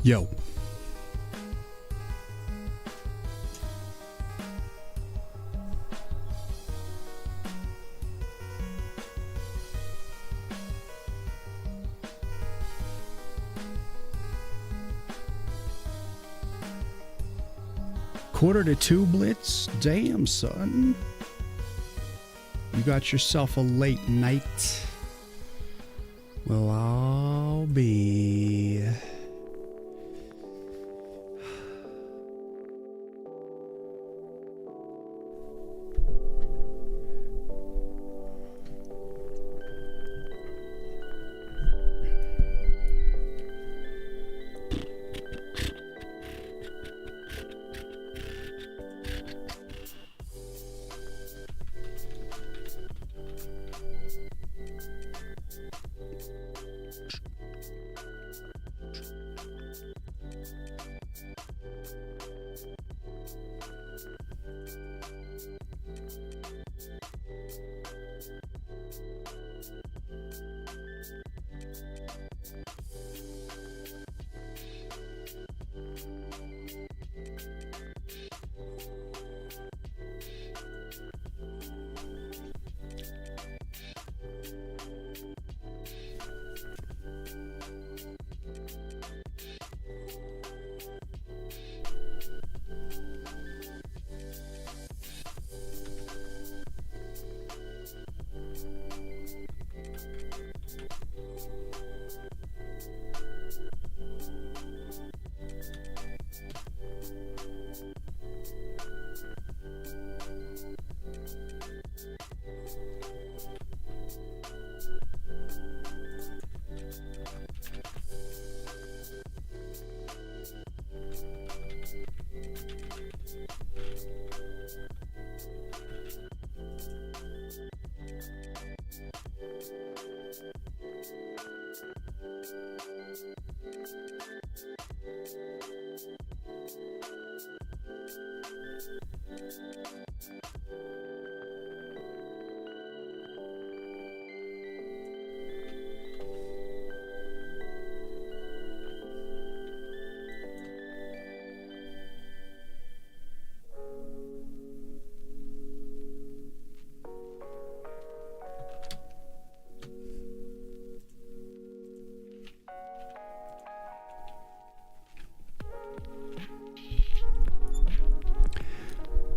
Yo. Quarter to 2 blitz? Damn, son. You got yourself a late night. Well, I'll be...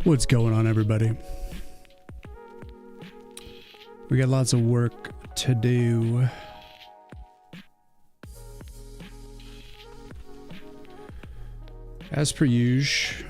What's going on, everybody? We got lots of work to do. As per usual.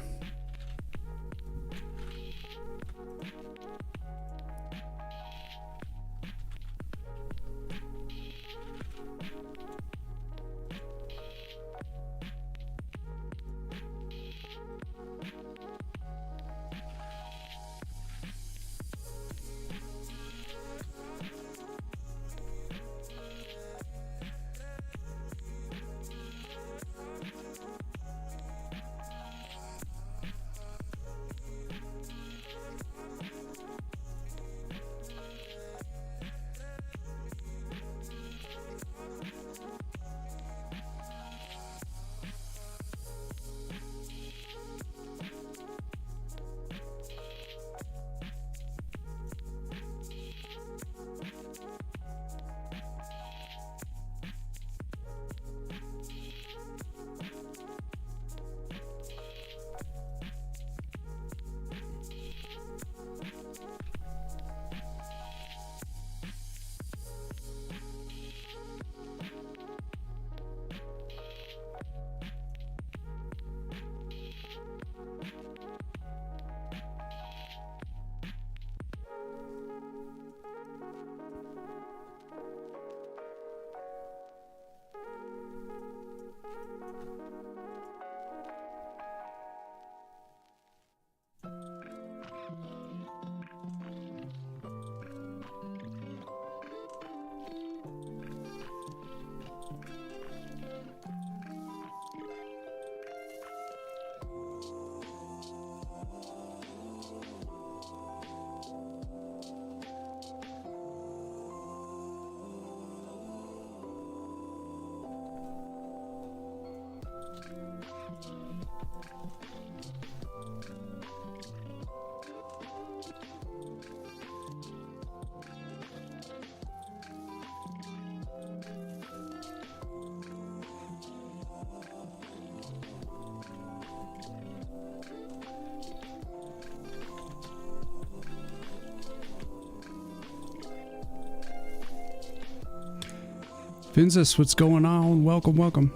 Finzus, what's going on? Welcome, welcome.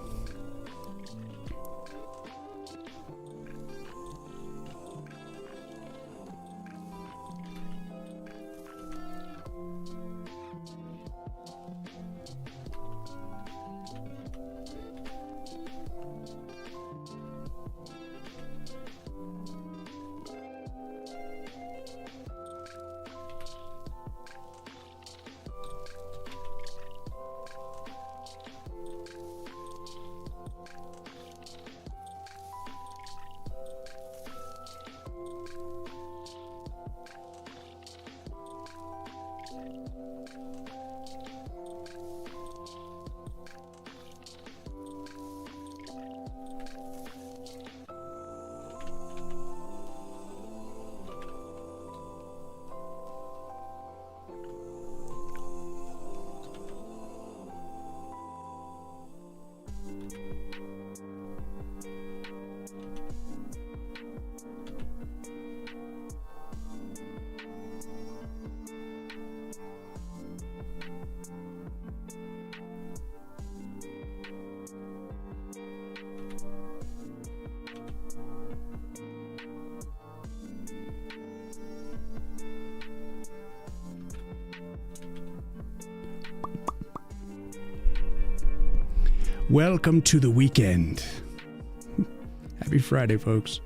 Welcome to the weekend. Happy Friday, folks.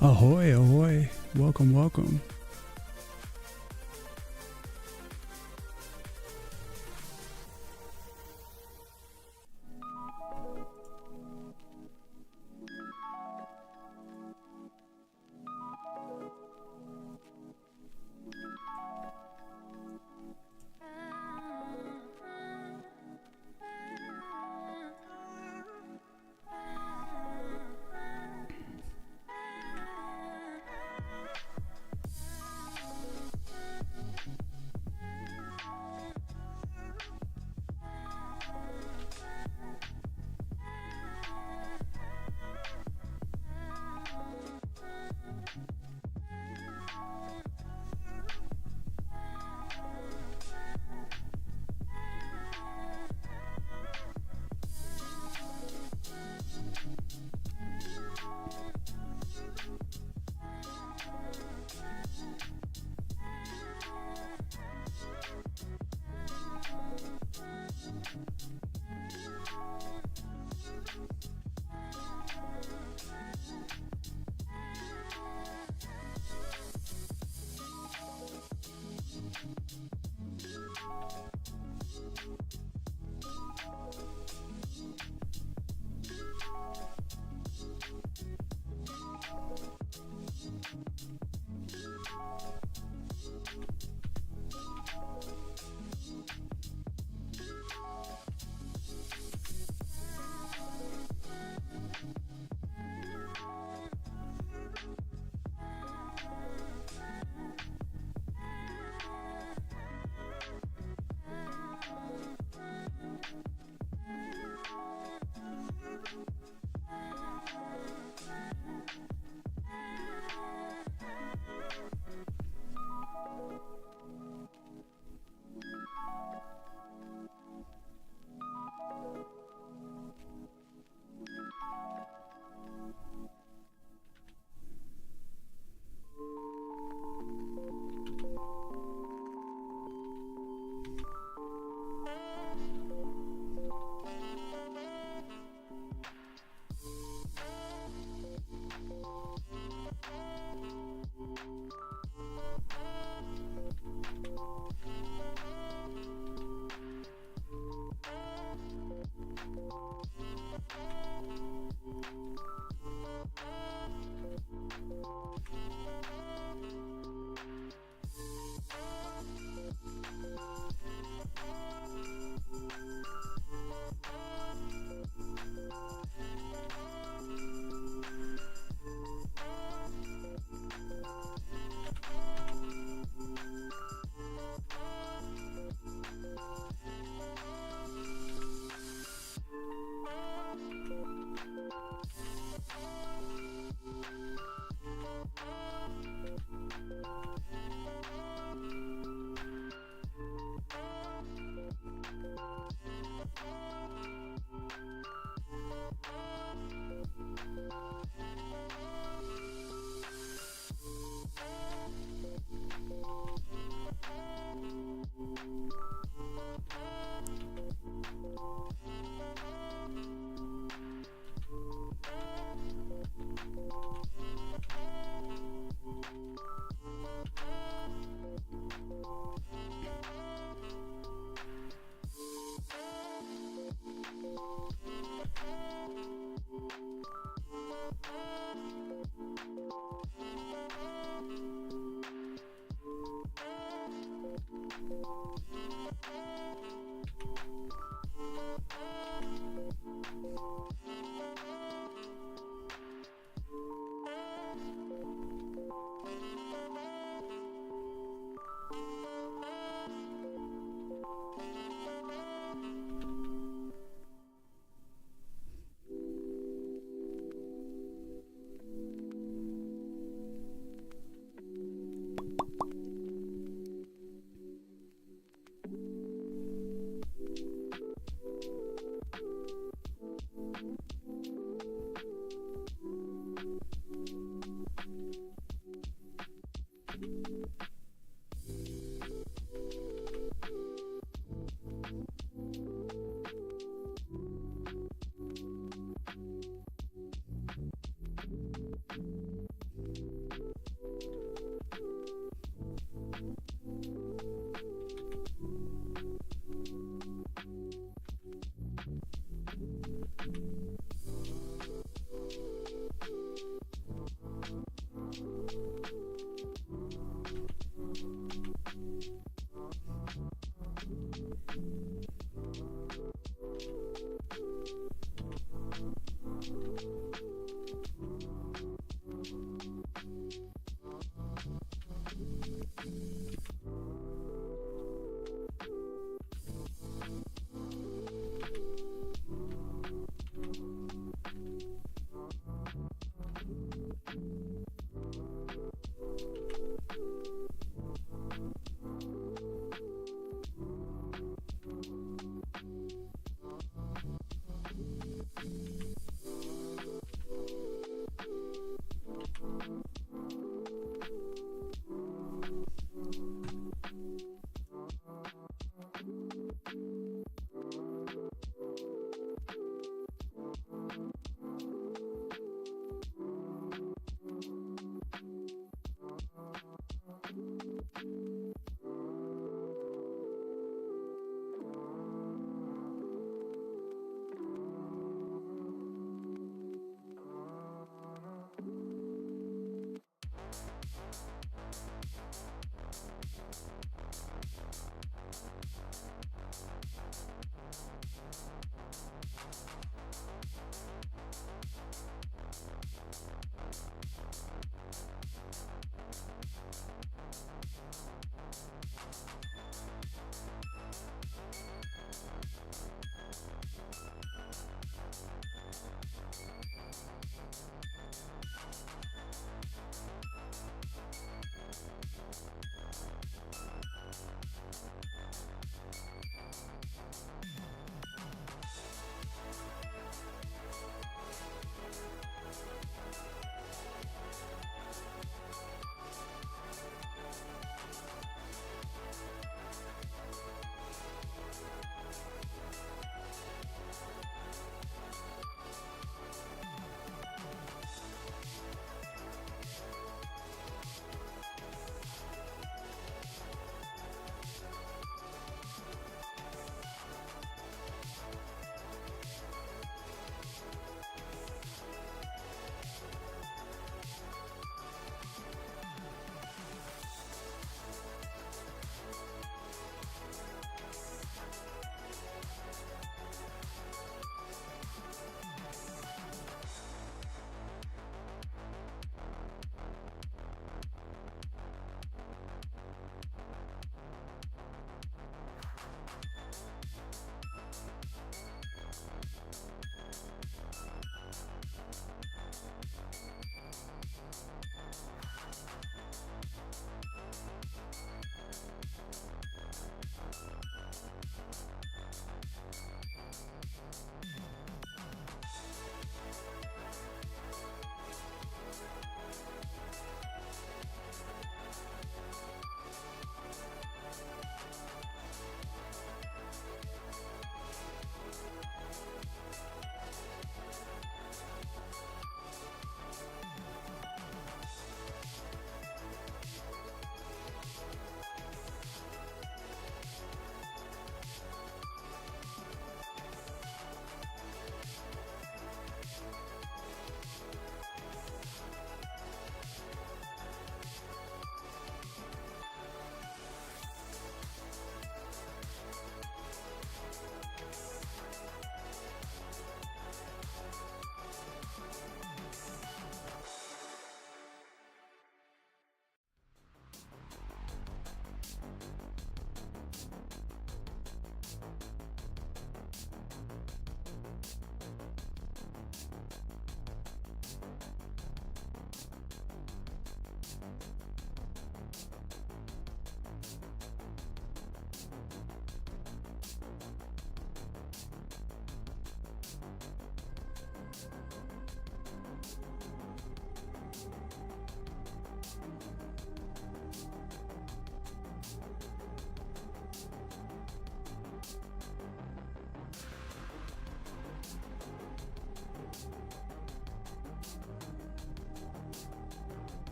Ahoy, ahoy. Welcome, welcome.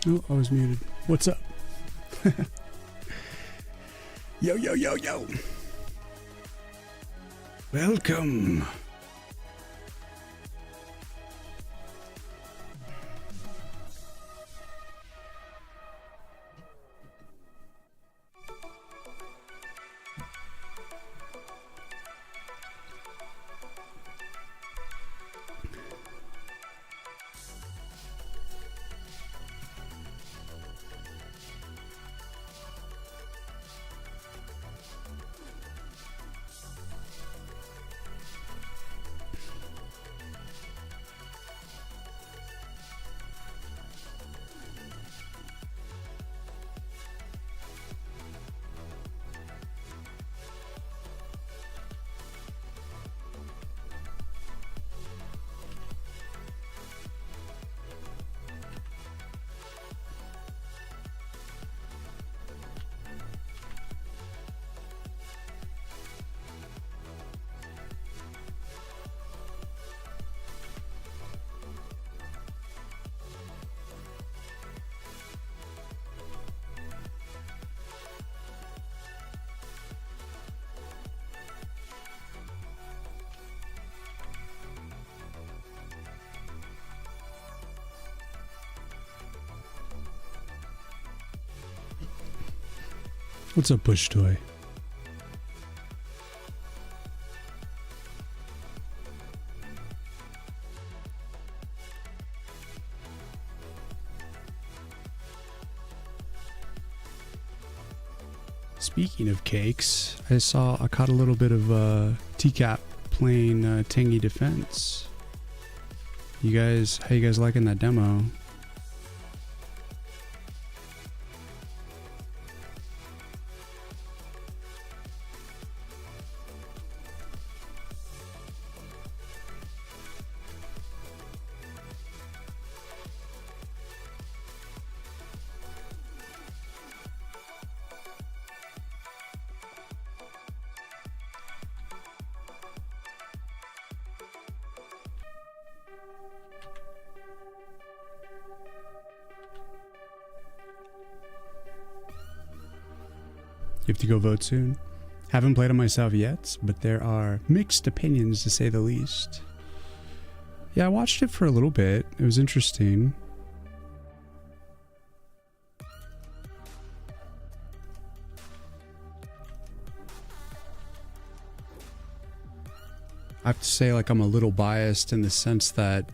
Oh, I was muted. What's up? Yo, yo, yo, yo. Welcome. What's up, Push Toy? Speaking of cakes, I caught a little bit of TCAP playing Tangy Defense. How you guys liking that demo? You have to go vote soon. Haven't played it myself yet, but there are mixed opinions to say the least. Yeah, I watched it for a little bit. It was interesting. I have to say, like, I'm a little biased in the sense that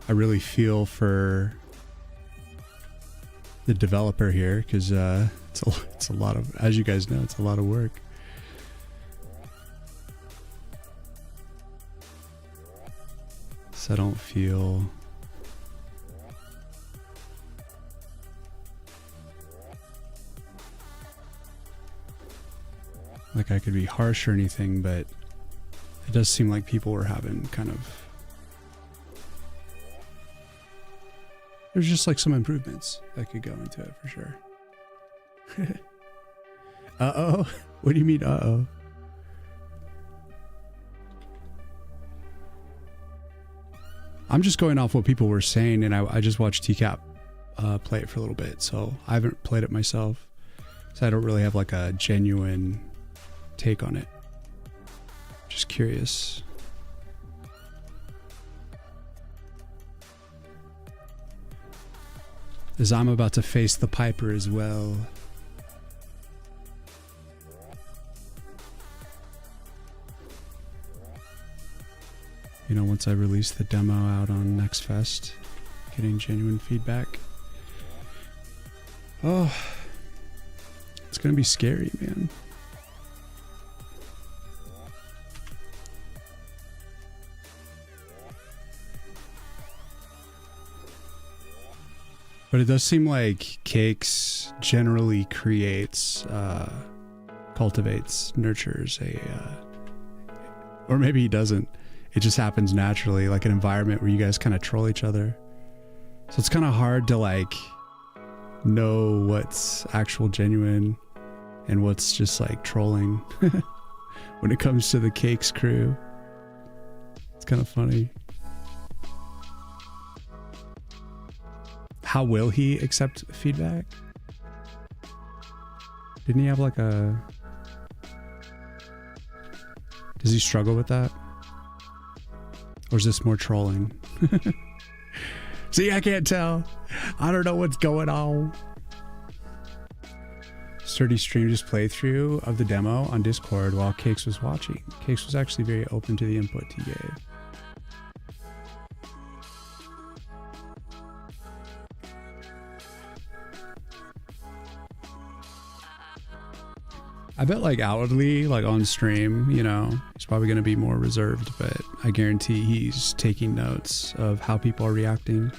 I really feel for the developer here, because it's a lot of, as you guys know, it's a lot of work. So I don't feel like I could be harsh or anything, but it does seem like people were having kind of, there's just like some improvements that could go into it for sure. Uh-oh? What do you mean, uh-oh? I'm just going off what people were saying, and I just watched TCAP play it for a little bit, so I haven't played it myself, so I don't really have like a genuine take on it. Just curious. As I'm about to face the Piper as well. You know, once I release the demo out on Next Fest, getting genuine feedback. Oh, it's gonna be scary, man. But it does seem like Cakes generally creates, cultivates, nurtures or maybe he doesn't. It just happens naturally, like an environment where you guys kind of troll each other. So it's kind of hard to like know what's actual genuine and what's just like trolling when it comes to the Cakes crew. It's kind of funny. How will he accept feedback? Didn't he have like a... Does he struggle with that? Or is this more trolling? See, I can't tell. I don't know what's going on. Sturdy streamed his playthrough of the demo on Discord while Cakes was watching. Cakes was actually very open to the input he gave. I bet like outwardly, like on stream, you know, he's probably going to be more reserved, but I guarantee he's taking notes of how people are reacting.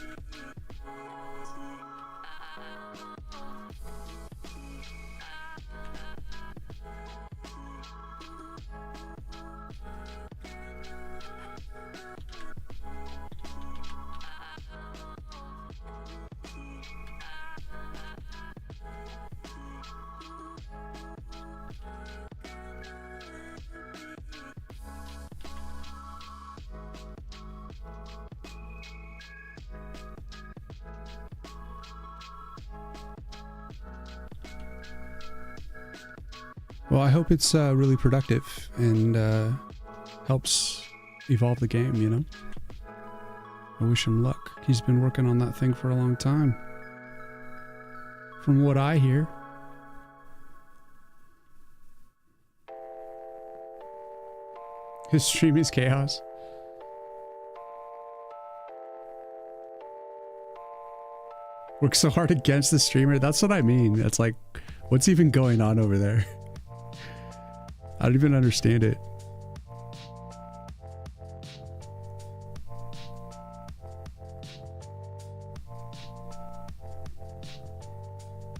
Well, I hope it's really productive and helps evolve the game, you know? I wish him luck. He's been working on that thing for a long time. From what I hear. His stream is chaos. Works so hard against the streamer. That's what I mean. It's like, what's even going on over there? I don't even understand it.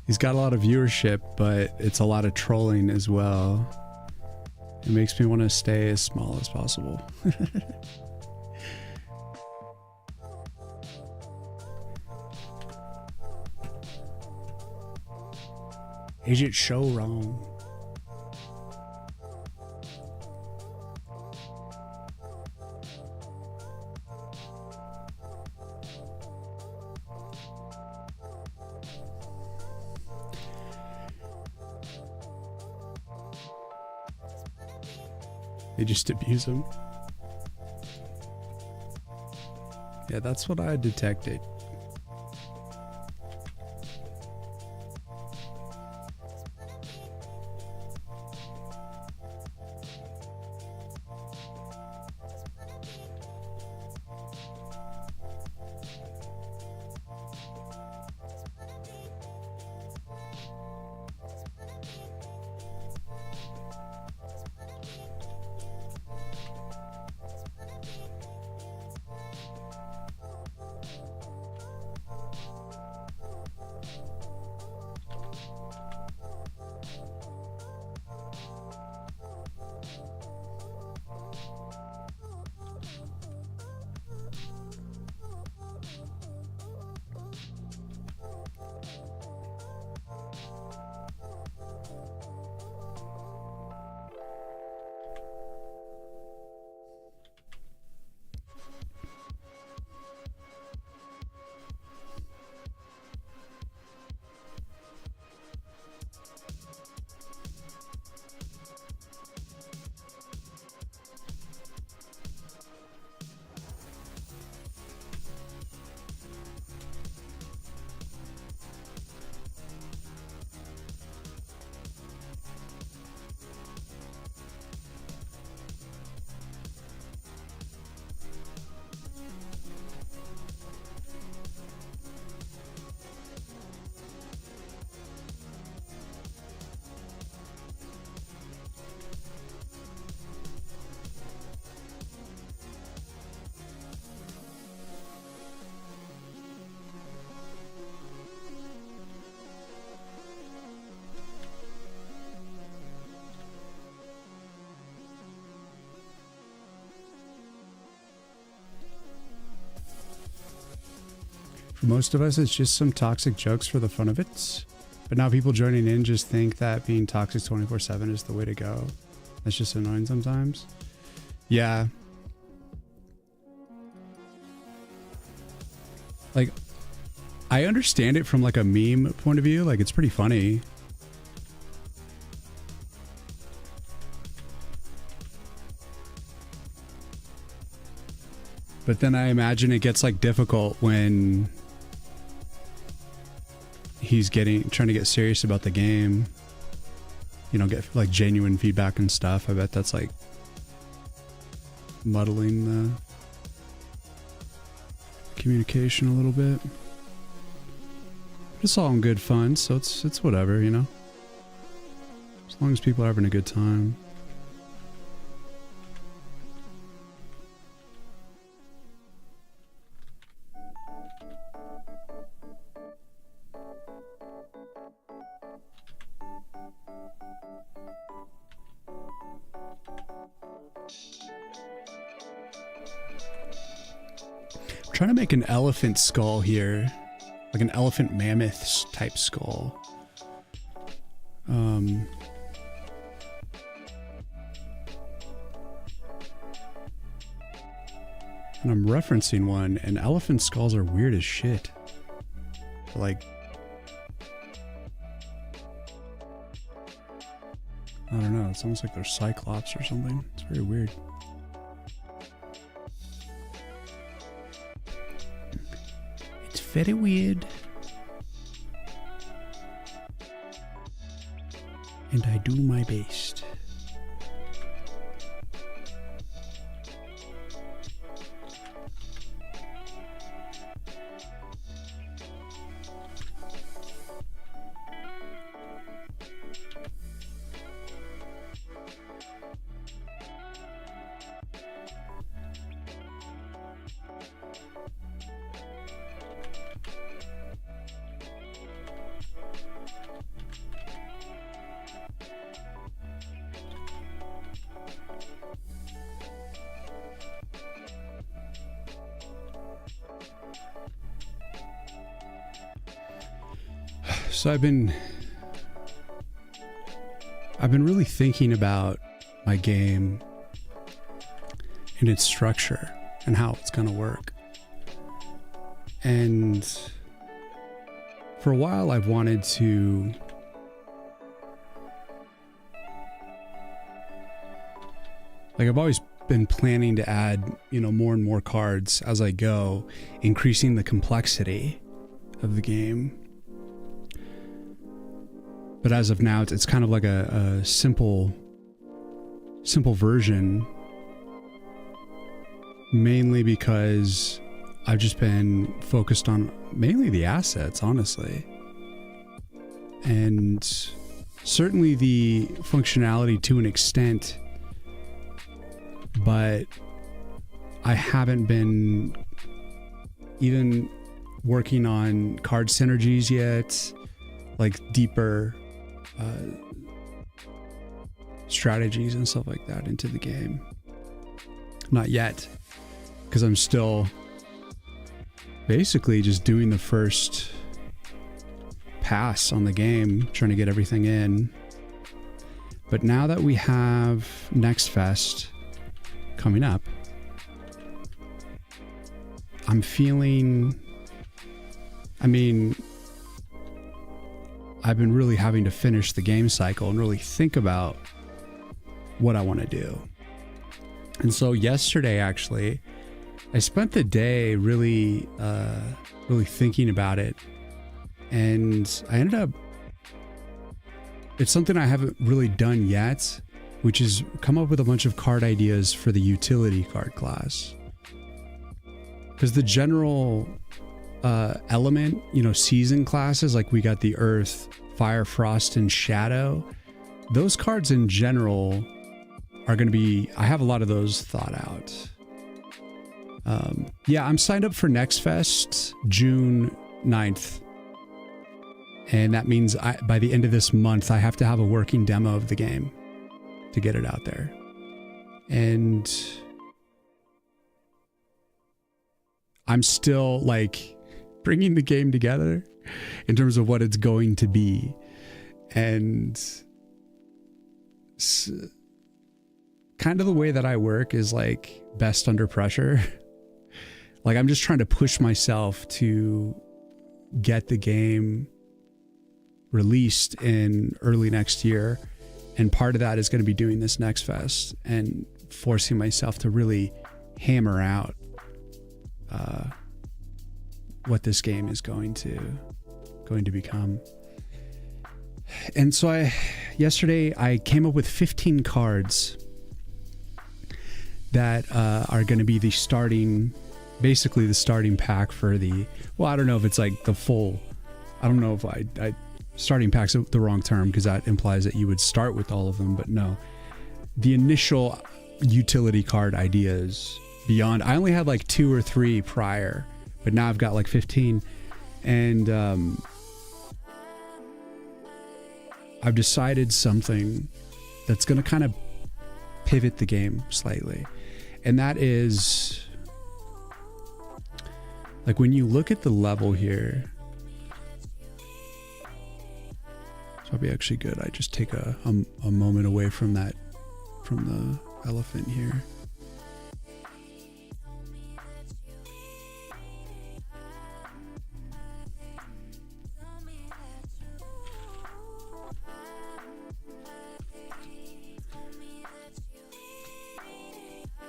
He's got a lot of viewership, but it's a lot of trolling as well. It makes me want to stay as small as possible. Is it so wrong? They just abuse him. Yeah, that's what I detected. For most of us, it's just some toxic jokes for the fun of it. But now people joining in just think that being toxic 24/7 is the way to go. That's just annoying sometimes. Yeah. Like, I understand it from like a meme point of view. Like, it's pretty funny. But then I imagine it gets like difficult when he's trying to get serious about the game, you know, get like genuine feedback and stuff. I bet that's like muddling the communication a little bit. It's all in good fun, so it's whatever, you know, as long as people are having a good time. Trying to make an elephant skull here, like an elephant mammoth type skull. And I'm referencing one, and elephant skulls are weird as shit. Like, I don't know, it's almost like they're cyclops or something. It's very weird. Very weird. And I do my best. So I've been really thinking about my game and its structure and how it's going to work. And for a while I've wanted to Like I've always been planning to add, you know, more and more cards as I go, increasing the complexity of the game. But as of now, it's kind of like a simple version, mainly because I've just been focused on mainly the assets, honestly. And certainly the functionality to an extent, but I haven't been even working on card synergies yet, like deeper strategies and stuff like that into the game. Not yet, because I'm still basically just doing the first pass on the game, trying to get everything in. But now that we have Next Fest coming up, I'm feeling, I mean, I've been really having to finish the game cycle and really think about what I want to do. And so yesterday, actually, I spent the day really thinking about it. And I ended up, it's something I haven't really done yet, which is come up with a bunch of card ideas for the utility card class. Because the general element, you know, season classes, like we got the Earth, Fire, Frost, and Shadow, those cards in general are going to be, I have a lot of those thought out. Yeah, I'm signed up for Next Fest June 9th. And that means by the end of this month, I have to have a working demo of the game to get it out there. And I'm still like bringing the game together in terms of what it's going to be. And kind of the way that I work is like best under pressure. Like I'm just trying to push myself to get the game released in early next year. And part of that is going to be doing this Next Fest and forcing myself to really hammer out what this game is going to become. And so yesterday I came up with 15 cards that are going to be the starting, basically the starting pack for the, well, I don't know if it's like the full, I don't know if I starting pack's the wrong term because that implies that you would start with all of them, but no. The initial utility card ideas beyond, I only had like 2 or 3 prior, but now I've got like 15. And I've decided something that's going to kind of pivot the game slightly. And that is, like when you look at the level here, it's probably actually good I just take a moment away from that, from the elephant here.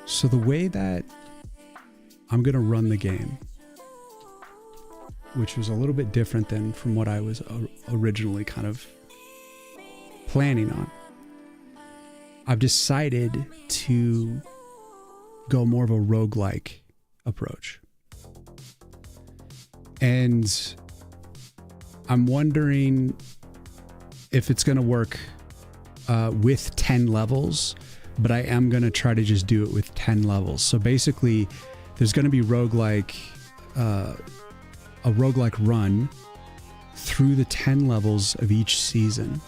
So the way that I'm going to run the game, which was a little bit different than from what I was originally kind of planning on, I've decided to go more of a roguelike approach. And I'm wondering if it's going to work with 10 levels, but I am going to try to just do it with 10 levels. So basically, there's going to be roguelike, a roguelike run through the 10 levels of each season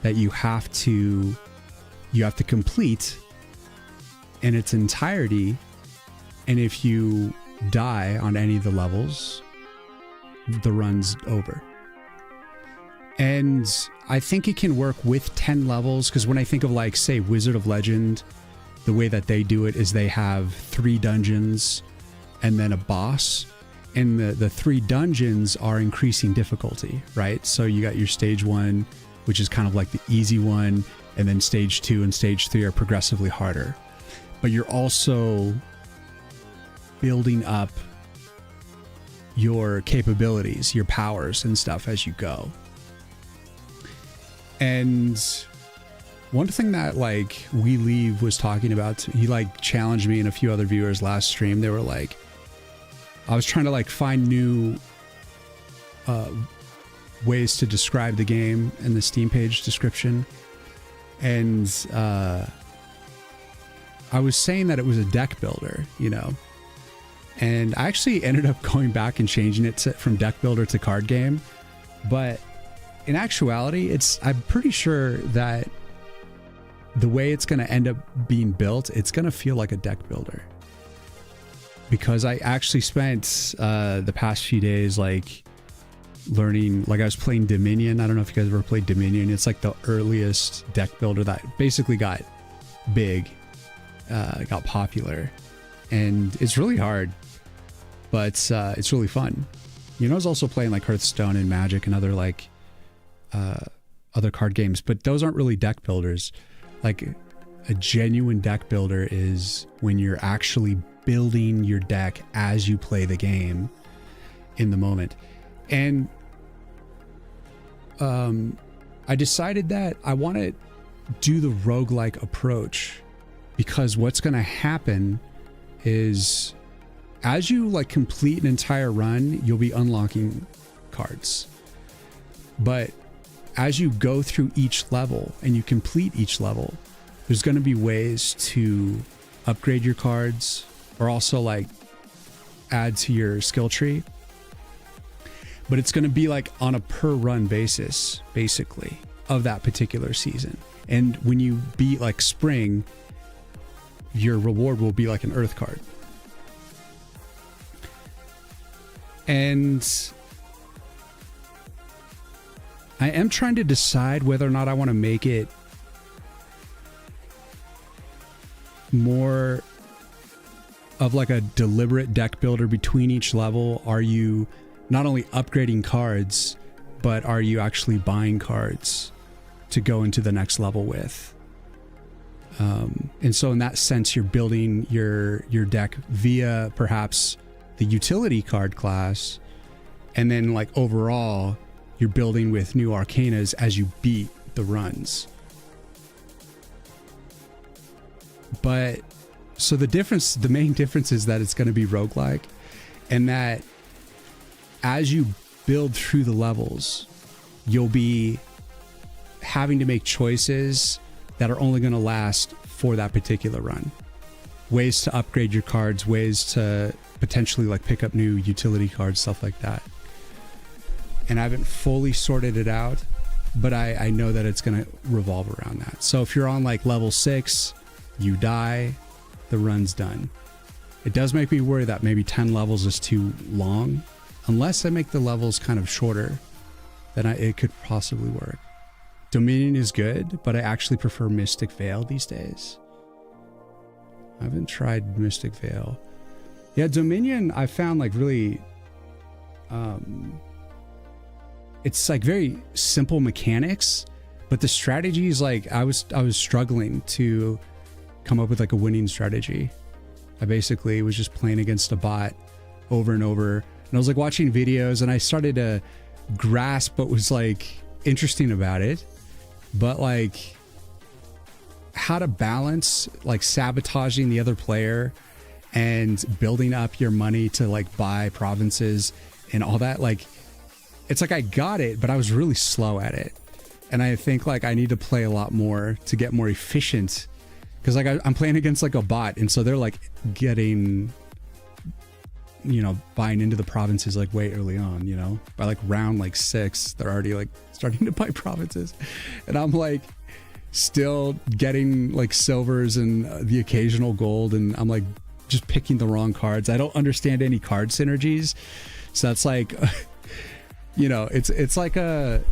that you have to complete in its entirety. And if you die on any of the levels, the run's over. And I think it can work with 10 levels, because when I think of like, say, Wizard of Legend, the way that they do it is they have 3 dungeons and then a boss. And the 3 dungeons are increasing difficulty, right? So you got your stage 1, which is kind of like the easy one. And then stage 2 and stage 3 are progressively harder. But you're also building up your capabilities, your powers and stuff as you go. And one thing that like We Leave was talking about, he like challenged me and a few other viewers last stream. They were like, I was trying to like find new ways to describe the game in the Steam page description. And I was saying that it was a deck builder, you know, and I actually ended up going back and changing it from deck builder to card game. But in actuality, I'm pretty sure that the way it's going to end up being built, it's going to feel like a deck builder. Because I actually spent the past few days like learning, like I was playing Dominion. I don't know if you guys ever played Dominion. It's like the earliest deck builder that basically got big, got popular. And it's really hard, but it's really fun. You know, I was also playing like Hearthstone and Magic and other like other card games, but those aren't really deck builders. Like a genuine deck builder is when you're actually building your deck as you play the game in the moment. And I decided that I want to do the roguelike approach, because what's going to happen is as you like complete an entire run, you'll be unlocking cards. But as you go through each level and you complete each level, there's going to be ways to upgrade your cards or also like add to your skill tree. But it's going to be like on a per run basis, basically, of that particular season. And when you beat like spring, your reward will be like an earth card. And I am trying to decide whether or not I want to make it more of like a deliberate deck builder between each level. Are you not only upgrading cards, but are you actually buying cards to go into the next level with? And so in that sense, you're building your deck via perhaps the utility card class. And then like overall, you're building with new arcanas as you beat the runs. But so the main difference is that it's going to be roguelike, and that as you build through the levels, you'll be having to make choices that are only going to last for that particular run. Ways to upgrade your cards, ways to potentially like pick up new utility cards, stuff like that. And I haven't fully sorted it out, but I know that it's going to revolve around that. So if you're on like level 6, you die, the run's done. It does make me worry that maybe 10 levels is too long. Unless I make the levels kind of shorter, then it could possibly work. Dominion is good, but I actually prefer Mystic Vale these days. I haven't tried Mystic Vale. Yeah, Dominion I found like really... it's like very simple mechanics, but the strategy is like I was struggling to come up with like a winning strategy. I basically was just playing against a bot over and over, and I was like watching videos, and I started to grasp what was like interesting about it, but like how to balance like sabotaging the other player and building up your money to like buy provinces and all that. Like it's like I got it, but I was really slow at it. And I think like I need to play a lot more to get more efficient, because like I'm playing against like a bot, and so they're like getting, you know, buying into the provinces like way early on, you know, by like round like 6, they're already like starting to buy provinces, and I'm like still getting like silvers and the occasional gold, and I'm like just picking the wrong cards. I don't understand any card synergies, so that's like you know, it's like a,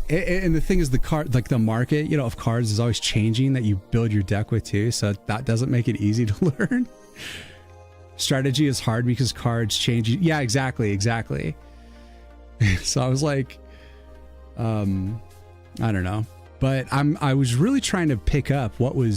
and the thing is the card, like the market, you know, of cards is always changing that you build your deck with too. So that doesn't make it easy to learn. Strategy is hard because cards change. Yeah, exactly. So I was like, I don't know, But I was really trying to pick up what were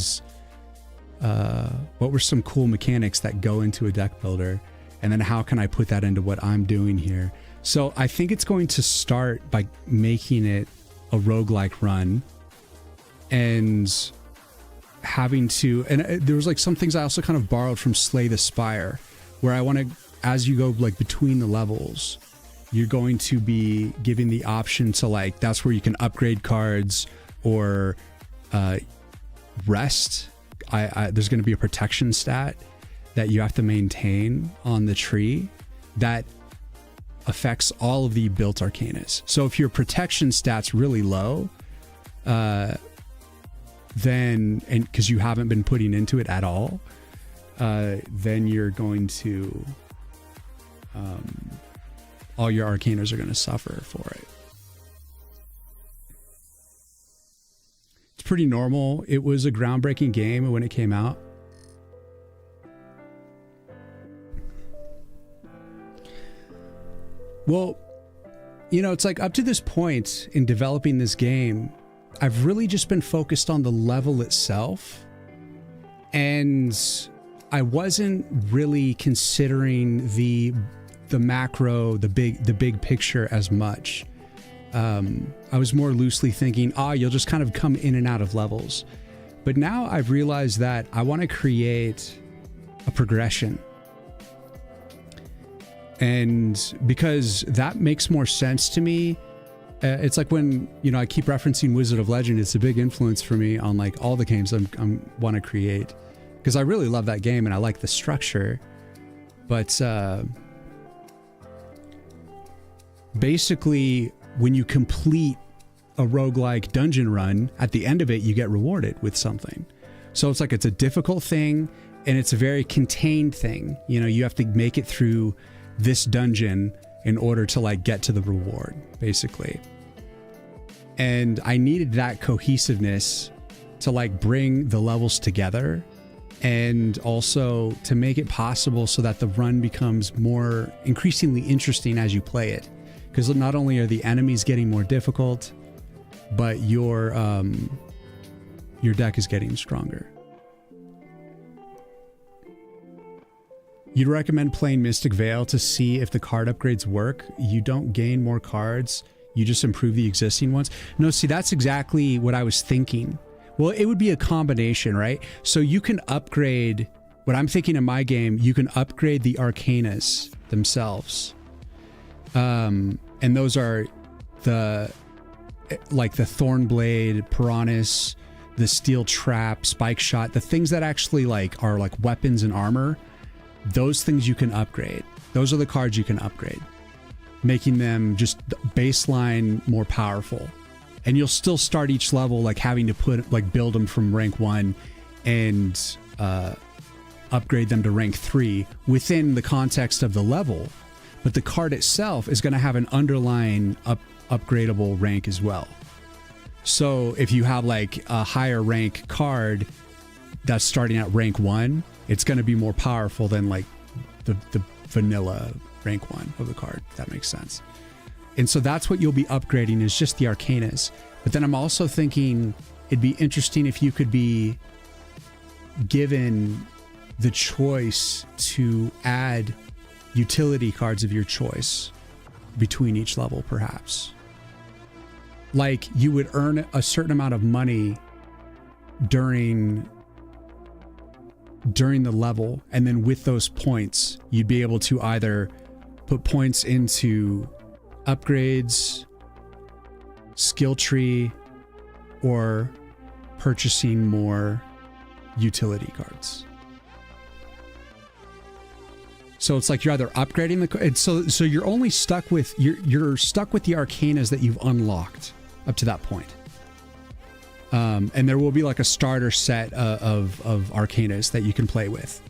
some cool mechanics that go into a deck builder, and then how can I put that into what I'm doing here. So I think it's going to start by making it a roguelike run, and having to, and there was like some things I also kind of borrowed from Slay the Spire, where I want to, as you go like between the levels, you're going to be giving the option to like, that's where you can upgrade cards or rest. There's going to be a protection stat that you have to maintain on the tree that affects all of the built arcanas. So if your protection stat's really low, then, and because you haven't been putting into it at all, then you're going to, all your arcanas are going to suffer for it. It's pretty normal. It was a groundbreaking game when it came out. Well, you know, it's like up to this point in developing this game, I've really just been focused on the level itself, and I wasn't really considering the macro, the big picture as much. I was more loosely thinking, you'll just kind of come in and out of levels. But now I've realized that I want to create a progression. And because that makes more sense to me, it's like when, you know, I keep referencing Wizard of Legend. It's a big influence for me on like all the games I want to create, because I really love that game and I like the structure. But basically, when you complete a roguelike dungeon run, at the end of it, you get rewarded with something. So it's like it's a difficult thing and it's a very contained thing. You know, you have to make it through this dungeon in order to like get to the reward, basically. And I needed that cohesiveness to like bring the levels together, and also to make it possible so that the run becomes more increasingly interesting as you play it. Because not only are the enemies getting more difficult, but your deck is getting stronger. You'd recommend playing Mystic Vale to see if the card upgrades work. You don't gain more cards, you just improve the existing ones. No, see, that's exactly what I was thinking. Well, it would be a combination, right? So you can upgrade, what I'm thinking in my game, you can upgrade the arcanas themselves. And those are the, like the Thornblade, Piranhas, the Steel Trap, Spike Shot, the things that actually like are like weapons and armor. Those things you can upgrade. Those are the cards you can upgrade, making them just baseline more powerful. And you'll still start each level like having to build them from rank 1 and upgrade them to rank 3 within the context of the level. But the card itself is going to have an underlying upgradable rank as well. So if you have like a higher rank card that's starting at rank 1, it's going to be more powerful than like the vanilla rank 1 of the card. If that makes sense. And so that's what you'll be upgrading, is just the arcanas. But then I'm also thinking it'd be interesting if you could be given the choice to add utility cards of your choice between each level, perhaps. Like you would earn a certain amount of money during the level, and then with those points you'd be able to either put points into upgrades, skill tree, or purchasing more utility cards. So it's like you're either upgrading the, so you're only stuck with, you're stuck with the arcanas that you've unlocked up to that point. And there will be like a starter set of arcanas that you can play with,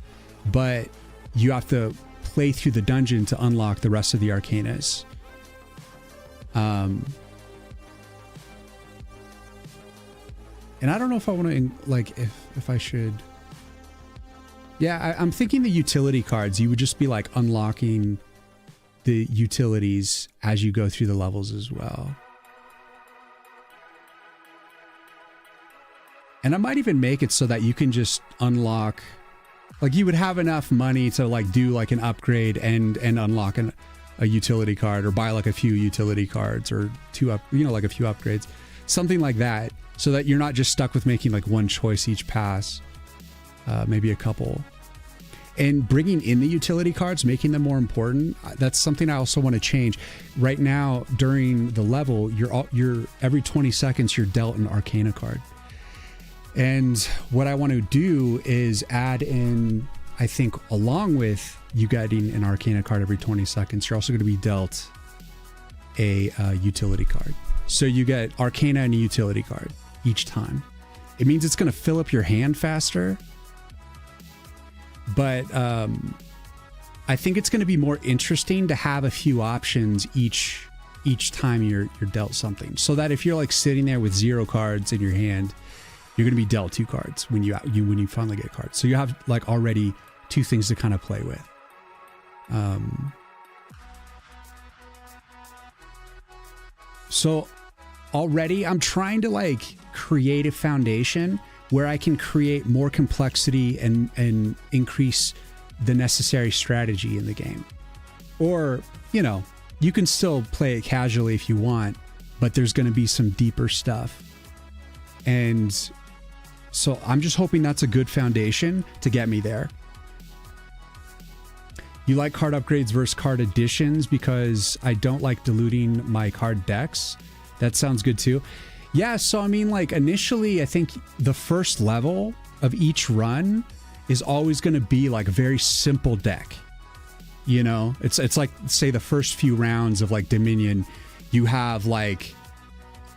but you have to play through the dungeon to unlock the rest of the arcanas. And I don't know if I want to, like, if I should. Yeah, I'm thinking the utility cards, you would just be like unlocking the utilities as you go through the levels as well. And I might even make it so that you can just unlock, like you would have enough money to like do like an upgrade and unlock a utility card, or buy like a few utility cards, or like a few upgrades, something like that, so that you're not just stuck with making like one choice each pass, maybe a couple. And bringing in the utility cards, making them more important, that's something I also want to change. Right now, during the level, you're every 20 seconds you're dealt an Arcana card. And what I want to do is add in, I think, along with you getting an Arcana card every 20 seconds, you're also going to be dealt a utility card. So you get Arcana and a utility card each time. It means it's going to fill up your hand faster. But I think it's going to be more interesting to have a few options each time you're dealt something, so that if you're like sitting there with 0 cards in your hand, you're going to be dealt 2 cards when you finally get cards. So you have like already 2 things to kind of play with. So already I'm trying to like create a foundation where I can create more complexity and increase the necessary strategy in the game. Or, you can still play it casually if you want, but there's going to be some deeper stuff. And so I'm just hoping that's a good foundation to get me there. You like card upgrades versus card additions because I don't like diluting my card decks. That sounds good too. Yeah, so I mean, like initially, I think the first level of each run is always going to be like a very simple deck. It's like, say, the first few rounds of like Dominion, you have like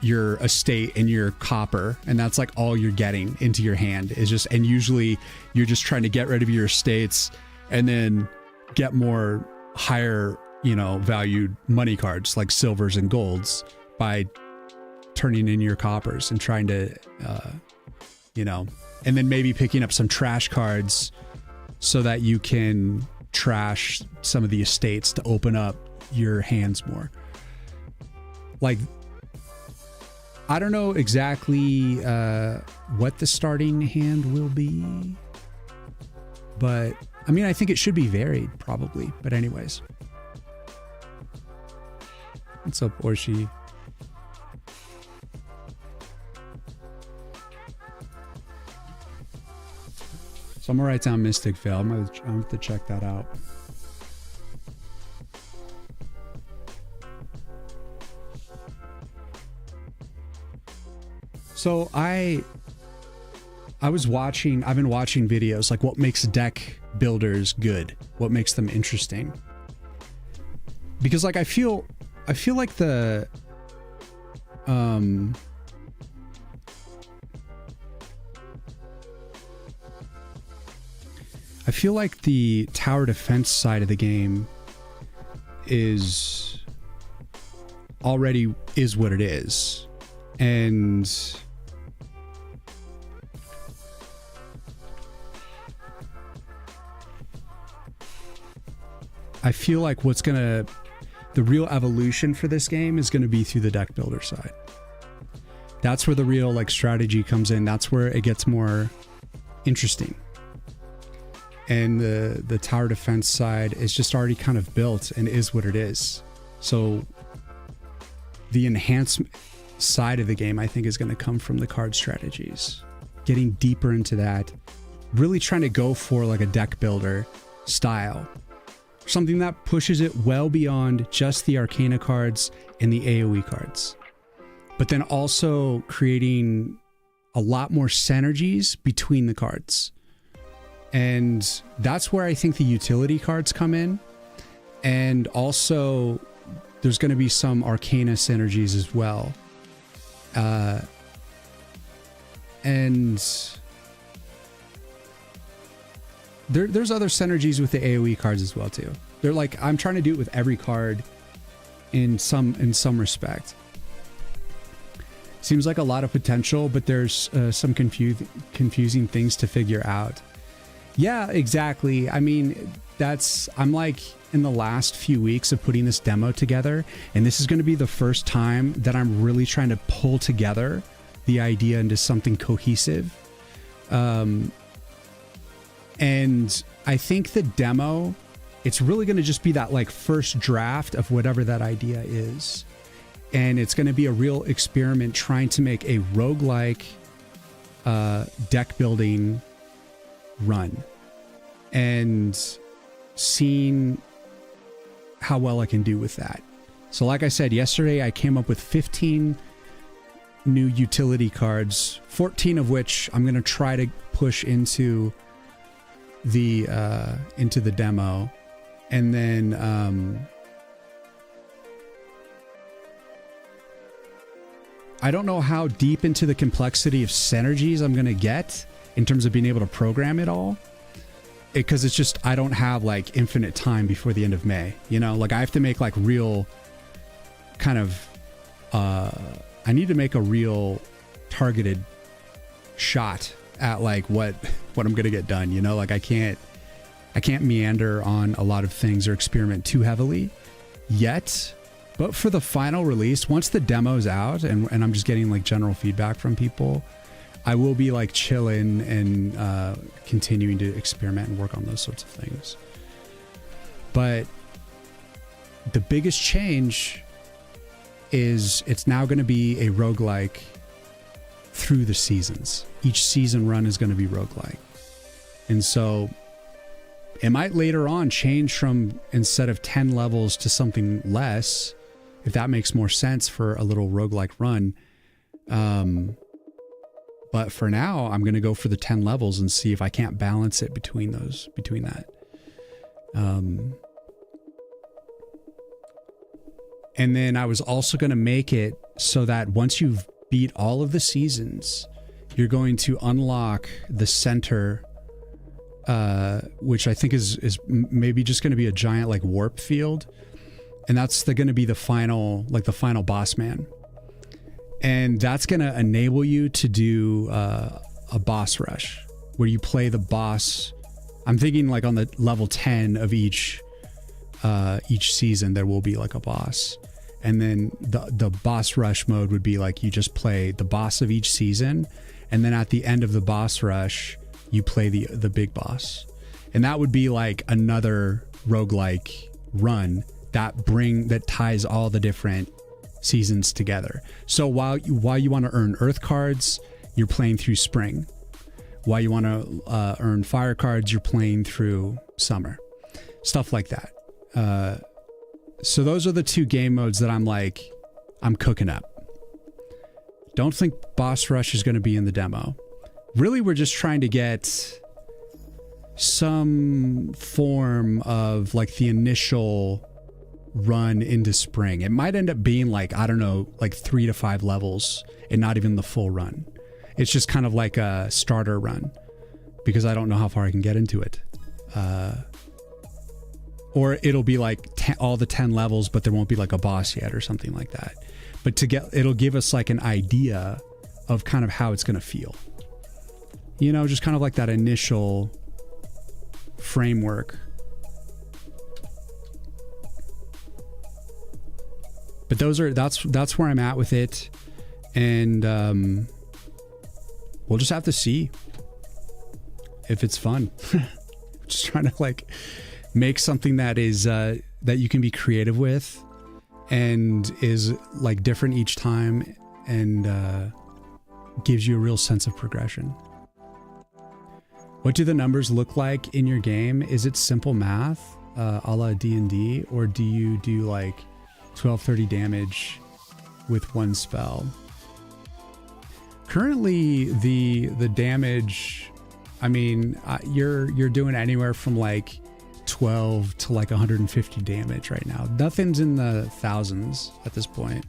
your estate and your copper, and that's like all you're getting into your hand is just, and usually you're just trying to get rid of your estates and then get more higher, valued money cards like silvers and golds by turning in your coppers and trying to, and then maybe picking up some trash cards so that you can trash some of the estates to open up your hands more. Like, I don't know exactly what the starting hand will be, but I mean, I think it should be varied probably. But anyways, what's up, Orshi? So I'm gonna write down Mystic Veil. I'm gonna have to check that out. So I've been watching videos like what makes deck builders good, what makes them interesting. Because like I feel like the I feel like the tower defense side of the game is already is what it is. And I feel like the real evolution for this game is going to be through the deck builder side. That's where the real like strategy comes in. That's where it gets more interesting. And the tower defense side is just already kind of built and is what it is. So the enhancement side of the game, I think, is going to come from the card strategies. Getting deeper into that, really trying to go for like a deck builder style. Something that pushes it well beyond just the Arcana cards and the AoE cards. But then also creating a lot more synergies between the cards. And that's where I think the utility cards come in. And also there's going to be some Arcana synergies as well. And there's other synergies with the AoE cards as well too. They're like, I'm trying to do it with every card in some respect. Seems like a lot of potential, but there's some confusing things to figure out. Yeah, exactly. I mean, I'm like in the last few weeks of putting this demo together, and this is going to be the first time that I'm really trying to pull together the idea into something cohesive. And I think the demo, it's really going to just be that like first draft of whatever that idea is. And it's going to be a real experiment trying to make a roguelike deck building run and seeing how well I can do with that. So like I said, yesterday I came up with 15 new utility cards, 14 of which I'm going to try to push into the demo. And then I don't know how deep into the complexity of synergies I'm going to get in terms of being able to program it all. Because it's just, I don't have like infinite time before the end of May. You know, like I have to make like real kind of, I need to make a real targeted shot at like what I'm going to get done. You know, like I can't meander on a lot of things or experiment too heavily yet. But for the final release, once the demo's out and I'm just getting like general feedback from people, I will be like chilling and continuing to experiment and work on those sorts of things. But the biggest change is it's now going to be a roguelike through the seasons. Each season run is going to be roguelike. And so it might later on change from instead of 10 levels to something less, if that makes more sense for a little roguelike run. But for now, I'm going to go for the 10 levels and see if I can't balance it between that. And then I was also going to make it so that once you've beat all of the seasons, you're going to unlock the center, which I think is maybe just going to be a giant like warp field. And that's going to be the final boss man. And that's going to enable you to do a boss rush where you play the boss. I'm thinking like on the level 10 of each season, there will be like a boss. And then the boss rush mode would be like you just play the boss of each season. And then at the end of the boss rush, you play the big boss. And that would be like another roguelike run that ties all the different seasons together. So while you want to earn earth cards, you're playing through spring. While you want to earn fire cards, you're playing through summer. Stuff like that. So those are the two game modes that I'm cooking up. Don't think boss rush is going to be in the demo. Really, we're just trying to get some form of like the initial run into spring. It might end up being like, I don't know, like 3 to 5 levels and not even the full run. It's just kind of like a starter run because I don't know how far I can get into it. Or it'll be like all the 10 levels, but there won't be like a boss yet or something like that. But it'll give us like an idea of kind of how it's going to feel. You know, just kind of like that initial framework. But that's where I'm at with it. And we'll just have to see if it's fun. Just trying to like make something that is that you can be creative with and is like different each time and gives you a real sense of progression. What do the numbers look like in your game? Is it simple math a la D&D, or do you do like 1230 damage with one spell? Currently the damage, I mean, you're doing anywhere from like 12 to like 150 damage right now. Nothing's in the thousands at this point,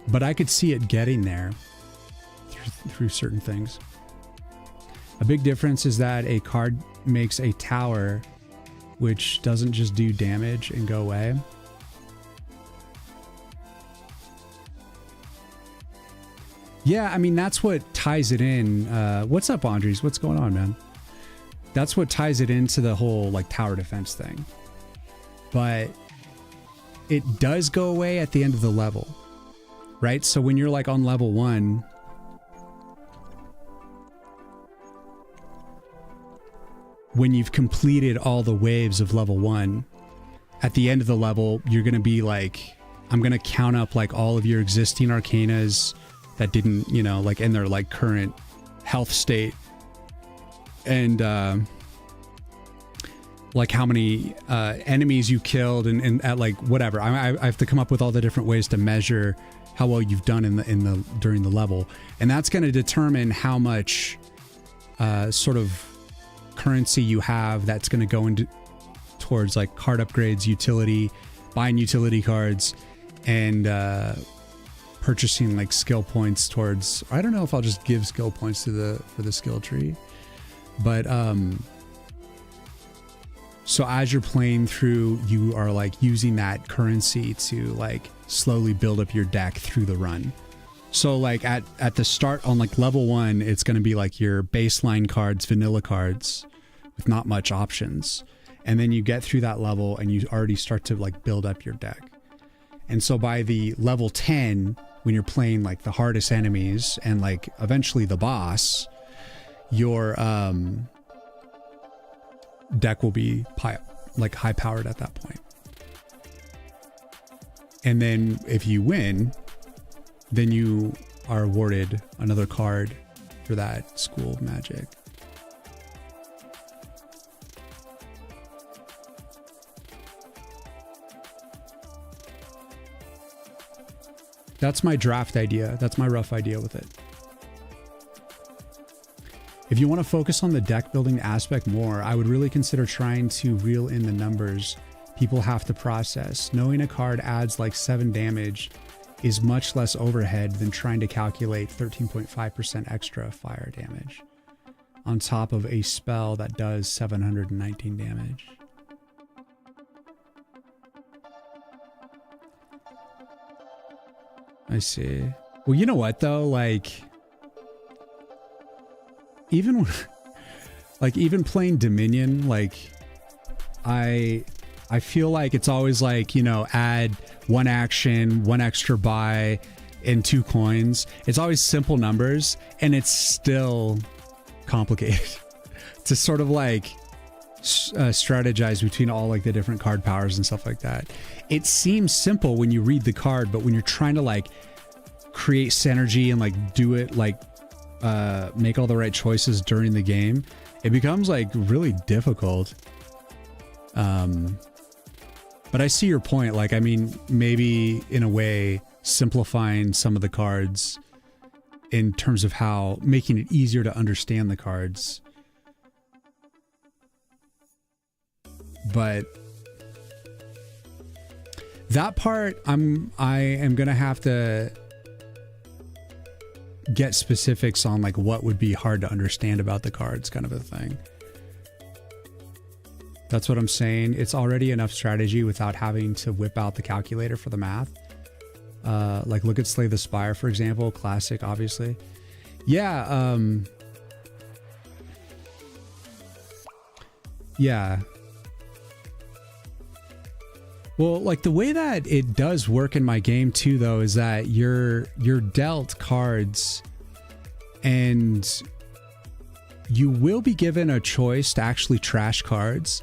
but I could see it getting there through certain things. A big difference is that a card makes a tower which doesn't just do damage and go away. Yeah, I mean, that's what ties it in. What's up, Andres? What's going on, man? That's what ties it into the whole like tower defense thing. But it does go away at the end of the level, right? So when you're like on level 1, when you've completed all the waves of level 1, at the end of the level, you're going to be like, I'm going to count up like all of your existing arcanas that didn't, you know, like in their like current health state. And like how many enemies you killed and at like whatever. I have to come up with all the different ways to measure how well you've done during the level. And that's going to determine how much sort of currency you have that's going to go into towards like card upgrades, utility, buying utility cards, and purchasing like skill points towards, I don't know if I'll just give skill points to for the skill tree, but so as you're playing through, you are like using that currency to like slowly build up your deck through the run. So like at the start on like level 1, it's going to be like your baseline cards, vanilla cards with not much options. And then you get through that level and you already start to like build up your deck. And so by the level 10, when you're playing like the hardest enemies and like eventually the boss, your deck will be like high powered at that point. And then if you win, then you are awarded another card for that School of Magic. That's my draft idea. That's my rough idea with it. If you want to focus on the deck building aspect more, I would really consider trying to reel in the numbers people have to process. Knowing a card adds like 7 damage is much less overhead than trying to calculate 13.5% extra fire damage on top of a spell that does 719 damage. I see. Well, you know what though? Like, even playing Dominion, like I feel like it's always like, you know, add 1 action, 1 extra buy, and 2 coins. It's always simple numbers, and it's still complicated to sort of like strategize between all like the different card powers and stuff like that. It seems simple when you read the card, but when you're trying to like create synergy and like do it like make all the right choices during the game, it becomes like really difficult. But I see your point. Like, I mean, maybe in a way simplifying some of the cards in terms of how making it easier to understand the cards. But that part, I am going to have to get specifics on like what would be hard to understand about the cards, kind of a thing. That's what I'm saying. It's already enough strategy without having to whip out the calculator for the math. Like look at Slay the Spire, for example, classic, obviously. Yeah. Yeah. Well, like the way that it does work in my game too, though, is that you're dealt cards and you will be given a choice to actually trash cards.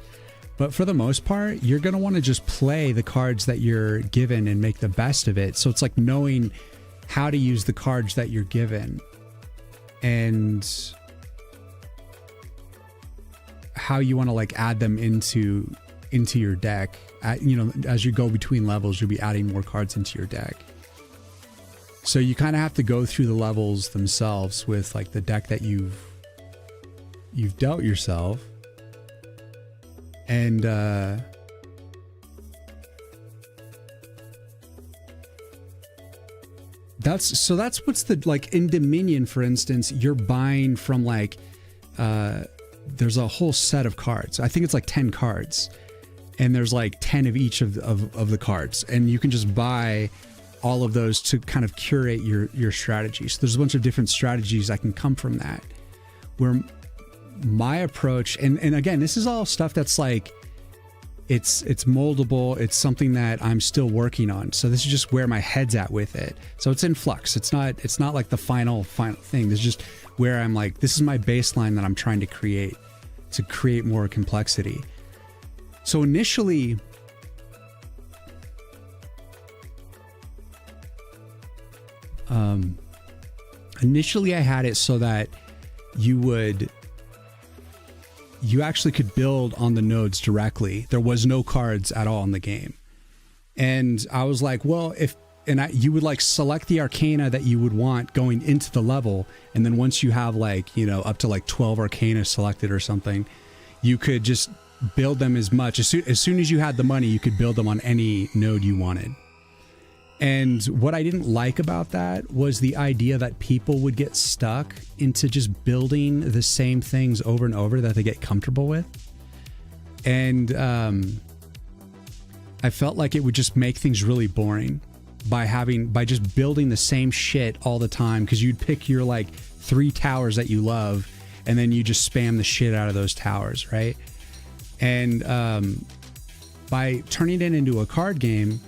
But for the most part, you're going to want to just play the cards that you're given and make the best of it. So it's like knowing how to use the cards that you're given and how you want to like add them into your deck. You know, as you go between levels, you'll be adding more cards into your deck. So you kind of have to go through the levels themselves with like the deck that you've dealt yourself. And that's what's the, like in Dominion, for instance, you're buying from like there's a whole set of cards. I think it's like 10 cards. And there's like 10 of each of the cards, and you can just buy all of those to kind of curate your strategy. So there's a bunch of different strategies that can come from that. Where my approach, and again, this is all stuff that's like it's moldable. It's something that I'm still working on. So this is just where my head's at with it. So it's in flux. It's not like the final thing. This is just where I'm like, this is my baseline that I'm trying to create. to create more complexity. So initially, I had it so that you actually could build on the nodes directly. There was no cards at all in the game. And I was like, well, you would like select the arcana that you would want going into the level. And then once you have like, you know, up to like 12 arcana selected or something, you could just build them as much. As soon as you had the money, you could build them on any node you wanted. And what I didn't like about that was the idea that people would get stuck into just building the same things over and over that they get comfortable with. And I felt like it would just make things really boring by just building the same shit all the time, because you'd pick your like 3 towers that you love and then you just spam the shit out of those towers, right? And by turning it into a card game,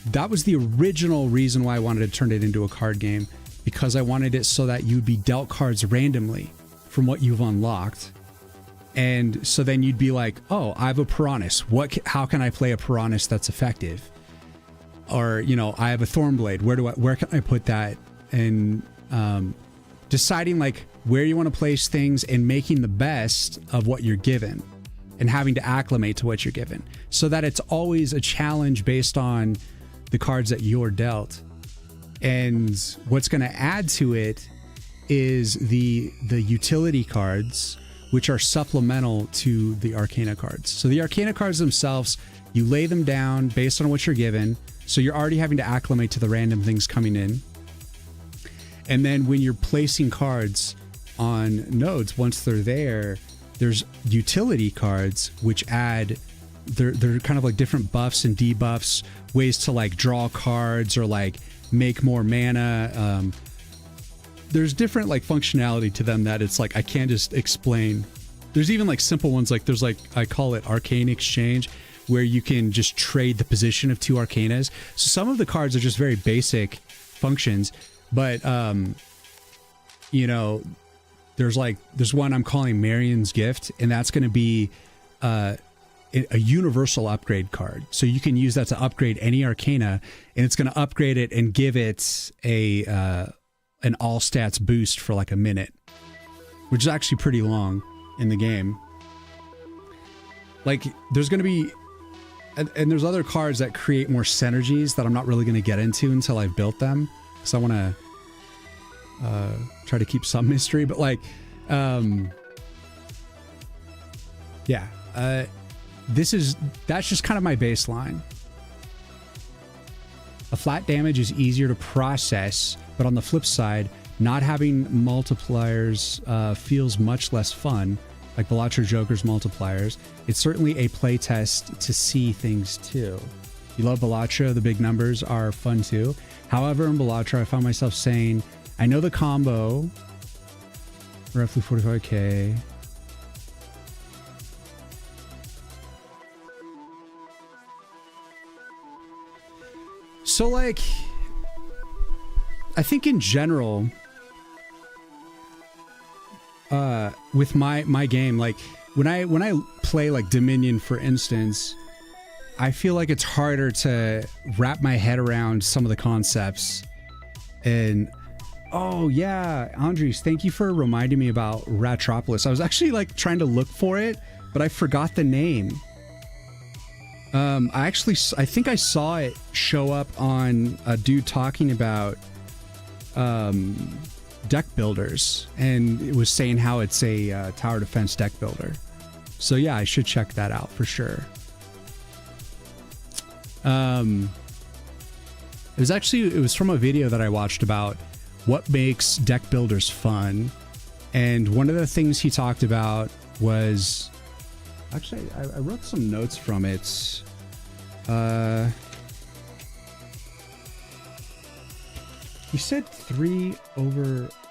that was the original reason why I wanted to turn it into a card game, because I wanted it so that you'd be dealt cards randomly from what you've unlocked. And so then you'd be like, oh, I have a Piranus. How can I play a Piranus that's effective? Or, you know, I have a Thornblade. Where can I put that? And deciding like where you want to place things and making the best of what you're given and having to acclimate to what you're given, so that it's always a challenge based on the cards that you're dealt. And what's going to add to it is the utility cards, which are supplemental to the arcana cards. So the arcana cards themselves, you lay them down based on what you're given. So you're already having to acclimate to the random things coming in. And then when you're placing cards on nodes, once they're there, there's utility cards, which add, they're kind of like different buffs and debuffs, ways to like draw cards or like make more mana. There's different like functionality to them that it's like I can't just explain. There's even like simple ones, like there's like, I call it Arcane Exchange, where you can just trade the position of 2 arcanas. So some of the cards are just very basic functions, but you know, there's one I'm calling Marion's Gift, and that's going to be a universal upgrade card. So you can use that to upgrade any arcana, and it's going to upgrade it and give it an all stats boost for like a minute, which is actually pretty long in the game. Like there's going to be, and there's other cards that create more synergies that I'm not really going to get into until I've built them, because I want to try to keep some mystery. But like, yeah, that's just kind of my baseline. A flat damage is easier to process, but on the flip side, not having multipliers feels much less fun, like Balatro Joker's multipliers. It's certainly a playtest to see things too. You love Balatro, the big numbers are fun too. However, in Balatro, I found myself saying, I know the combo, roughly 45k. So like, I think in general, with my game, like when I play like Dominion, for instance, I feel like it's harder to wrap my head around some of the concepts. And oh yeah, Andres, thank you for reminding me about Ratropolis. I was actually like trying to look for it, but I forgot the name. I think I saw it show up on a dude talking about deck builders, and it was saying how it's a tower defense deck builder. So yeah, I should check that out for sure. It was from a video that I watched about what makes deck builders fun, and one of the things he talked about was, actually I wrote some notes from it. He said 3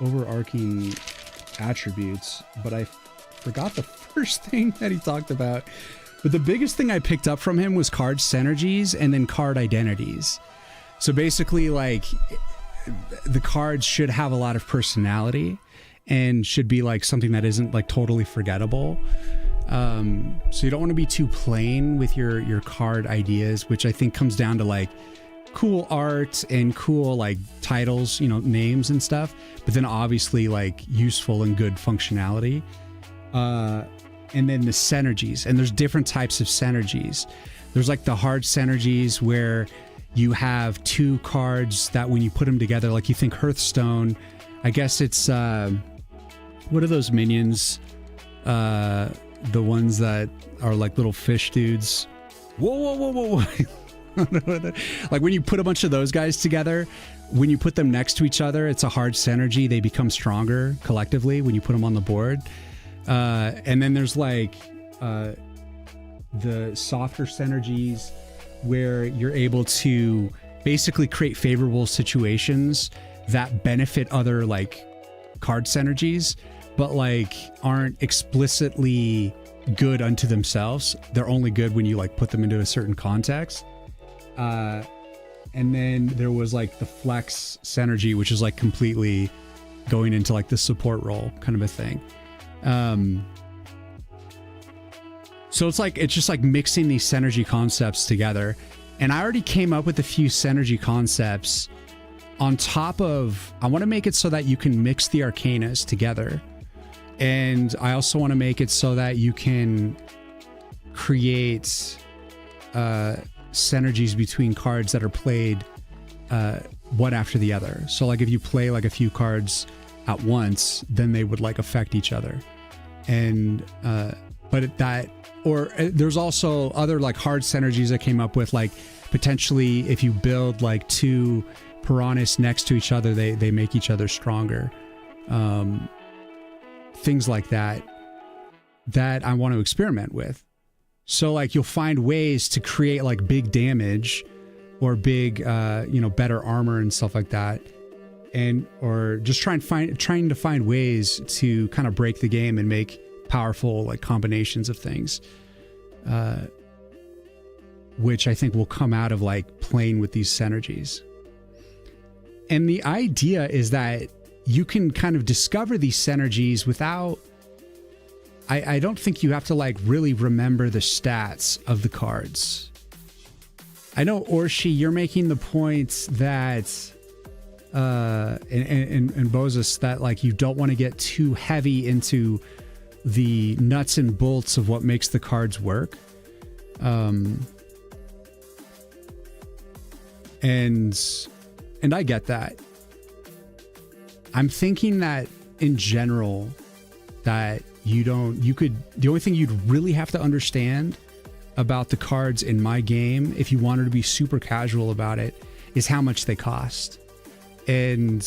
overarching attributes, but I forgot the first thing that he talked about. But the biggest thing I picked up from him was card synergies and then card identities. So basically, like, the cards should have a lot of personality, and should be like something that isn't like totally forgettable. So you don't want to be too plain with your card ideas, which I think comes down to like cool art and cool like titles, you know, names and stuff, but then obviously like useful and good functionality. And then the synergies, and there's different types of synergies. There's like the hard synergies where you have two cards that when you put them together, like you think Hearthstone, I guess it's, what are those minions? The ones that are like little fish dudes. Whoa. Like when you put a bunch of those guys together, when you put them next to each other, it's a hard synergy. They become stronger collectively when you put them on the board. And then there's like the softer synergies where you're able to basically create favorable situations that benefit other like card synergies, but like aren't explicitly good unto themselves. They're only good when you like put them into a certain context. And then there was like the flex synergy, which is like completely going into like the support role kind of a thing. So it's just like mixing these synergy concepts together. And I already came up with a few synergy concepts on top of, I want to make it so that you can mix the arcanas together. And I also want to make it so that you can create synergies between cards that are played one after the other. So like if you play like a few cards at once, then they would like affect each other. And there's also other like hard synergies I came up with, like potentially if you build like two Piranhas next to each other, they make each other stronger. Things like that I want to experiment with. So like you'll find ways to create like big damage or big, better armor and stuff like that. Or just trying to find ways to kind of break the game and make powerful like combinations of things, which I think will come out of like playing with these synergies. And the idea is that you can kind of discover these synergies without, I don't think you have to like really remember the stats of the cards. I know, Orshi, you're making the point that and Bozos, that like you don't want to get too heavy into the nuts and bolts of what makes the cards work. And I get that. I'm thinking that in general that the only thing you'd really have to understand about the cards in my game, if you wanted to be super casual about it, is how much they cost. And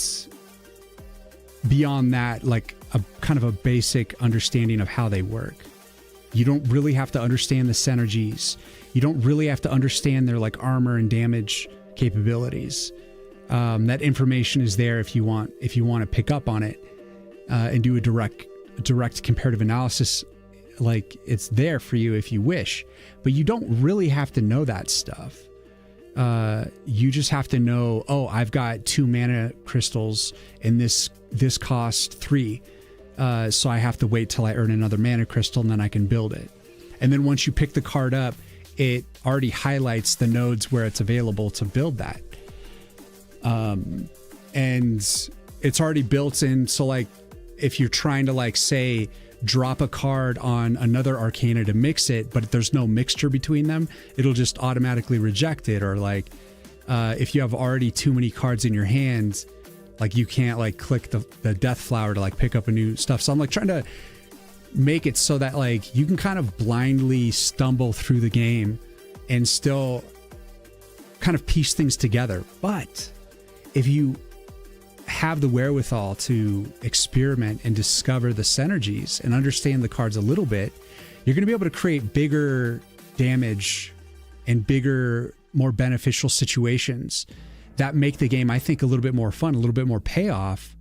beyond that, like a kind of a basic understanding of how they work. You don't really have to understand the synergies. You don't really have to understand their like armor and damage capabilities. That information is there if you want to pick up on it and do a direct comparative analysis. Like it's there for you if you wish, but you don't really have to know that stuff. You just have to know, oh, I've got 2 mana crystals and this costs 3. So I have to wait till I earn another mana crystal and then I can build it. And then once you pick the card up, it already highlights the nodes where it's available to build that. And it's already built in. So like if you're trying to like say drop a card on another arcana to mix it, but there's no mixture between them, it'll just automatically reject it. Or like if you have already too many cards in your hand, like you can't like click the death flower to like pick up a new stuff. So I'm like trying to make it so that like you can kind of blindly stumble through the game and still kind of piece things together. But if you have the wherewithal to experiment and discover the synergies and understand the cards a little bit, you're going to be able to create bigger damage and bigger, more beneficial situations that make the game, I think, a little bit more fun, a little bit more payoff,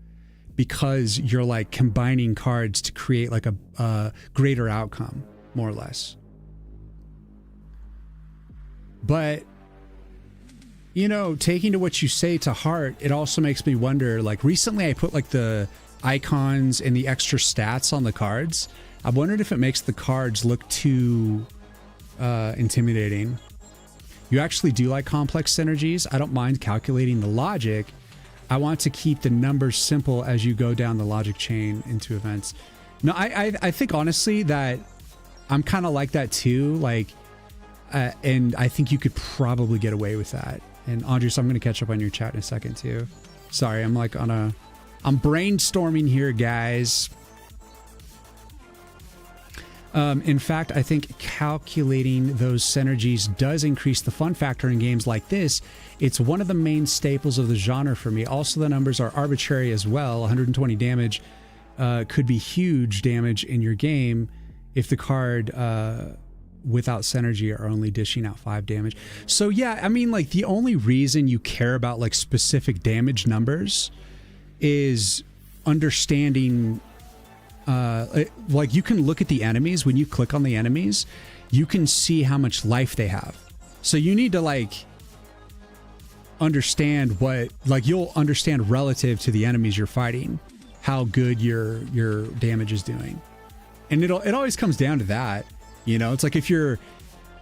because you're like combining cards to create like a greater outcome, more or less. But taking to what you say to heart, it also makes me wonder, like recently I put like icons and the extra stats on the cards, I wondered if it makes the cards look too intimidating. You actually do like complex synergies. I don't mind calculating the logic. I want to keep the numbers simple as you go down the logic chain into events. No, I think honestly that I'm kind of like that too. Like, and I think you could probably get away with that. And Andres, I'm going to catch up on your chat in a second too. Sorry, I'm like I'm brainstorming here, guys. In fact, I think calculating those synergies does increase the fun factor in games like this. It's one of the main staples of the genre for me. Also, the numbers are arbitrary as well. 120 damage could be huge damage in your game if the card without synergy are only dishing out 5 damage. So yeah, I mean, like the only reason you care about like specific damage numbers is understanding. Like you can look at the enemies. When you click on the enemies, you can see how much life they have. So you need to like understand what, like you'll understand relative to the enemies you're fighting, how good your damage is doing. And it always comes down to that, you know. It's like if your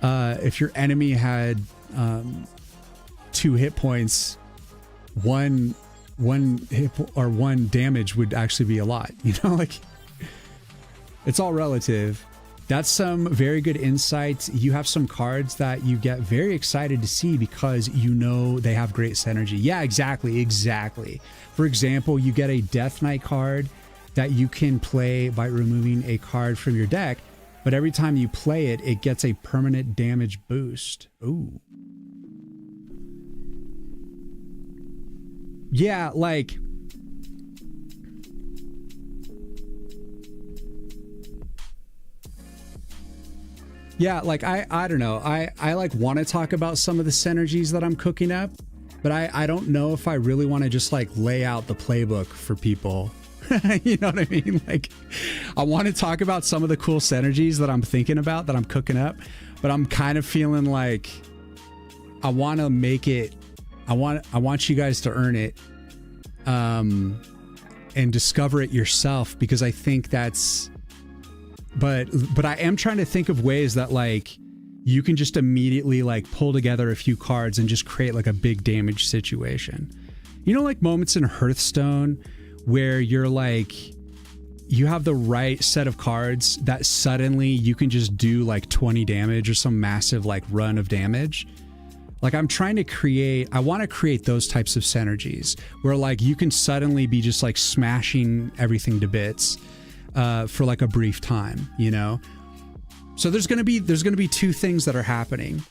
enemy had 2 hit points, one hit or 1 damage would actually be a lot, you know, like it's all relative. That's some very good insights. You have some cards that you get very excited to see because you know they have great synergy. Yeah, exactly. For example, you get a Death Knight card that you can play by removing a card from your deck, but every time you play it, it gets a permanent damage boost. Ooh. Yeah, like I don't know. I like want to talk about some of the synergies that I'm cooking up, but I don't know if I really want to just like lay out the playbook for people. You know what I mean? Like I want to talk about some of the cool synergies that I'm thinking about, that I'm cooking up, but I'm kind of feeling like I want to make it, I want you guys to earn it and discover it yourself, because I think that's, but I am trying to think of ways that like you can just immediately like pull together a few cards and just create like a big damage situation. You know, like moments in Hearthstone where you're like, you have the right set of cards that suddenly you can just do like 20 damage or some massive like run of damage. Like I'm trying to create, I want to create those types of synergies where like you can suddenly be just like smashing everything to bits for like a brief time, you know? So there's going to be 2 things that are happening.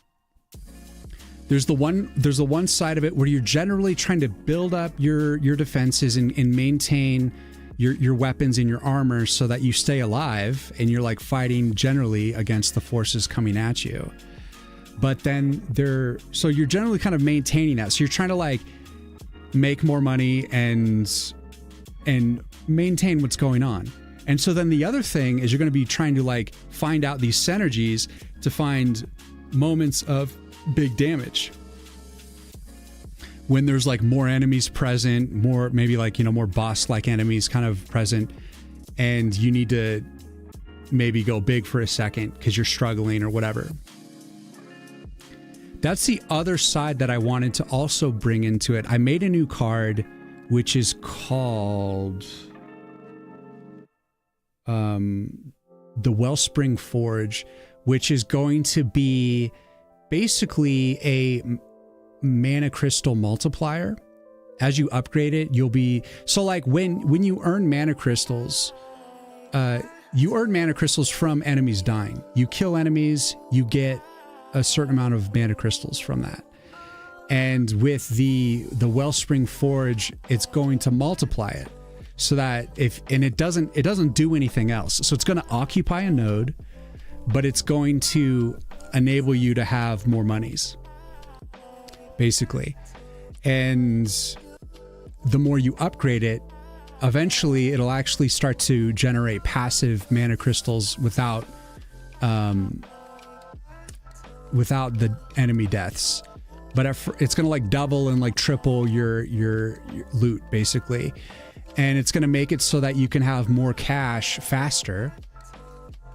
There's the one side of it where you're generally trying to build up your defenses and maintain your weapons and your armor so that you stay alive and you're like fighting generally against the forces coming at you. But then so you're generally kind of maintaining that. So you're trying to like make more money and maintain what's going on. And so then the other thing is you're going to be trying to like find out these synergies to find moments of big damage. When there's like more enemies present, more maybe like, you know, more boss-like enemies kind of present, and you need to maybe go big for a second because you're struggling or whatever. That's the other side that I wanted to also bring into it. I made a new card which is called the Wellspring Forge, which is going to be basically a mana crystal multiplier. As you upgrade it, you'll be, so like when you earn mana crystals, you earn mana crystals from enemies dying. You kill enemies, you get a certain amount of mana crystals from that. And with the Wellspring Forge, it's going to multiply it. So that it doesn't do anything else. So it's going to occupy a node, but it's going to enable you to have more monies, basically. And the more you upgrade it, eventually it'll actually start to generate passive mana crystals without the enemy deaths. But it's going to like double and like triple your loot, basically. and it's going to make it so that you can have more cash faster.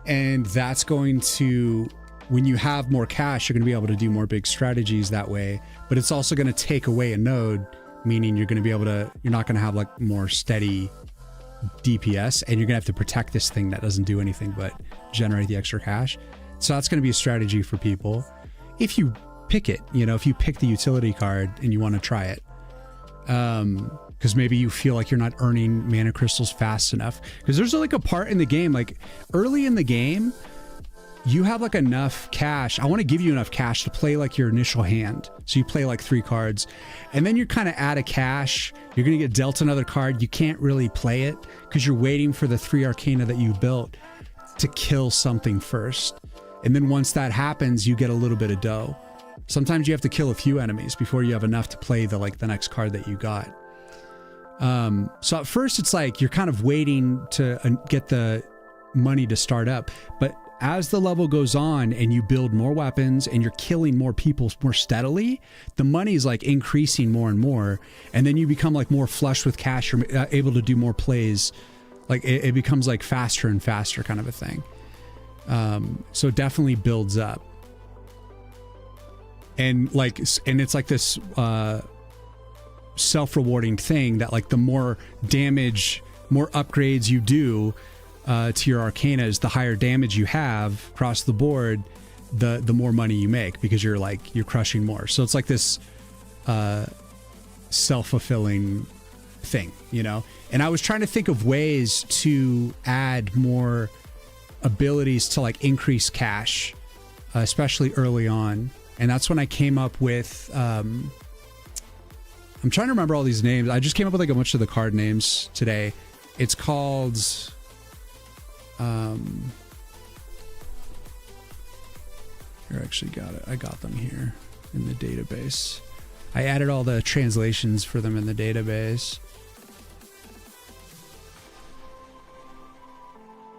And that's going to, when you have more cash, you're going to be able to do more big strategies that way. But it's also going to take away a node, meaning you're going to be able to, you're not going to have like more steady DPS, and you're going to have to protect this thing that doesn't do anything but generate the extra cash. So that's going to be a strategy for people. If you pick it, you know, if you pick the utility card and you want to try it. Because maybe you feel like you're not earning mana crystals fast enough. Because there's like a part in the game, like early in the game, you have like enough cash. I want to give you enough cash to play like your initial hand. So you play like 3 cards, and then you're kind of out of cash. You're going to get dealt another card. You can't really play it because you're waiting for the 3 Arcana that you built to kill something first. And then once that happens, you get a little bit of dough. Sometimes you have to kill a few enemies before you have enough to play the next card that you got. So at first it's like you're kind of waiting to get the money to start up, but as the level goes on and you build more weapons and you're killing more people more steadily, the money is like increasing more and more, and then you become like more flush with cash. You're able to do more plays. Like it becomes like faster and faster kind of a thing. So it definitely builds up. And it's like this self-rewarding thing that like the more damage, more upgrades you do to your Arcanas, the higher damage you have across the board, the more money you make, because you're crushing more. So it's like this self-fulfilling thing, you know? And I was trying to think of ways to add more abilities to like increase cash, especially early on. And that's when I came up with, I'm trying to remember all these names. I just came up with like a bunch of the card names today. It's called, here, I actually got it. I got them here in the database. I added all the translations for them in the database.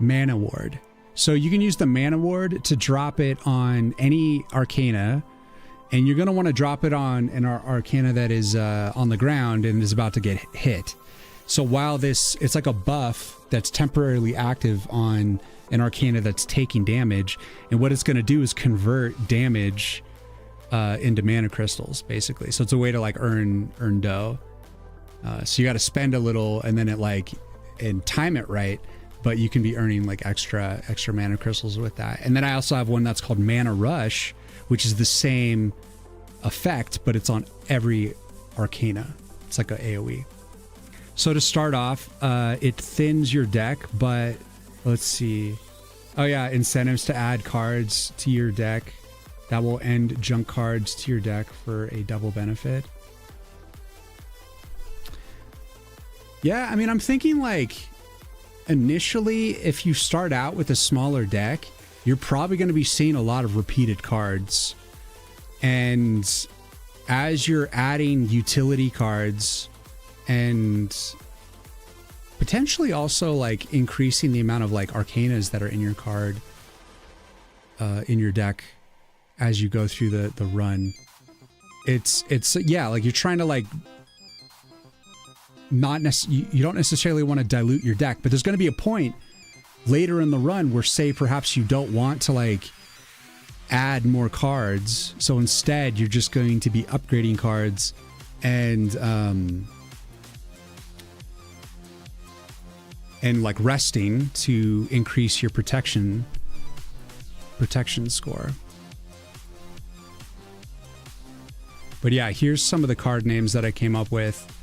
Mana Ward. So you can use the Mana Ward to drop it on any Arcana, and you're going to want to drop it on an Arcana that is on the ground and is about to get hit. So while it's like a buff that's temporarily active on an Arcana that's taking damage, and what it's going to do is convert damage into mana crystals, basically. So it's a way to like earn dough. So you got to spend a little, and then and time it right. But you can be earning like extra mana crystals with that. And then I also have one that's called Mana Rush, which is the same effect, but it's on every Arcana. It's like a AoE. So to start off, it thins your deck, but let's see. Oh yeah, incentives to add cards to your deck. That will end junk cards to your deck for a double benefit. Yeah, I mean, I'm thinking like, initially, if you start out with a smaller deck, you're probably going to be seeing a lot of repeated cards. And as you're adding utility cards and potentially also like increasing the amount of like Arcanas that are in your card, in your deck as you go through the run, it's yeah, like you're trying to like you don't necessarily want to dilute your deck, but there's going to be a point later in the run where, say, perhaps you don't want to like add more cards, so instead you're just going to be upgrading cards and like resting to increase your protection score. But yeah, here's some of the card names that I came up with.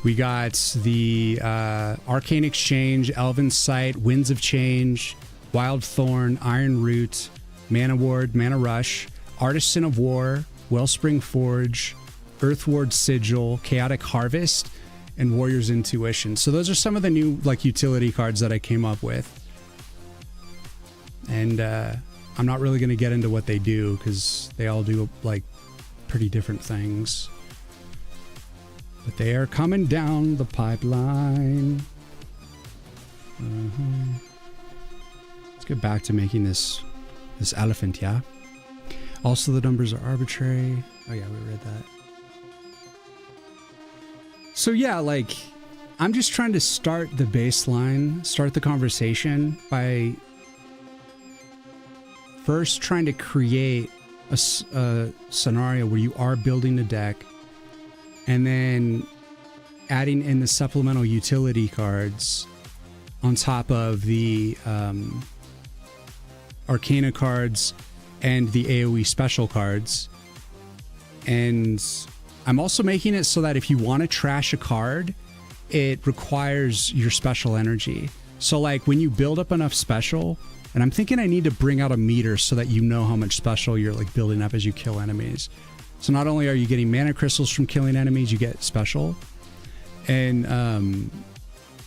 We got the Arcane Exchange, Elven Sight, Winds of Change, Wild Thorn, Iron Root, Mana Ward, Mana Rush, Artisan of War, Wellspring Forge, Earthward Sigil, Chaotic Harvest, and Warrior's Intuition. So those are some of the new like utility cards that I came up with. And I'm not really going to get into what they do because they all do like pretty different things. But they are coming down the pipeline. Let's get back to making this elephant, yeah? Also, the numbers are arbitrary. Oh yeah, we read that. So yeah, like, I'm just trying to start the baseline, start the conversation by first trying to create a scenario where you are building a deck and then adding in the supplemental utility cards on top of the Arcana cards and the AoE special cards. And I'm also making it so that if you want to trash a card, it requires your special energy. So like when you build up enough special, and I'm thinking I need to bring out a meter so that you know how much special you're like building up as you kill enemies. So not only are you getting mana crystals from killing enemies, you get special. And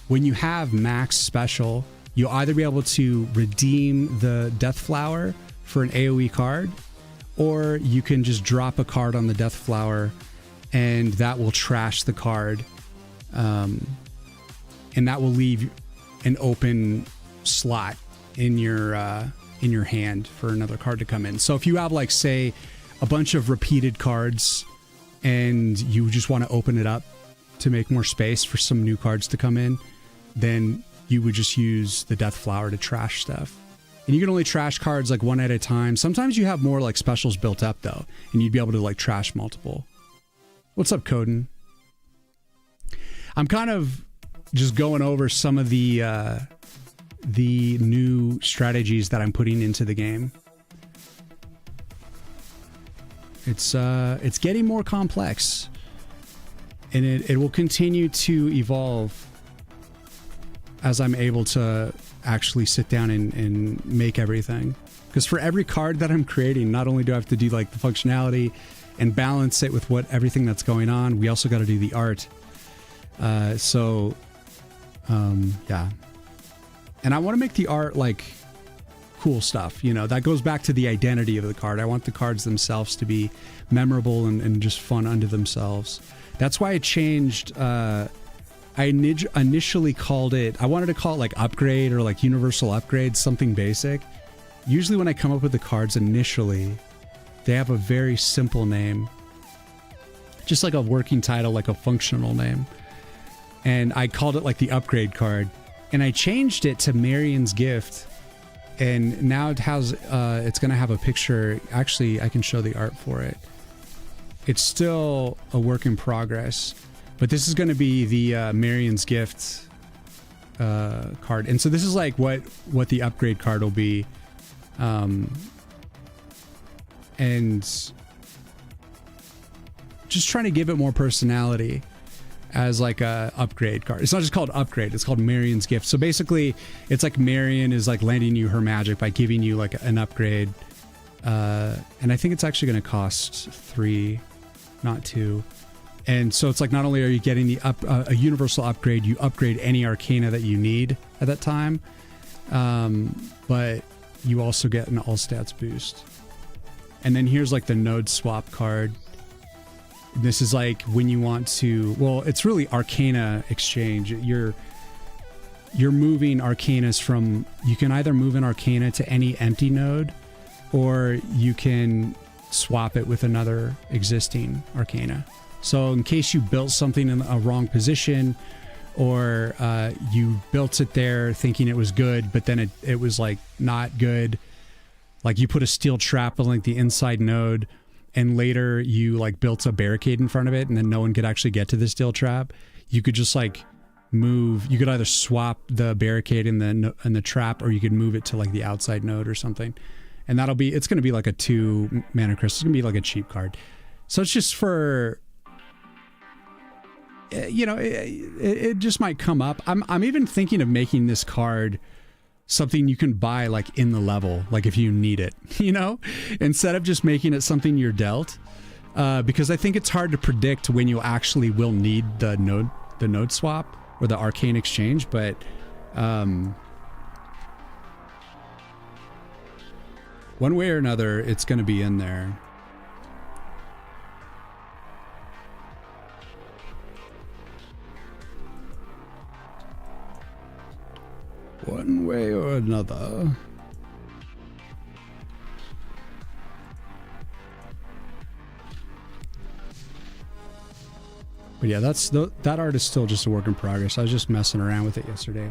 when you have max special, you'll either be able to redeem the Death Flower for an AoE card, or you can just drop a card on the Death Flower and that will trash the card. And that will leave an open slot in your hand for another card to come in. So if you have like, say, a bunch of repeated cards and you just want to open it up to make more space for some new cards to come in, then you would just use the Death Flower to trash stuff. And you can only trash cards like one at a time. Sometimes you have more like specials built up though, and you'd be able to like trash multiple. What's up, Coden? I'm kind of just going over some of the new strategies that I'm putting into the game. It's getting more complex, and it will continue to evolve as I'm able to actually sit down and make everything. Because for every card that I'm creating, not only do I have to do like the functionality and balance it with what everything that's going on, we also got to do the art. Yeah. And I want to make the art like cool stuff, you know, that goes back to the identity of the card. I want the cards themselves to be memorable and just fun unto themselves. That's why I changed, I initially called it, I wanted to call it like upgrade or like universal upgrade, something basic. Usually when I come up with the cards initially, they have a very simple name, just like a working title, like a functional name. And I called it like the upgrade card, and I changed it to Marion's Gift. And now it has, it's going to have a picture. Actually, I can show the art for it. It's still a work in progress, but this is going to be the Marion's Gift card. And so this is like what the upgrade card will be. And just trying to give it more personality as like a upgrade card. It's not just called upgrade, it's called Marion's Gift. So basically it's like Marion is like lending you her magic by giving you like an upgrade. And I think it's actually going to cost 3, not 2. And so it's like, not only are you getting the a universal upgrade, you upgrade any arcana that you need at that time. But you also get an all stats boost. And then here's like the node swap card. This is like when you want to, well, it's really Arcana exchange. You're moving Arcanas from, you can either move an Arcana to any empty node, or you can swap it with another existing Arcana. So in case you built something in a wrong position, or you built it there thinking it was good, but then it was like not good. Like you put a steel trap on like the inside node, and later you like built a barricade in front of it, and then no one could actually get to the steel trap. You could just like move, you could either swap the barricade in the trap, or you could move it to like the outside node or something. And that'll be, it's going to be like a 2 mana crystal. It's going to be like a cheap card. So it's just for, you know, it just might come up. I'm even thinking of making this card something you can buy like in the level, like if you need it, you know, instead of just making it something you're dealt, because I think it's hard to predict when you actually will need the node swap or the arcane exchange. But one way or another, it's going to be in there. One way or another. But yeah, that art is still just a work in progress. I was just messing around with it yesterday.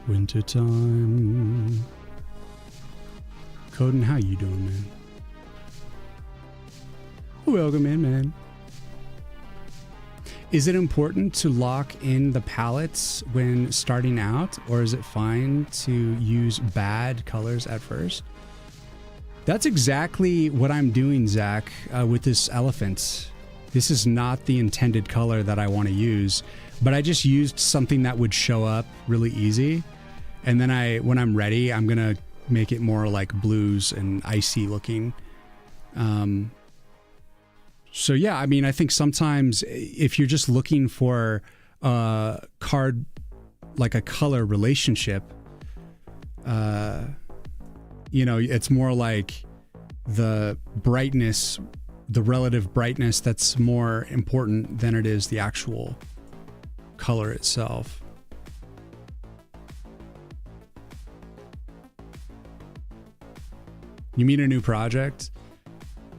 Wintertime. Coden, how you doing, man? Welcome in, man. Is it important to lock in the palettes when starting out, or is it fine to use bad colors at first? That's exactly what I'm doing, Zach, with this elephant. This is not the intended color that I want to use, but I just used something that would show up really easy. And then when I'm ready, I'm going to make it more like blues and icy looking. So yeah, I mean, I think sometimes if you're just looking for a card, like a color relationship, you know, it's more like the brightness, the relative brightness that's more important than it is the actual color itself. You mean a new project?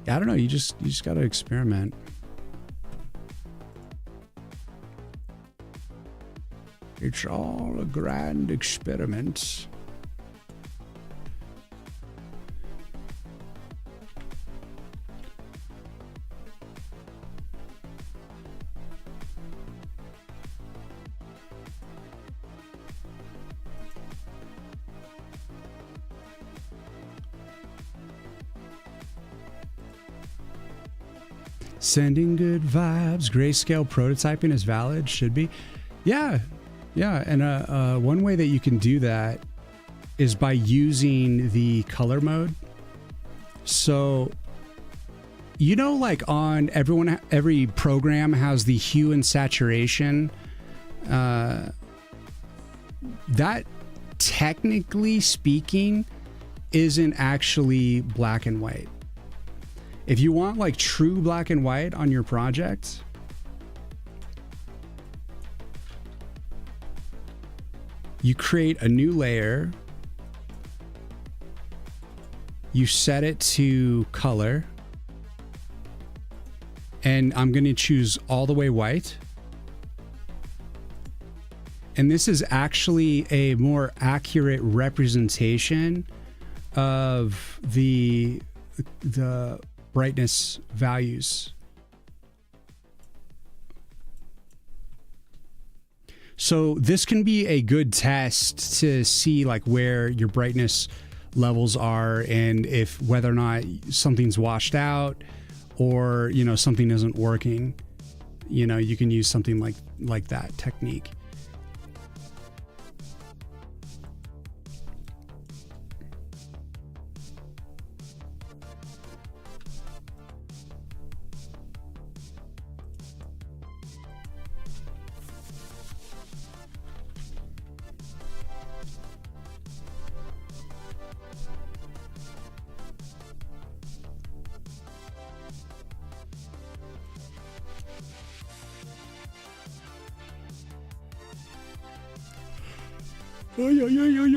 I don't know. You just got to experiment. It's all a grand experiment. Sending good vibes. Grayscale prototyping is valid. Should be. Yeah. And one way that you can do that is by using the color mode. So, you know, like on every program has the hue and saturation. That technically speaking isn't actually black and white. If you want like true black and white on your project, you create a new layer, you set it to color, and I'm going to choose all the way white. And this is actually a more accurate representation of the brightness values. So this can be a good test to see like where your brightness levels are and if whether or not something's washed out or, you know, something isn't working. You know, you can use something like that technique.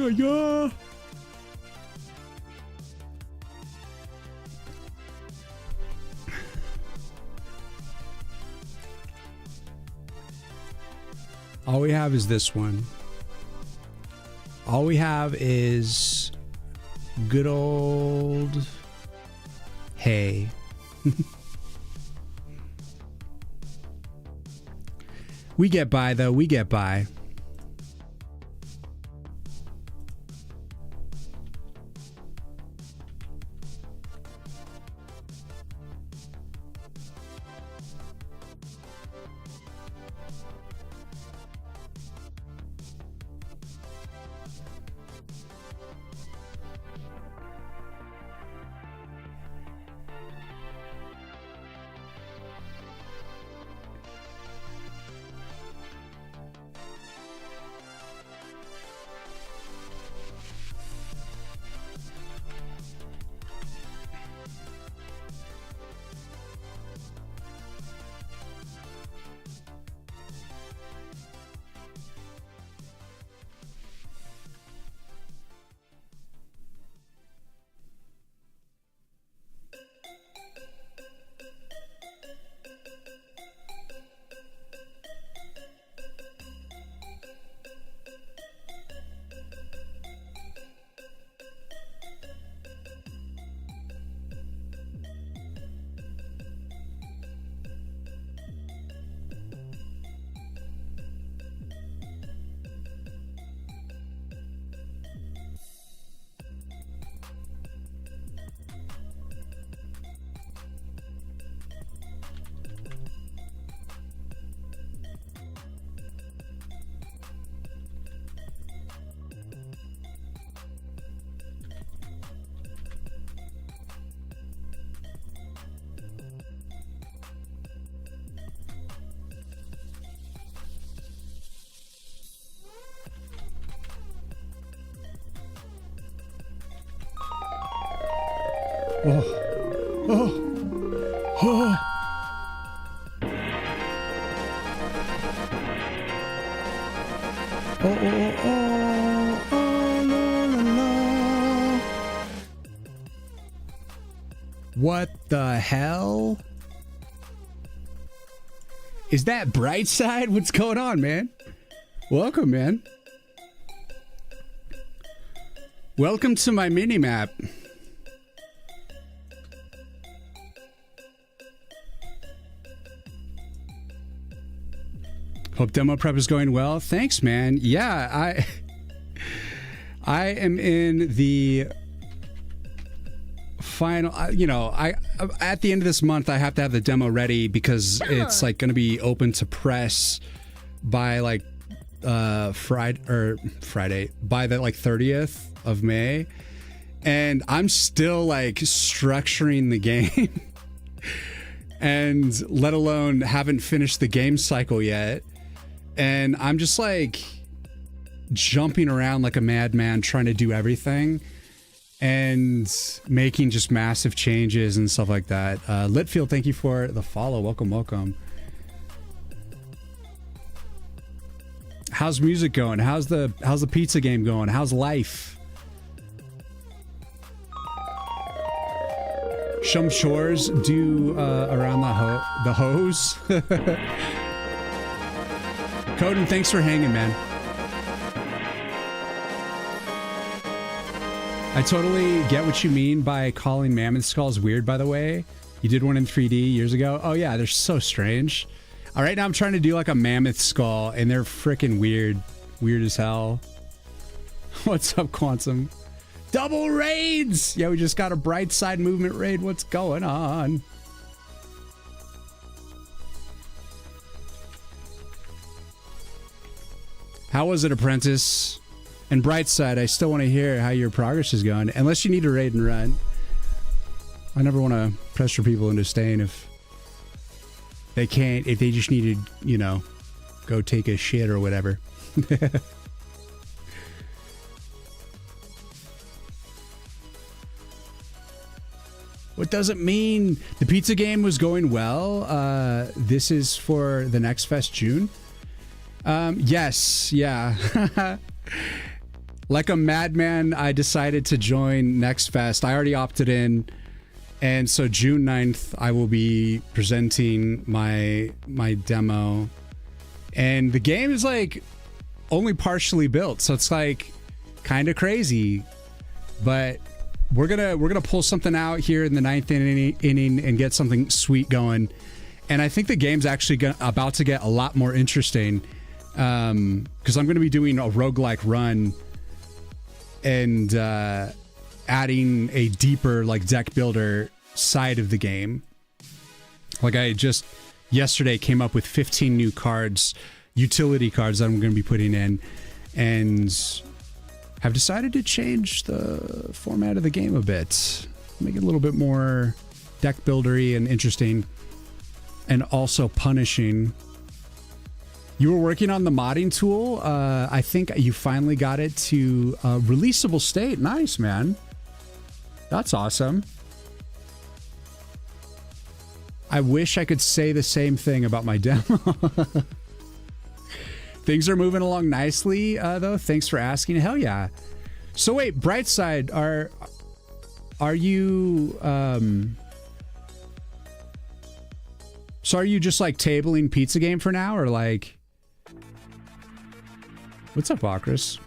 Yeah. All we have is this one. All we have is good old hay. We get by though, we get by. Oh. Oh. Oh. Oh, oh, oh, oh, la, la, la. What the hell? Is that Brightside? What's going on, man? Welcome, man. Welcome to my mini-map. Hope demo prep is going well. Thanks, man. Yeah, I am in the final, you know, at the end of this month I have to have the demo ready because it's like going to be open to press by like Friday by the like 30th of May, and I'm still like structuring the game and let alone haven't finished the game cycle yet. And I'm just like jumping around like a madman trying to do everything and making just massive changes and stuff like that. Litfield, thank you for the follow. Welcome, welcome. How's music going? How's the pizza game going? How's life? Some chores do around the hose. Coden, thanks for hanging, man. I totally get what you mean by calling mammoth skulls weird, by the way. You did one in 3D years ago. Oh yeah, they're so strange. All right, now I'm trying to do like a mammoth skull and they're freaking weird. Weird as hell. What's up, Quantum? Double raids! Yeah, we just got a bright side movement raid. What's going on? How was it, Apprentice? And Brightside, I still want to hear how your progress is going. Unless you need to raid and run. I never want to pressure people into staying if they can't, if they just need to, you know, go take a shit or whatever. What does it mean? The pizza game was going well. This is for the Next Fest June. Yes, yeah. Like a madman, I decided to join Next Fest. I already opted in, and so June 9th, I will be presenting my demo. And the game is like only partially built, so it's like kind of crazy. But we're gonna pull something out here in the 9th inning and get something sweet going. And I think the game's actually about to get a lot more interesting. Because I'm going to be doing a roguelike run and adding a deeper like deck builder side of the game. Like I just yesterday came up with 15 new cards, utility cards that I'm going to be putting in, and have decided to change the format of the game a bit, make it a little bit more deck buildery and interesting, and also punishing. You were working on the modding tool. I think you finally got it to a releasable state. Nice, man. That's awesome. I wish I could say the same thing about my demo. Things are moving along nicely, though. Thanks for asking. Hell yeah. So wait, Brightside, are you so are you just like tabling pizza game for now, or like? What's up, Akris?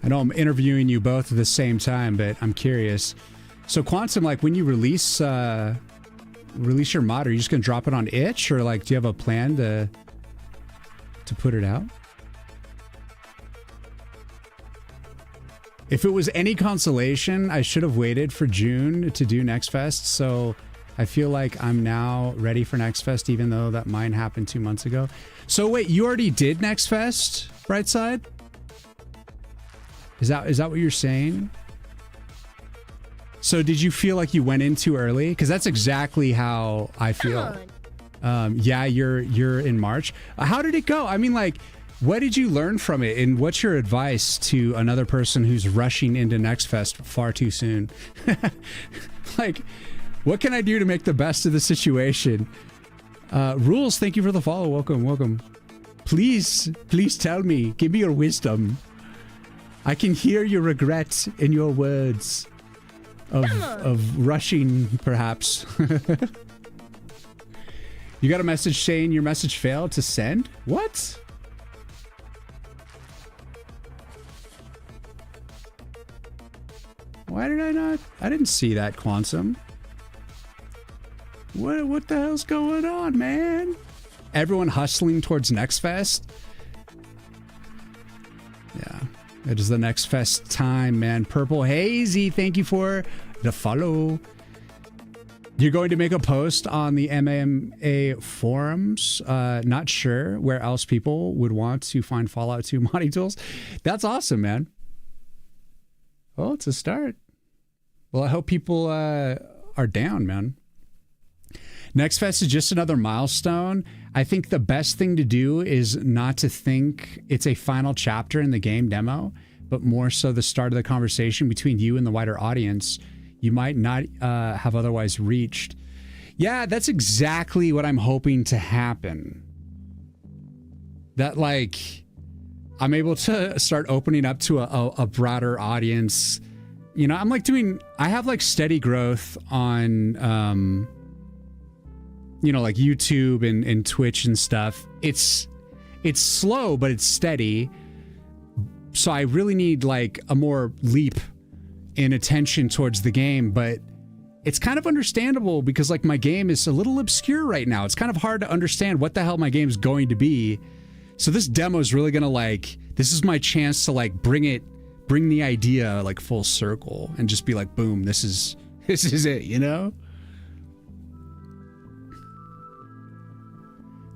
I know I'm interviewing you both at the same time, but I'm curious. So Quantum, like when you release your mod, are you just gonna drop it on itch, or like do you have a plan to put it out? If it was any consolation, I should have waited for June to do Next Fest, so I feel like I'm now ready for Next Fest, even though that mine happened 2 months ago. So wait, you already did Next Fest, Brightside? Is that what you're saying? So did you feel like you went in too early? Because that's exactly how I feel. Yeah, you're in March. How did it go? I mean, like, What did you learn from it, and what's your advice to another person who's rushing into Next Fest far too soon? Like, what can I do to make the best of the situation? Rules, thank you for the follow. Welcome, welcome. Please tell me. Give me your wisdom. I can hear your regret in your words of rushing, perhaps. You got a message saying your message failed to send? What? Why did I not? I didn't see that, Quantum. What the hell's going on, man? Everyone hustling towards Next Fest? Yeah, it is the Next Fest time, man. Purple Hazy, thank you for the follow. You're going to make a post on the MMA forums. Not sure where else people would want to find Fallout 2 modding tools. That's awesome, man. Well, it's a start. Well, I hope people are down, man. Next Fest is just another milestone. I think the best thing to do is not to think it's a final chapter in the game demo, but more so the start of the conversation between you and the wider audience you might not have otherwise reached. Yeah, that's exactly what I'm hoping to happen. That, like, I'm able to start opening up to a broader audience. You know, I'm like I have like steady growth on, you know, like YouTube and Twitch and stuff. It's slow, but it's steady. So I really need like a more leap in attention towards the game, but it's kind of understandable because like my game is a little obscure right now. It's kind of hard to understand what the hell my game's going to be. So this demo is really gonna like, this is my chance to like bring the idea like full circle and just be like, boom, this is it, you know?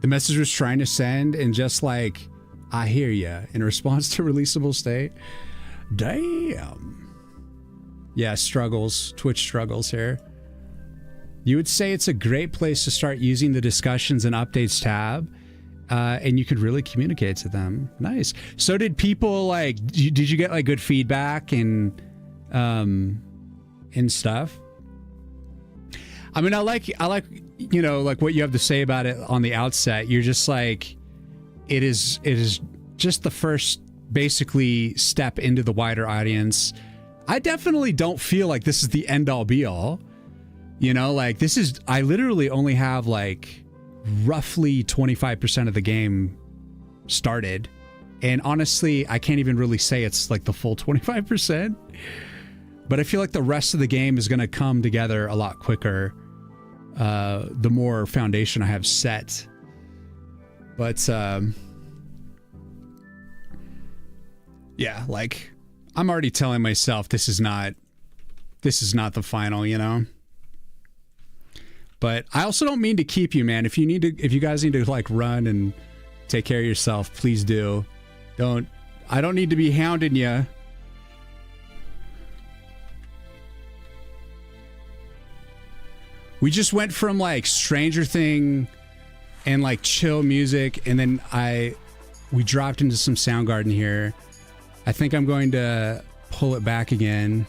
The message was trying to send and just like, I hear ya in response to releasable state. Damn. Yeah, struggles, Twitch struggles here. You would say it's a great place to start using the discussions and updates tab, and you could really communicate to them. Nice. So did people like, did you get like good feedback and stuff? I mean, I like, you know, like what you have to say about it on the outset. You're just like, it is just the first basically step into the wider audience. I definitely don't feel like this is the end all be all, you know, like this is, I literally only have like roughly 25% of the game started. And honestly, I can't even really say it's like the full 25%, but I feel like the rest of the game is going to come together a lot quicker. The more foundation I have set, but, yeah, like, I'm already telling myself this is not the final, you know? But I also don't mean to keep you, man. If you guys need to like run and take care of yourself, please do. I don't need to be hounding you. We just went from like Stranger Thing and like chill music, and then we dropped into some Soundgarden here. I think I'm going to pull it back again.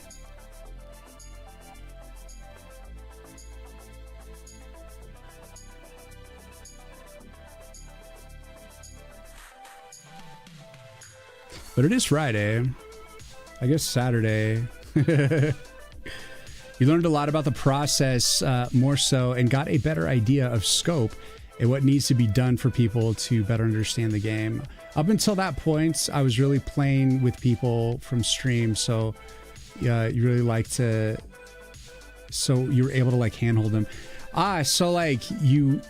But it is Friday. I guess Saturday. You learned a lot about the process, more so, and got a better idea of scope and what needs to be done for people to better understand the game. Up until that point, I was really playing with people from stream, so you really like to, so you were able to like handhold them. So like you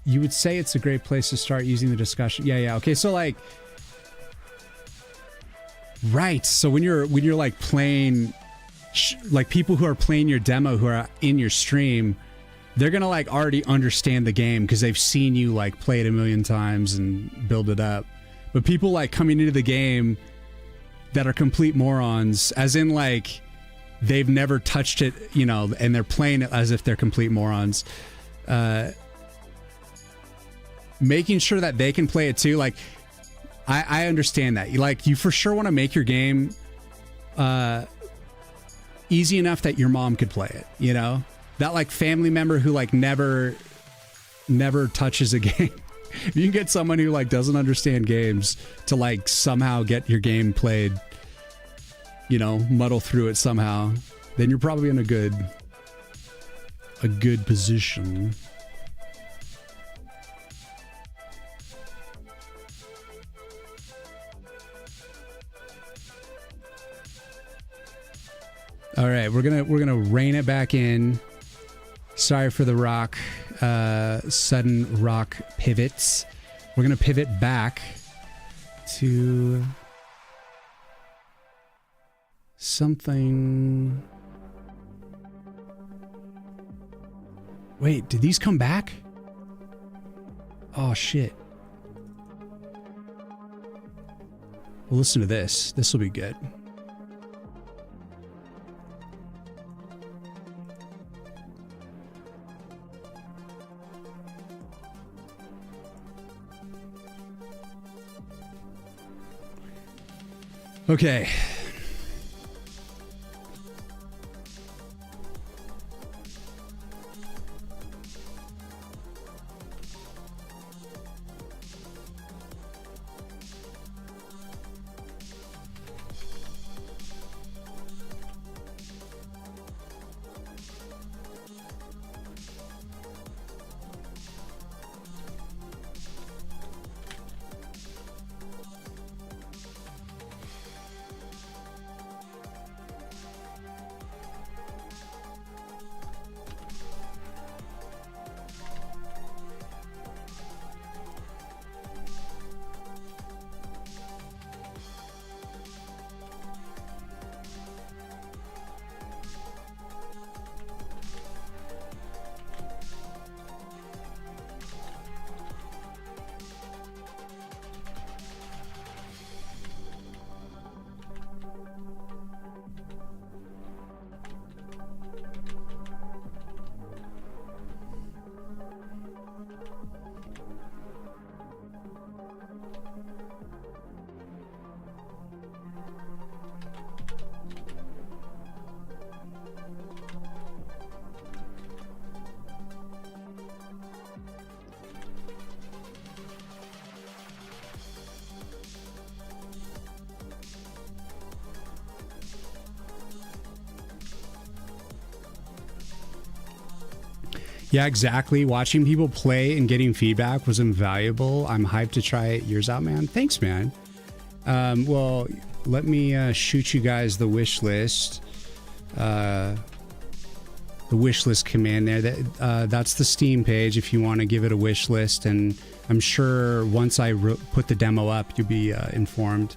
would say it's a great place to start using the discussion. Yeah. Okay, so like, right. So when you're like playing, like people who are playing your demo who are in your stream, they're gonna like already understand the game because they've seen you like play it a million times and build it up. But people like coming into the game that are complete morons, as in like they've never touched it, you know, and they're playing it as if they're complete morons. Making sure that they can play it too. Like I understand that. Like, you for sure want to make your game easy enough that your mom could play it, you know? That like family member who like never touches a game. If you can get someone who like doesn't understand games to like somehow get your game played, you know, muddle through it somehow, then you're probably in a good position. All right, we're gonna rein it back in. Sorry for the sudden rock pivots. We're gonna pivot back to something. Wait, did these come back? Oh shit. Well, listen to this. This will be good. Okay. Yeah, exactly. Watching people play and getting feedback was invaluable. I'm hyped to try it. Years out, man. Thanks, man. Well, let me shoot you guys the wish list. The wish list command there. That's the Steam page if you want to give it a wish list. And I'm sure once I put the demo up, you'll be informed.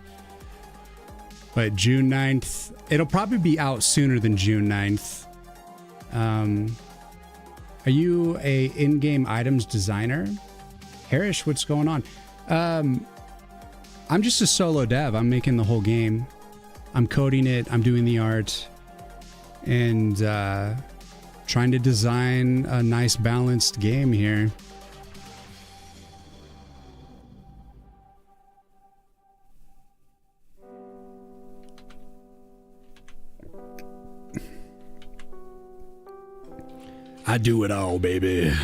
But June 9th, it'll probably be out sooner than June 9th. Are you a in-game items designer? Harish, what's going on? I'm just a solo dev. I'm making the whole game. I'm coding it. I'm doing the art. And trying to design a nice balanced game here. I do it all, baby.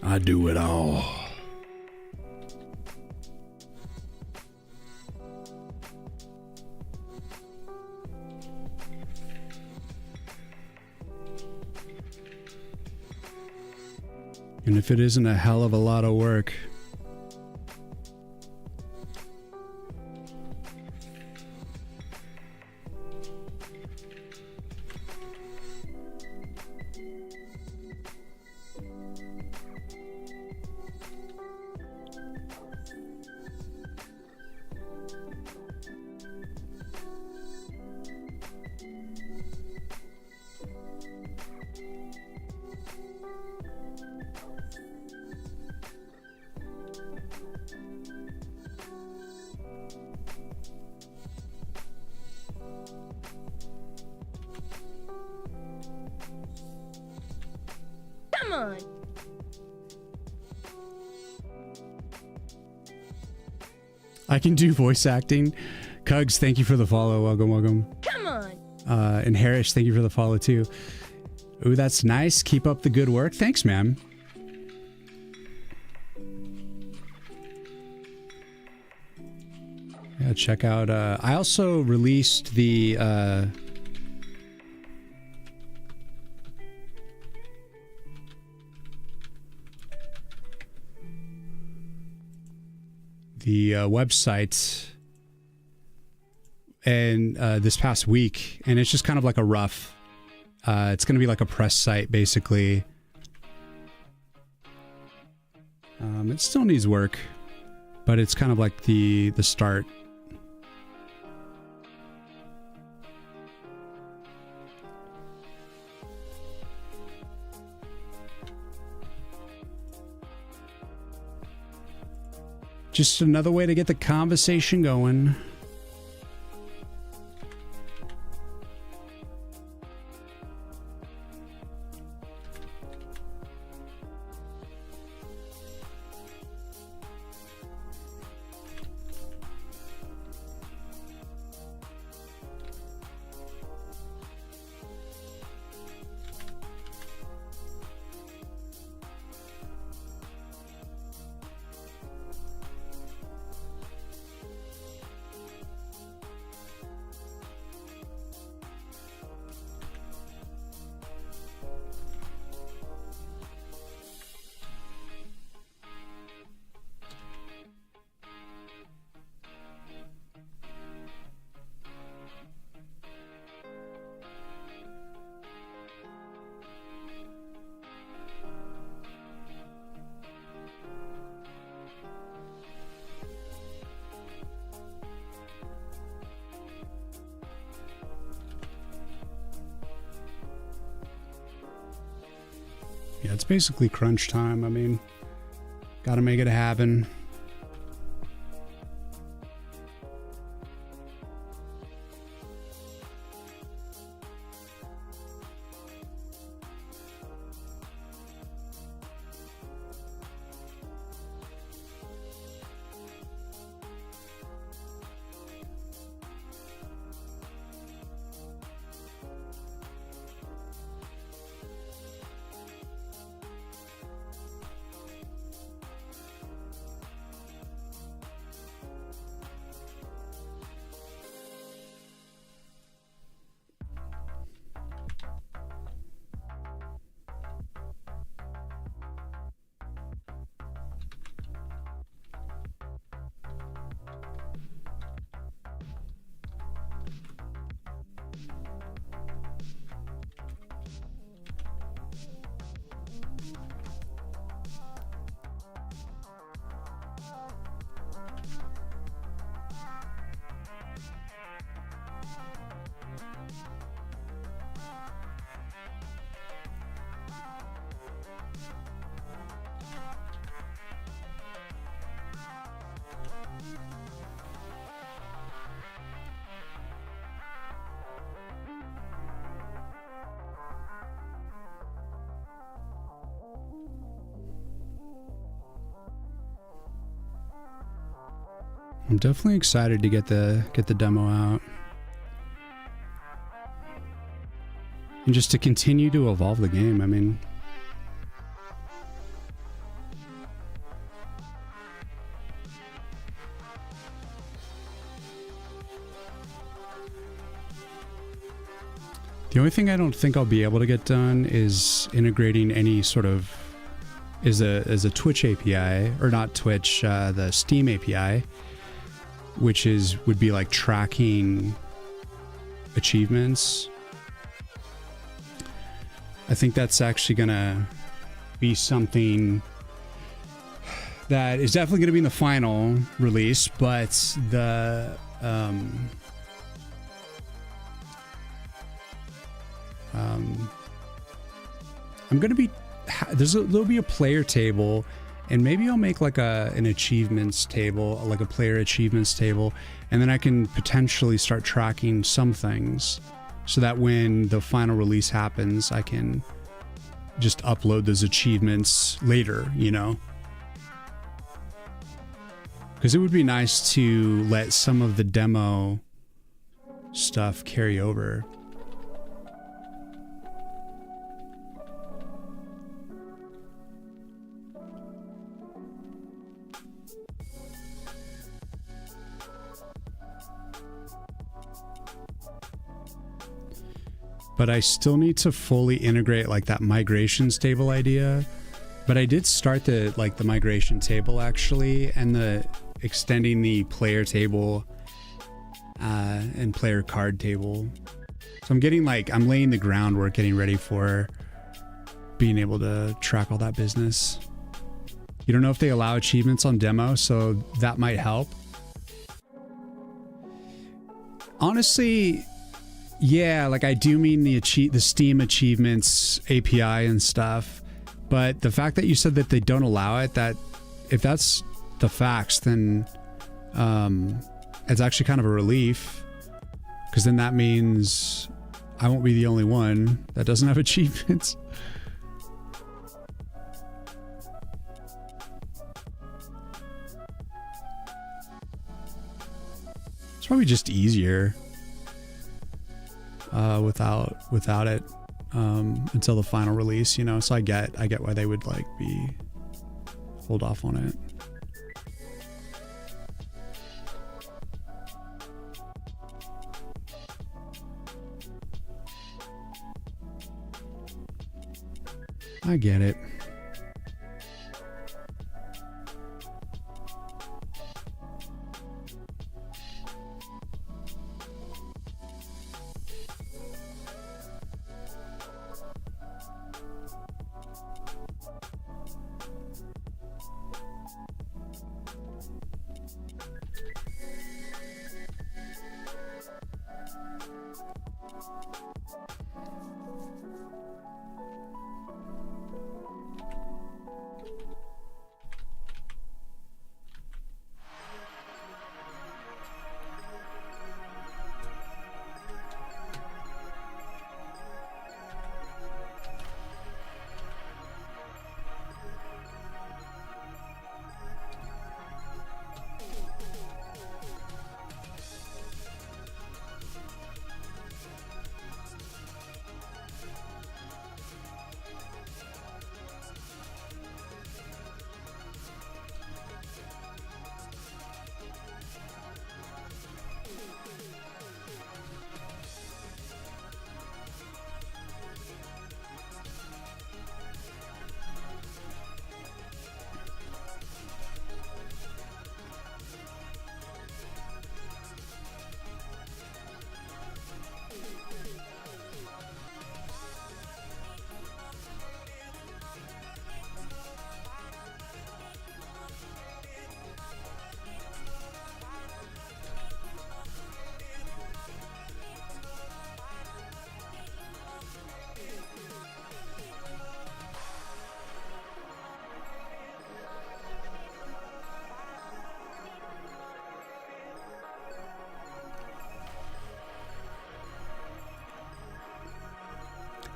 I do it all. And if it isn't a hell of a lot of work, Come on. I can do voice acting. Cugs, thank you for the follow. Welcome, welcome. Come on. And Harris, thank you for the follow too. Ooh, that's nice. Keep up the good work. Thanks, ma'am. Yeah, check out. I also released the website and this past week, and it's just kind of like a rough. It's going to be like a press site, basically. It still needs work, but it's kind of like the start. Just another way to get the conversation going. Yeah, it's basically crunch time. I mean, gotta make it happen. I'm definitely excited to get the demo out. And just to continue to evolve the game. I mean, the only thing I don't think I'll be able to get done is integrating any sort of is a Twitch API, or not Twitch, the Steam API, which would be like tracking achievements. I think that's actually gonna be something that is definitely gonna be in the final release, but the I'm gonna be there'll be a player table, and maybe I'll make like an achievements table, like a player achievements table, and then I can potentially start tracking some things so that when the final release happens, I can just upload those achievements later, you know? Because it would be nice to let some of the demo stuff carry over. But I still need to fully integrate like that migrations table idea. But I did start the migration table actually, and the extending the player table and player card table. So I'm getting I'm laying the groundwork, getting ready for being able to track all that business. You don't know if they allow achievements on demo, so that might help. Honestly, yeah, I do mean the Steam achievements API and stuff. But the fact that you said that they don't allow it, that if that's the facts, then it's actually kind of a relief, because then that means I won't be the only one that doesn't have achievements. It's probably just easier without it. Until the final release, you know, so I get why they would hold off on it. I get it.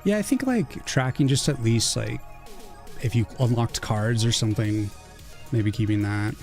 Yeah, I think tracking just at least if you unlocked cards or something, maybe keeping that.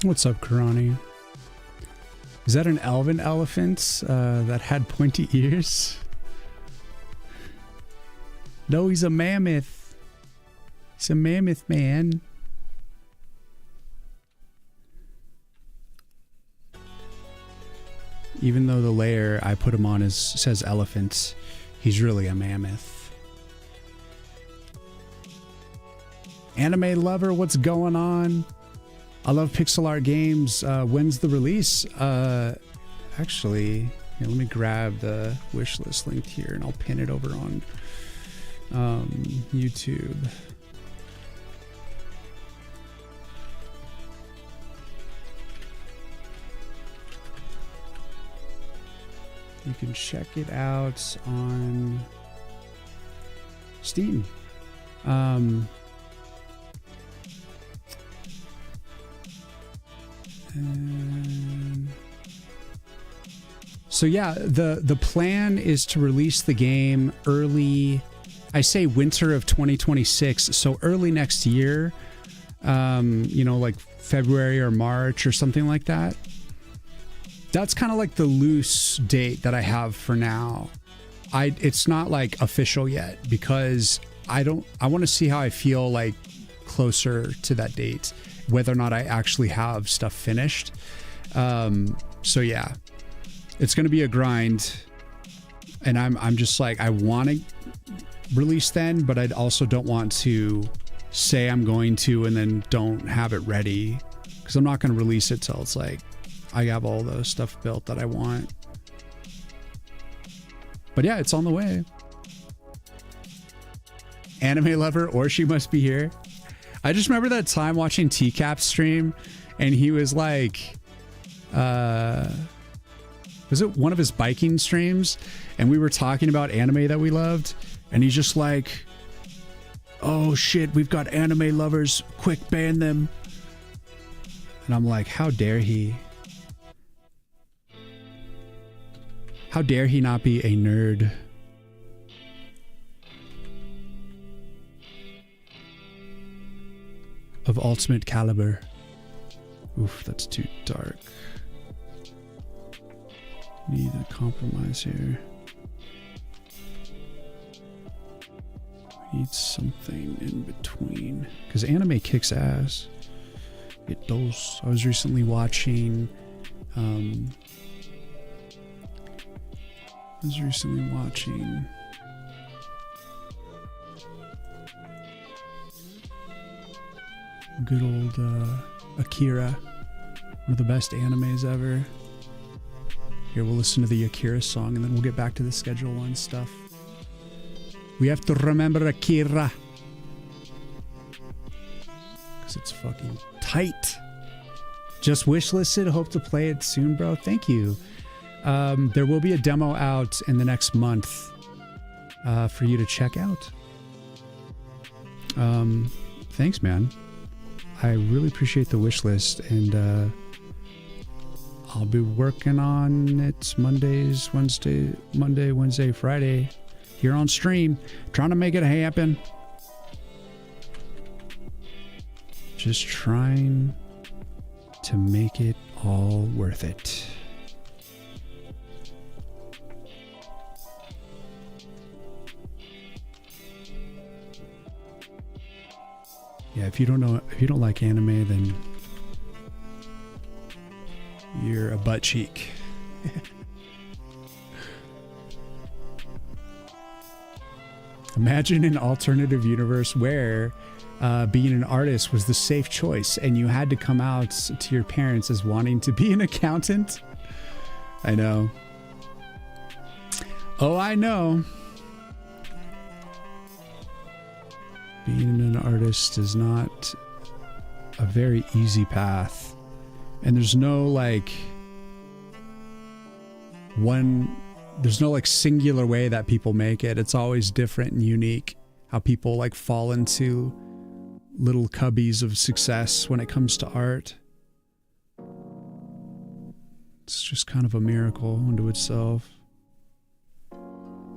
What's up, Karani? Is that an elven elephant that had pointy ears? No, he's a mammoth. He's a mammoth, man. Even though the layer I put him on says elephant, he's really a mammoth. Anime lover, what's going on? I love pixel art games. When's the release? Actually, here, let me grab the wishlist link here and I'll pin it over on YouTube. You can check it out on Steam. So yeah, the plan is to release the game early, I say winter of 2026, so early next year, you know, like February or March or something like that. That's kind of like the loose date that I have for now. It's not like official yet because I want to see how I feel like closer to that date, whether or not I actually have stuff finished. So yeah, it's going to be a grind, and I'm just like, I want to release then, but I also don't want to say I'm going to and then don't have it ready, because I'm not going to release it till it's like I have all the stuff built that I want. But yeah, it's on the way. Anime lover, or she must be here. I just remember that time watching TCAP's stream, and he was like, was it one of his biking streams? And we were talking about anime that we loved, and he's just like, oh shit, we've got anime lovers, quick ban them. And I'm like, how dare he? How dare he not be a nerd? Of ultimate caliber. Oof, that's too dark. Need a compromise here. We need something in between. Because anime kicks ass. It does. I was recently watching... good old Akira, one of the best animes ever. Here, we'll listen to the Akira song and then we'll get back to the Schedule 1 stuff. We have to remember Akira, because it's fucking tight. Just wishlisted, hope to play it soon, bro. Thank you. There will be a demo out in the next month for you to check out. Thanks, man. I really appreciate the wish list, and I'll be working on it Monday, Wednesday, Friday here on stream, trying to make it happen. Just trying to make it all worth it. Yeah, if you don't like anime, then you're a butt cheek. Imagine an alternative universe where being an artist was the safe choice and you had to come out to your parents as wanting to be an accountant. I know. Oh, I know. Being an artist is not a very easy path. And there's no like singular way that people make it. It's always different and unique how people like fall into little cubbies of success when it comes to art. It's just kind of a miracle unto itself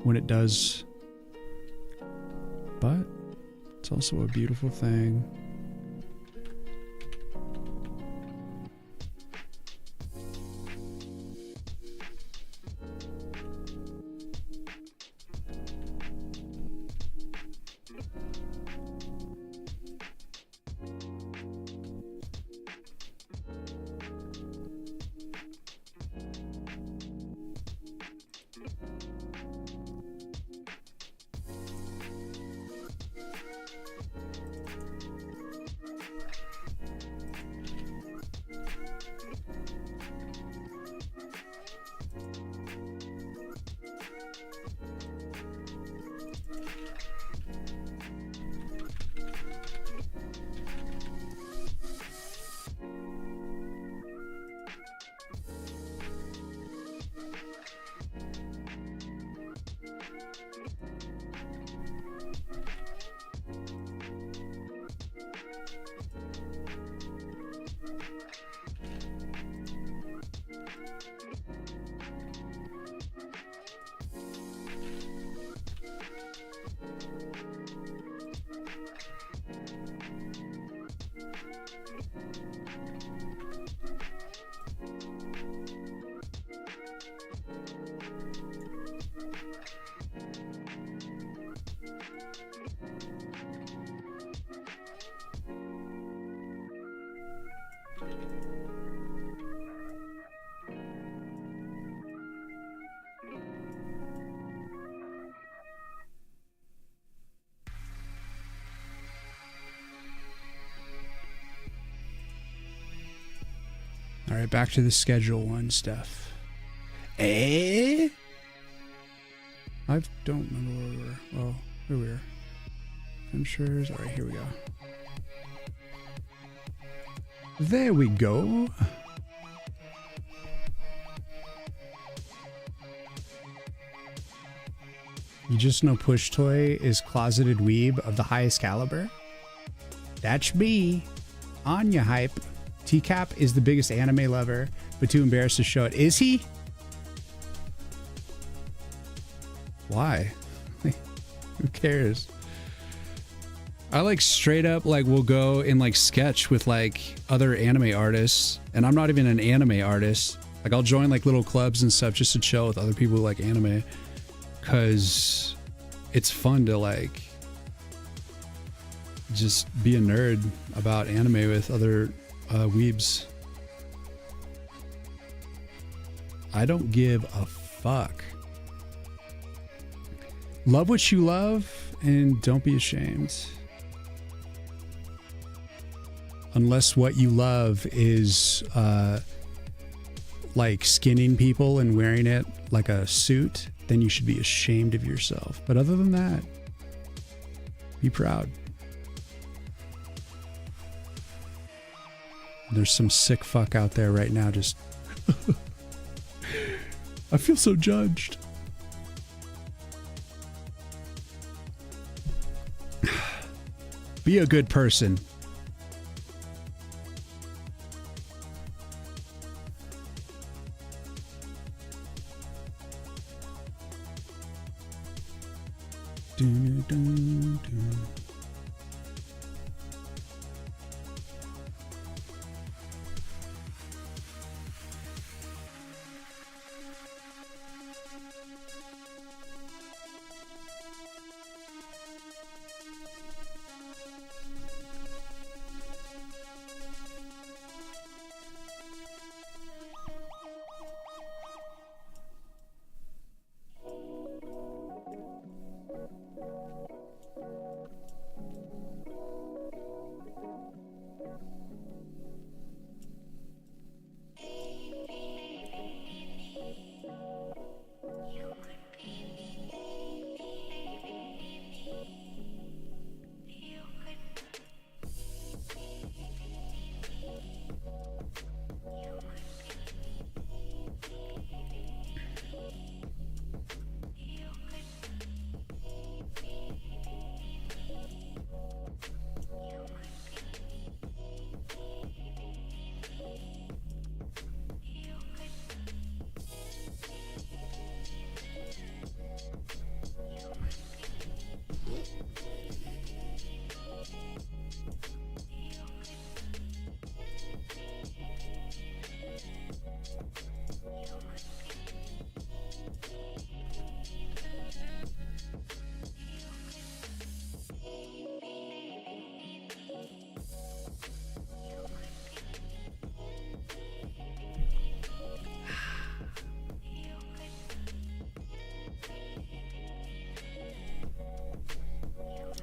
when it does. But it's also a beautiful thing. All right, back to the Schedule 1 stuff. I don't remember where we were. Well, here we were. Adventures. All right, here we go. There we go. You just know Push Toy is closeted weeb of the highest caliber? That's me. Anya hype. T-Cap is the biggest anime lover, but too embarrassed to show it. Is he? Why? Who cares? I like straight up like will go and like sketch with like other anime artists, and I'm not even an anime artist. Like I'll join like little clubs and stuff just to chill with other people who like anime, cause it's fun to like just be a nerd about anime with other weebs. I don't give a fuck. Love what you love and don't be ashamed. Unless what you love is like skinning people and wearing it like a suit, then you should be ashamed of yourself. But other than that, be proud. There's some sick fuck out there right now just I feel so judged. Be a good person. Dun, dun, dun.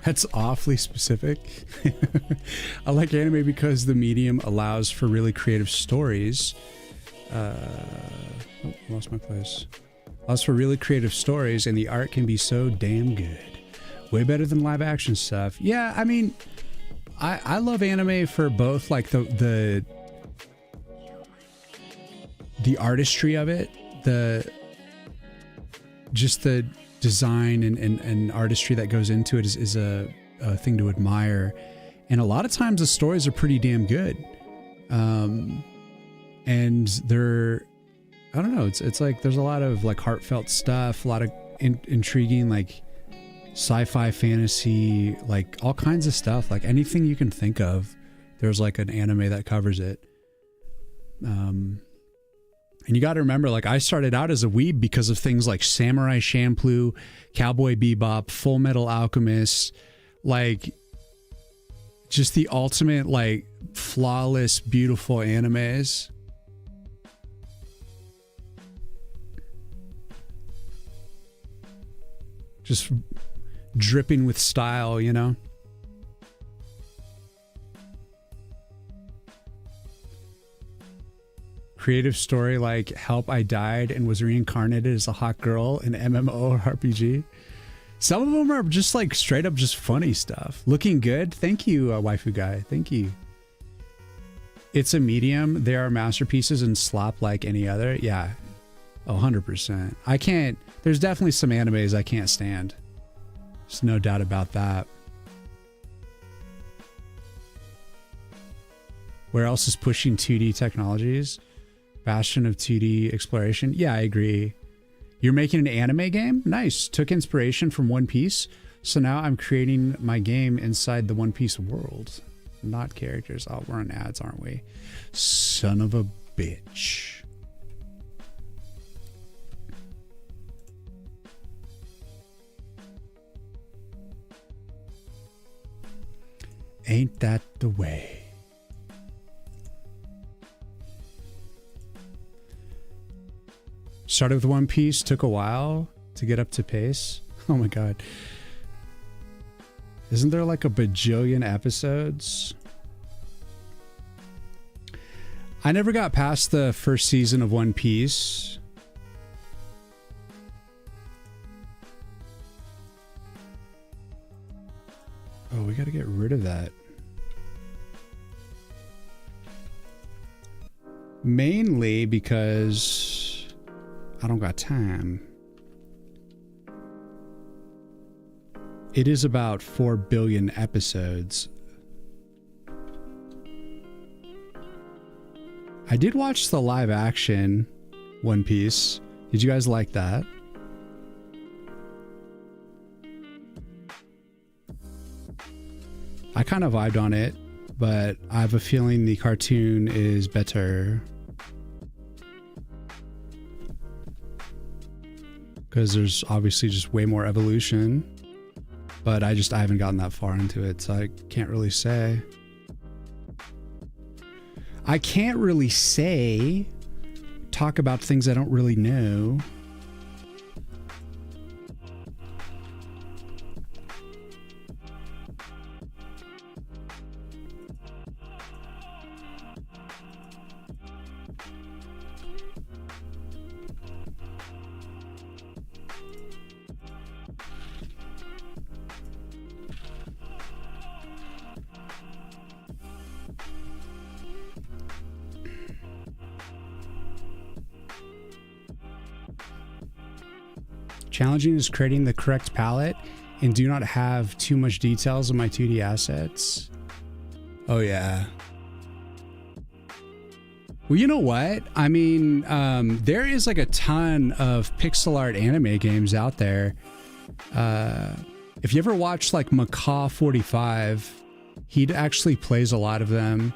That's awfully specific. I like anime because the medium allows for really creative stories. Lost my place. Allows for really creative stories, and the art can be so damn good. Way better than live action stuff. Yeah, I mean, I love anime for both like the artistry of it, just the design and artistry that goes into it is a thing to admire, and a lot of times the stories are pretty damn good, and they're, I don't know, it's like there's a lot of like heartfelt stuff, a lot of intriguing like sci-fi, fantasy, like all kinds of stuff, like anything you can think of, there's like an anime that covers it. And you got to remember, like, I started out as a weeb because of things like Samurai Champloo, Cowboy Bebop, Full Metal Alchemist, like just the ultimate, like, flawless, beautiful animes. Just dripping with style, you know? Creative story like Help I Died and was reincarnated as a hot girl in MMO RPG. Some of them are just like straight up just funny stuff. Looking good. Thank you, waifu guy. Thank you. It's a medium. There are masterpieces and slop like any other. Yeah. 100%. I can't. There's definitely some animes I can't stand. There's no doubt about that. Where else is pushing 2D technologies? Bastion of 2D exploration. Yeah, I agree. You're making an anime game? Nice. Took inspiration from One Piece. So now I'm creating my game inside the One Piece world. Not characters. Oh, we're on ads, aren't we? Son of a bitch. Ain't that the way? Started with One Piece, took a while to get up to pace. Oh my god. Isn't there like a bajillion episodes? I never got past the first season of One Piece. Oh, we gotta get rid of that. Mainly because I don't got time. It is about 4 billion episodes. I did watch the live action One Piece. Did you guys like that? I kind of vibed on it, but I have a feeling the cartoon is better. Because there's obviously just way more evolution. But I haven't gotten that far into it, so I can't really say. I can't really say, talk about things I don't really know. Challenging is creating the correct palette and do not have too much details of my 2D assets. Oh yeah. Well, you know what? I mean, there is like a ton of pixel art anime games out there. If you ever watch like Macaw 45, he actually plays a lot of them.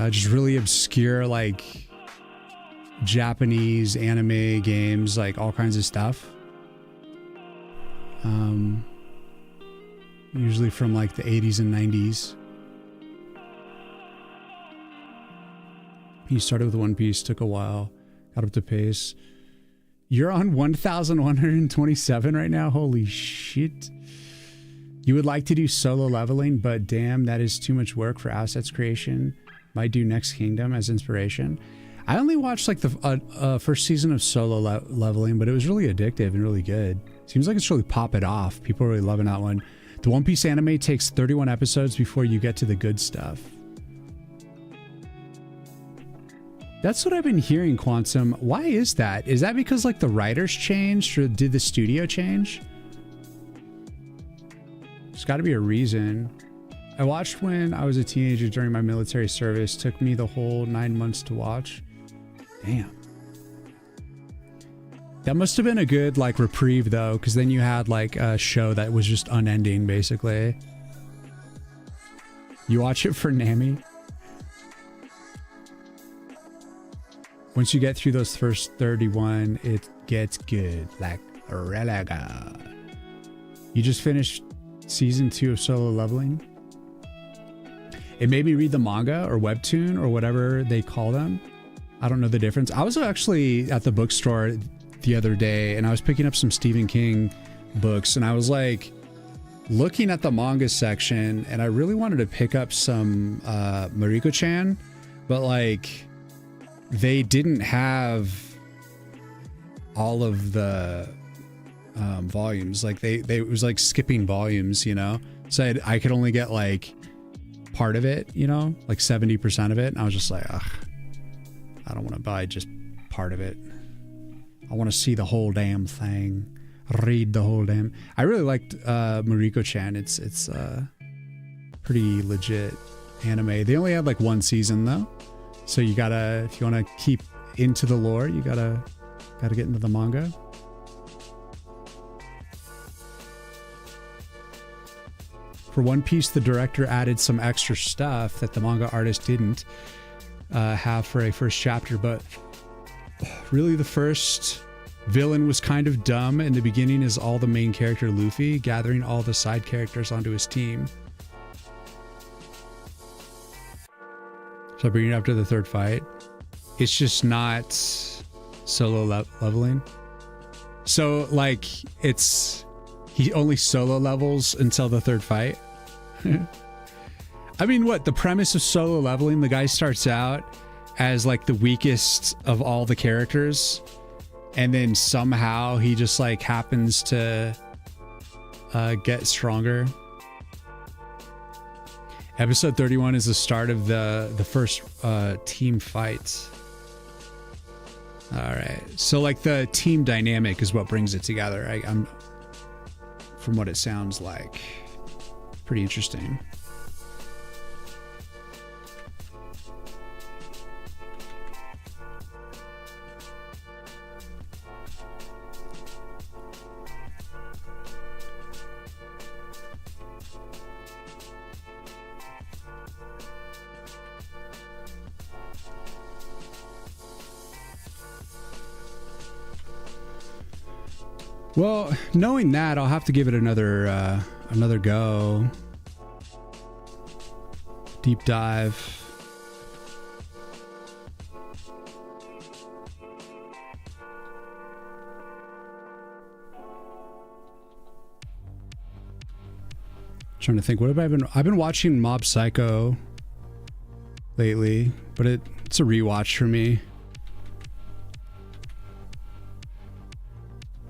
Just really obscure like Japanese anime games, like all kinds of stuff. Usually from like the 80s and 90s. He started with One Piece, took a while, got up to pace. You're on 1,127 right now? Holy shit. You would like to do solo leveling, but damn, that is too much work for assets creation. Might do Next Kingdom as inspiration. I only watched like the first season of solo leveling, but it was really addictive and really good. Seems like it's really popping off. People are really loving that one. The One Piece anime takes 31 episodes before you get to the good stuff. That's what I've been hearing, Quantum. Why is that? Is that because like the writers changed or did the studio change? There's got to be a reason. I watched when I was a teenager during my military service. Took me the whole 9 months to watch. Damn. That must have been a good like reprieve though, because then you had like a show that was just unending basically. You watch it for Nami? Once you get through those first 31, it gets good, like really good. You just finished season 2 of Solo Leveling. It made me read the manga or webtoon or whatever they call them. I don't know the difference. I was actually at the bookstore the other day and I was picking up some Stephen King books and I was like looking at the manga section and I really wanted to pick up some Mariko-chan, but like they didn't have all of the volumes. Like they it was like skipping volumes, you know? So I could only get like part of it, you know, like 70% of it. And I was just like, ugh, I don't want to buy just part of it. I want to see the whole damn thing, read the whole damn. I really liked Mariko-chan. It's pretty legit anime. They only had like 1 season though, so you gotta, if you want to keep into the lore, you gotta get into the manga. For One Piece, the director added some extra stuff that the manga artist didn't have for a first chapter, but really the first villain was kind of dumb. In the beginning is all the main character Luffy gathering all the side characters onto his team. So I bring it up to the 3rd fight. It's just not solo leveling. So like he only solo levels until the 3rd fight. I mean, what the premise of solo leveling, the guy starts out as like the weakest of all the characters and then somehow he just like happens to get stronger. Episode 31 is the start of the first team fight. All right, so like the team dynamic is what brings it together. I'm from what it sounds like. Pretty interesting. Well, knowing that, I'll have to give it another go. Deep dive. Trying to think, what have I've been watching Mob Psycho lately, but it's a rewatch for me.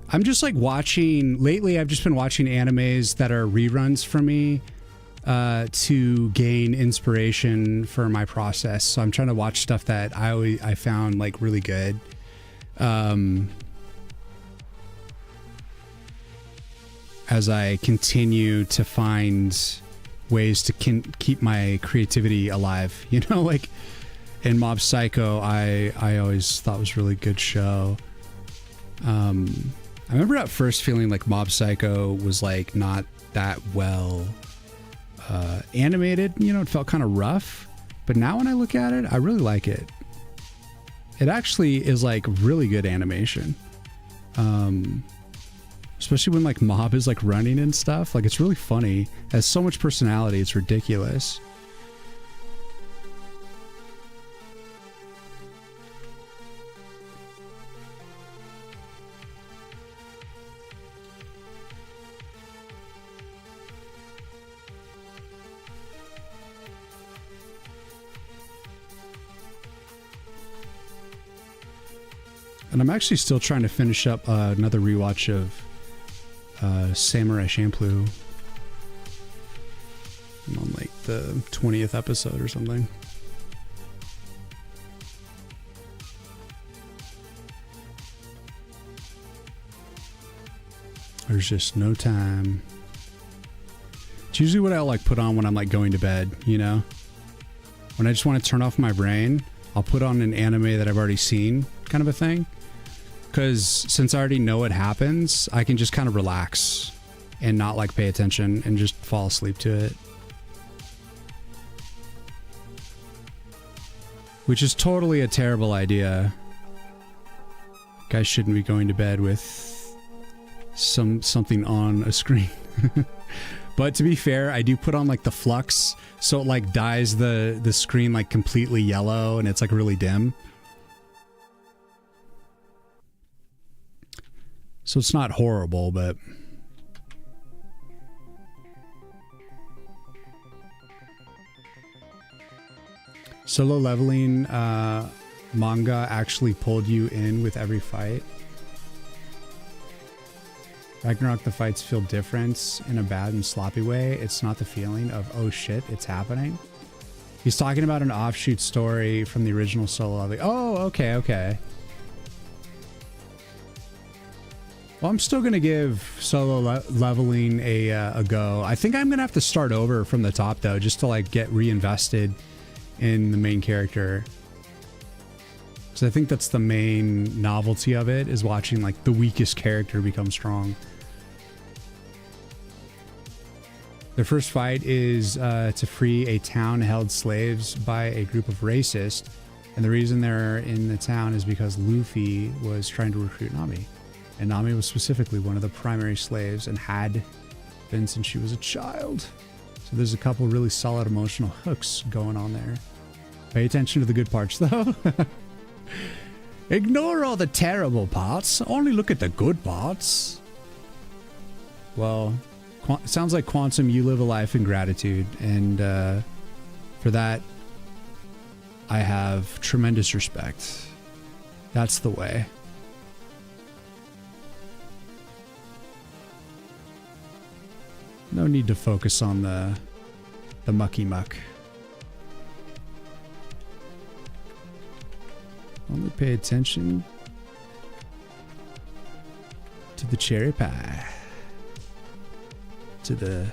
I'm just like lately I've just been watching animes that are reruns for me to gain inspiration for my process. So I'm trying to watch stuff that I found like really good. As I continue to find ways to keep my creativity alive, you know, like in Mob Psycho, I always thought was a really good show. I remember at first feeling like Mob Psycho was like not that well animated, you know, it felt kind of rough, but now when I look at it, I really like it. It actually is like really good animation. Especially when like Mob is like running and stuff, like it's really funny. It has so much personality, it's ridiculous. And I'm actually still trying to finish up another rewatch of Samurai Champloo. I'm on like the 20th episode or something. There's just no time. It's usually what I like put on when I'm like going to bed, you know? When I just want to turn off my brain, I'll put on an anime that I've already seen, kind of a thing. Because since I already know what happens, I can just kind of relax and not like pay attention and just fall asleep to it. Which is totally a terrible idea. Guys shouldn't be going to bed with something on a screen. But to be fair, I do put on like the flux, so it like dyes the screen like completely yellow and it's like really dim. So it's not horrible, but solo leveling manga actually pulled you in with every fight. Ragnarok, the fights feel different in a bad and sloppy way. It's not the feeling of, oh shit, it's happening. He's talking about an offshoot story from the original solo leveling. Oh, okay, okay. Well, I'm still going to give solo leveling a go. I think I'm going to have to start over from the top, though, just to like get reinvested in the main character. So I think that's the main novelty of it, is watching like the weakest character become strong. Their first fight is to free a town held slaves by a group of racists. And the reason they're in the town is because Luffy was trying to recruit Nami. And Nami was specifically one of the primary slaves and had been since she was a child. So there's a couple really solid emotional hooks going on there. Pay attention to the good parts, though. Ignore all the terrible parts. Only look at the good parts. Well, sounds like Quantum, you live a life in gratitude. And for that, I have tremendous respect. That's the way. No need to focus on the mucky muck. Only pay attention to the cherry pie. To the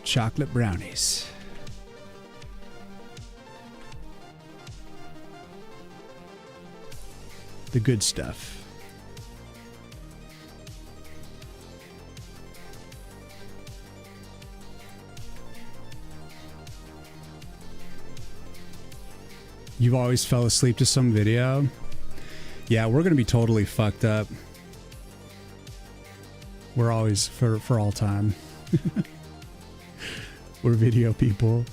chocolate brownies. The good stuff. You've always fell asleep to some video? Yeah, we're gonna be totally fucked up. We're always, for all time. We're video people.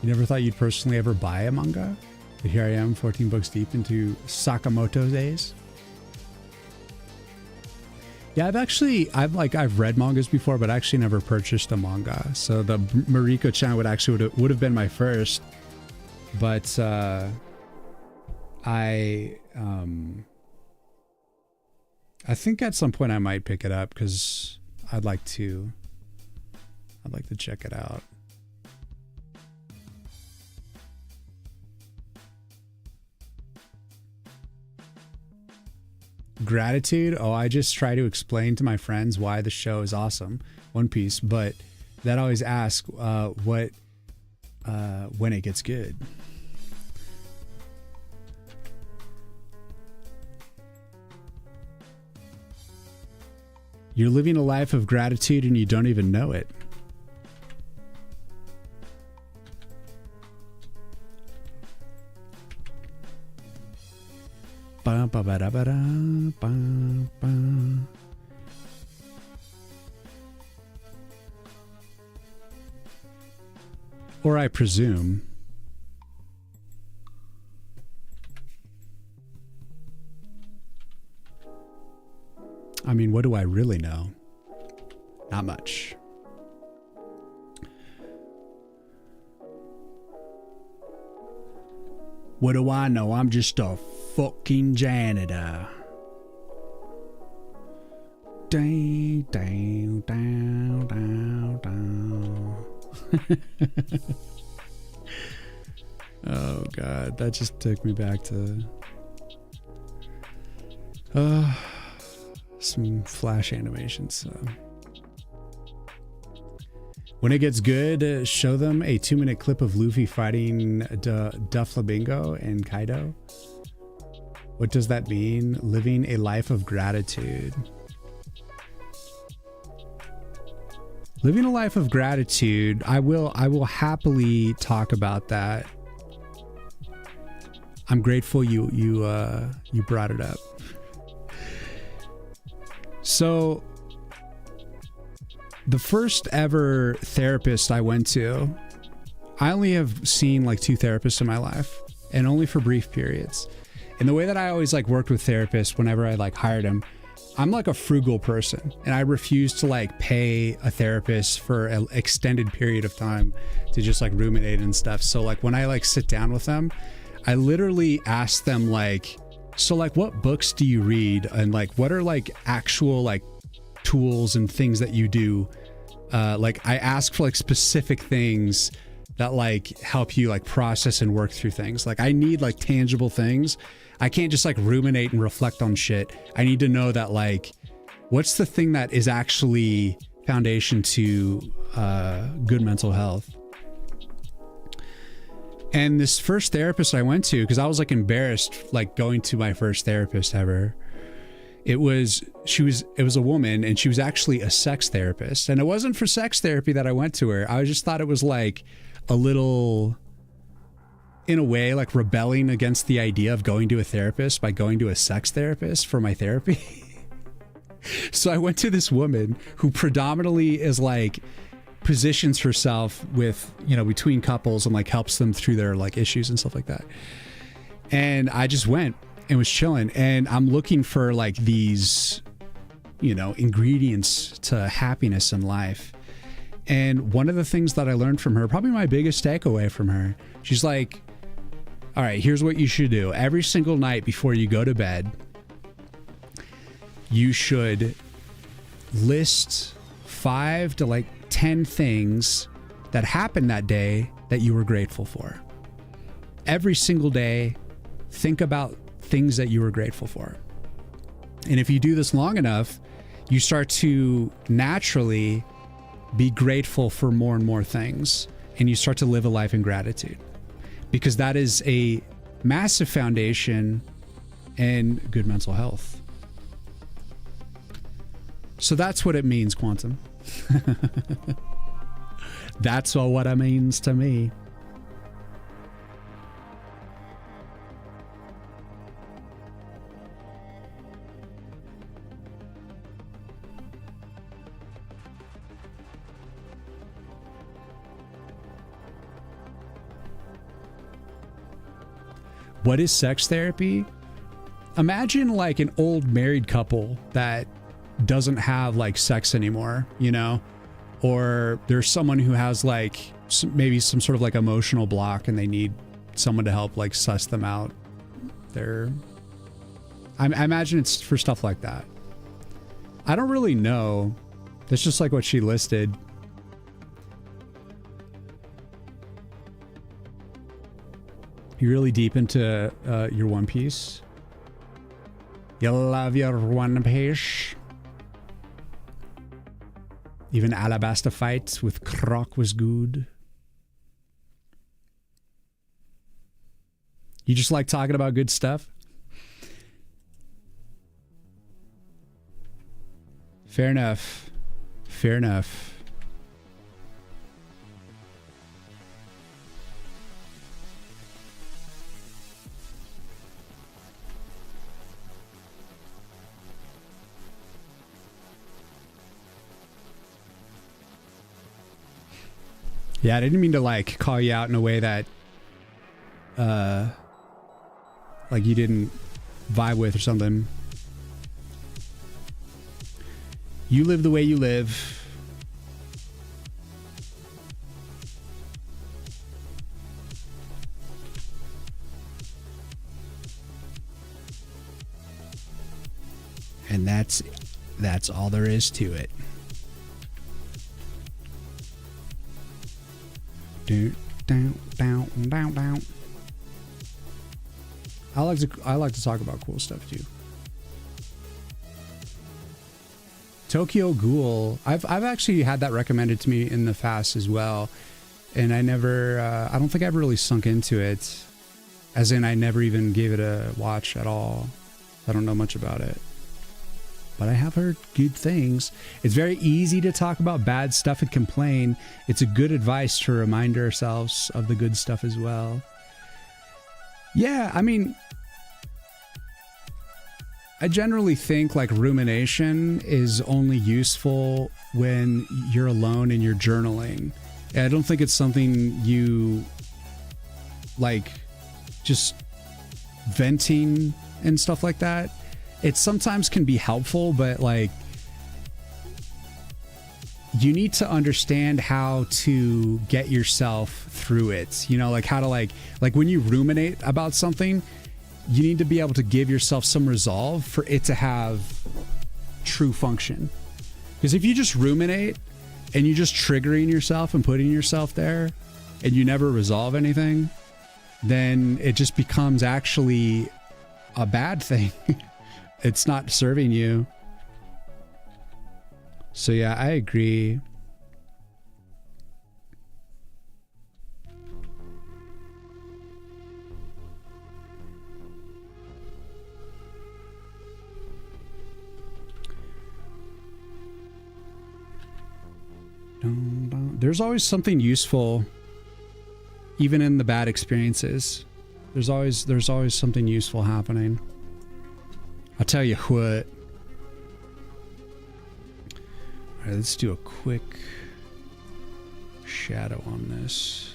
You never thought you'd personally ever buy a manga? But here I am, 14 books deep into Sakamoto days. Yeah, I've read mangas before, but I actually never purchased a manga. So the Mariko-chan would have been my first, but I think at some point I might pick it up because I'd like to check it out. Gratitude? Oh, I just try to explain to my friends why the show is awesome, One Piece, but that always ask when it gets good. You're living a life of gratitude and you don't even know it. Ba, ba, ba, da, ba, da, ba, ba. Or I presume. I mean, what do I really know? Not much. What do I know? I'm just a fucking janitor. Down, down, down, down, down. Oh God, that just took me back to some Flash animations. So. When it gets good, show them a 2-minute clip of Luffy fighting Doflamingo and Kaido. What does that mean? Living a life of gratitude. Living a life of gratitude. I will happily talk about that. I'm grateful you brought it up. So the first ever therapist I went to, I only have seen like 2 therapists in my life, and only for brief periods. And the way that I always like worked with therapists whenever I like hired them, I'm like a frugal person, and I refuse to like pay a therapist for an extended period of time to just like ruminate and stuff. So like when I like sit down with them, I literally ask them like, so like what books do you read, and like what are like actual like tools and things that you do. Like I ask for like specific things that like help you like process and work through things. Like I need like tangible things. I can't just like ruminate and reflect on shit. I need to know that like, what's the thing that is actually foundation to good mental health. And this first therapist I went to, because I was like embarrassed like going to my first therapist ever. It was a woman, and she was actually a sex therapist. And it wasn't for sex therapy that I went to her. I just thought it was like a little, in a way, like rebelling against the idea of going to a therapist by going to a sex therapist for my therapy. So I went to this woman who predominantly is like positions herself with, you know, between couples and like helps them through their like issues and stuff like that. And I just went and was chilling, and I'm looking for like these, you know, ingredients to happiness in life. And one of the things that I learned from her, probably my biggest takeaway from her, she's like, all right, here's what you should do. Every single night before you go to bed, you should list 5 to like 10 things that happened that day that you were grateful for. Every single day, think about things that you were grateful for. And if you do this long enough, you start to naturally be grateful for more and more things, and you start to live a life in gratitude, because that is a massive foundation in good mental health. So that's what it means, Quantum. That's all what it means to me. What is sex therapy? Imagine like an old married couple that doesn't have like sex anymore, you know, or there's someone who has like maybe some sort of like emotional block, and they need someone to help like suss them out. I imagine it's for stuff like that. I don't really know. That's just like what she listed. You really deep into your One Piece? You love your One Piece? Even Alabasta fights with Croc was good. You just like talking about good stuff? Fair enough. Fair enough. Yeah, I didn't mean to like call you out in a way that like you didn't vibe with or something. You live the way you live. And that's all there is to it. Down. I like to talk about cool stuff too. Tokyo Ghoul. I've actually had that recommended to me in the past as well, and I don't think I ever really sunk into it. As in, I never even gave it a watch at all. I don't know much about it, but I have heard good things. It's very easy to talk about bad stuff and complain. It's a good advice to remind ourselves of the good stuff as well. Yeah, I mean, I generally think like rumination is only useful when you're alone and you're journaling. I don't think it's something you like just venting and stuff like that. It sometimes can be helpful, but like you need to understand how to get yourself through it. You know, like how to like when you ruminate about something, you need to be able to give yourself some resolve for it to have true function. Because if you just ruminate and you're just triggering yourself and putting yourself there and you never resolve anything, then it just becomes actually a bad thing. It's not serving you. So yeah, I agree. There's always something useful, even in the bad experiences. There's always something useful happening. I'll tell you what. All right, let's do a quick shadow on this.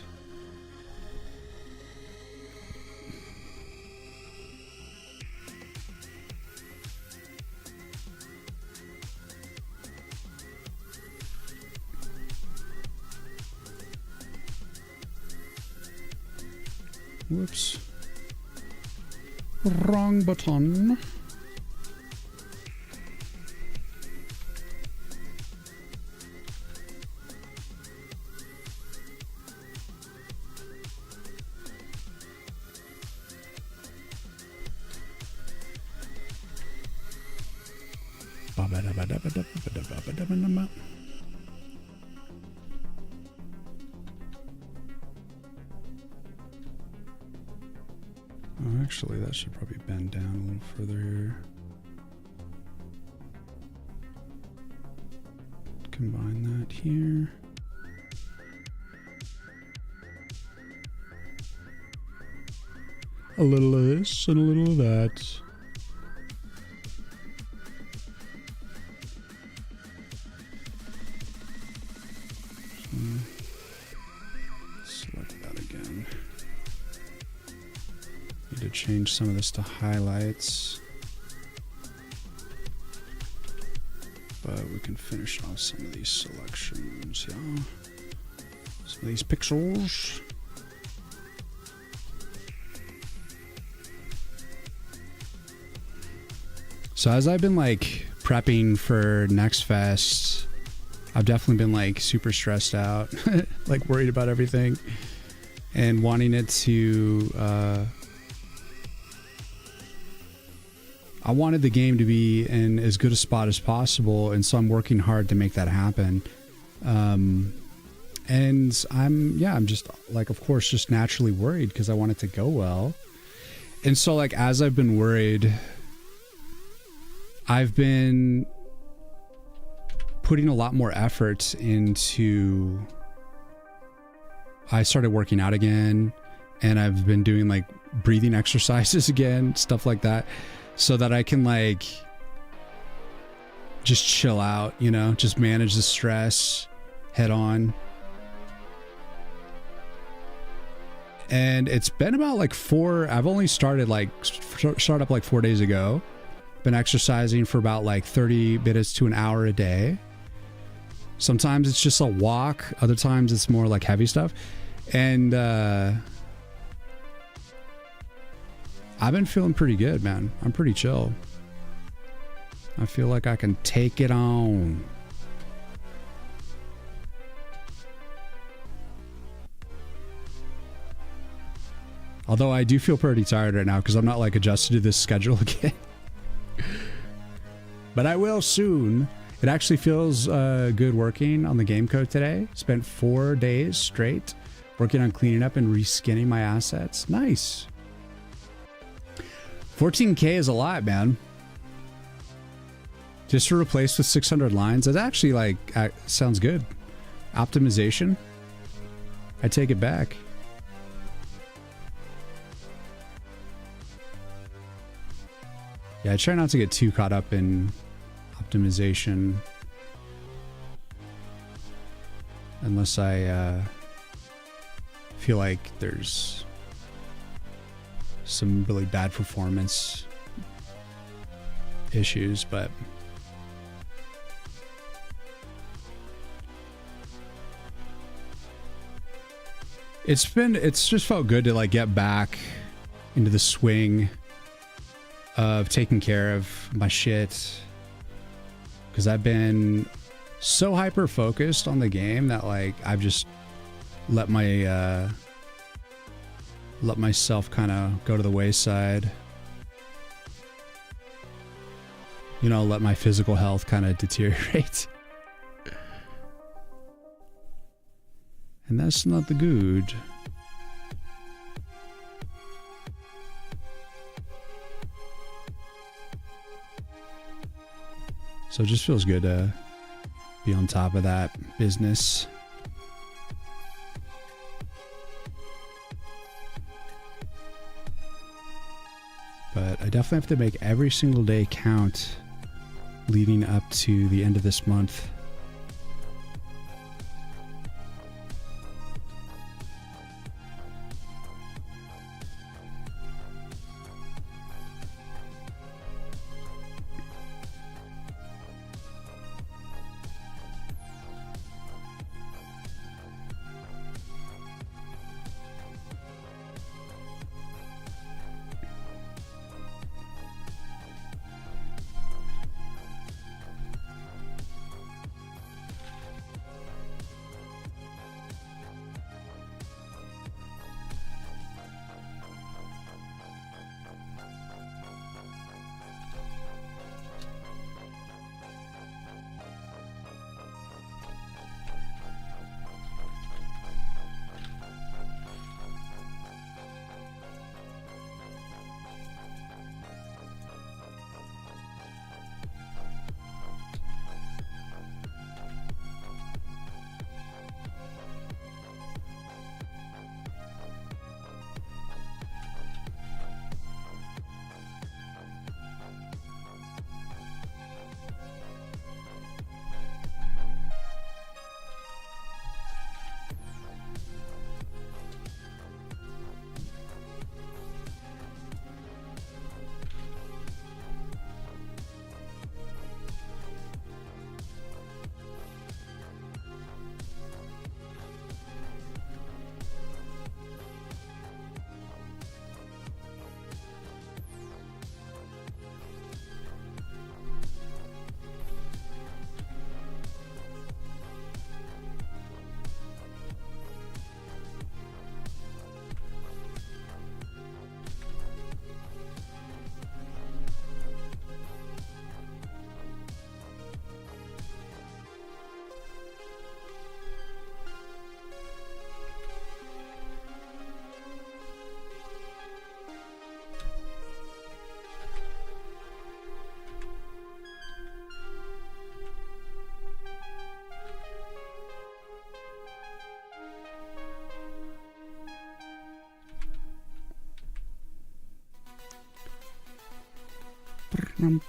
Whoops. Wrong button. Oh, actually, that should probably bend down a little further here. Combine that here. A little of this and a little of that. Select that again. Need to change some of this to highlights. But we can finish off some of these selections, yeah. Some of these pixels. So as I've been like prepping for Next Fest, I've definitely been like super stressed out, like worried about everything and wanting it to, I wanted the game to be in as good a spot as possible, and so I'm working hard to make that happen. And I'm just like, of course, just naturally worried because I want it to go well. And so like, as I've been worried, I've been putting a lot more effort into, I started working out again, and I've been doing like breathing exercises again, stuff like that, so that I can like just chill out, you know, just manage the stress head on. And it's been about like I've only started up like 4 days ago. Been exercising for about like 30 minutes to an hour a day. Sometimes it's just a walk, other times it's more like heavy stuff. And I've been feeling pretty good, man. I'm pretty chill. I feel like I can take it on. Although I do feel pretty tired right now because I'm not like adjusted to this schedule again. But I will soon. It actually feels good working on the game code today. Spent 4 days straight working on cleaning up and reskinning my assets. Nice. 14K is a lot, man. Just to replace with 600 lines. That actually like sounds good. Optimization. I take it back. Yeah, I try not to get too caught up in optimization unless I feel like there's some really bad performance issues, but it's just felt good to like get back into the swing of taking care of my shit, because I've been so hyper focused on the game that like I've just let myself kind of go to the wayside. You know, let my physical health kind of deteriorate. And that's not the good. So it just feels good to be on top of that business. But I definitely have to make every single day count leading up to the end of this month.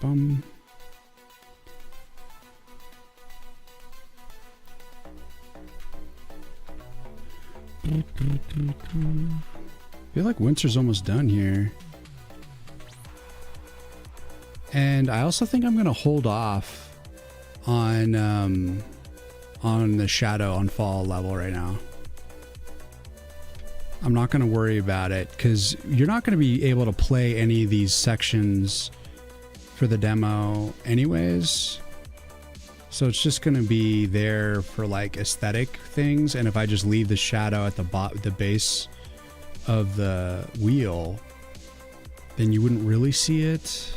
Bum. I feel like winter's almost done here. And I also think I'm going to hold off on the shadow on fall level right now. I'm not going to worry about it because you're not going to be able to play any of these sections for the demo anyways. So it's just going to be there for like aesthetic things. And if I just leave the shadow at the base of the wheel, then you wouldn't really see it.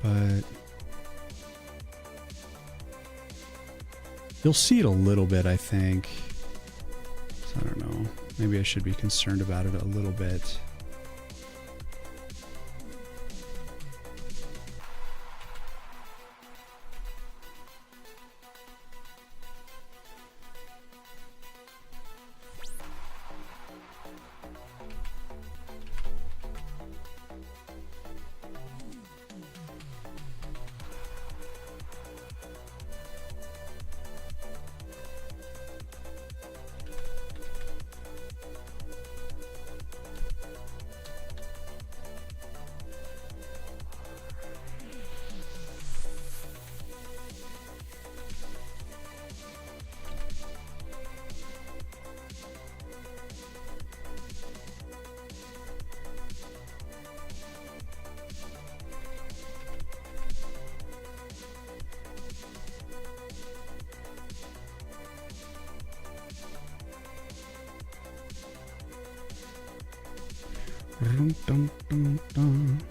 But you'll see it a little bit, I think. So I don't know. Maybe I should be concerned about it a little bit. dun, dun, dun, dun.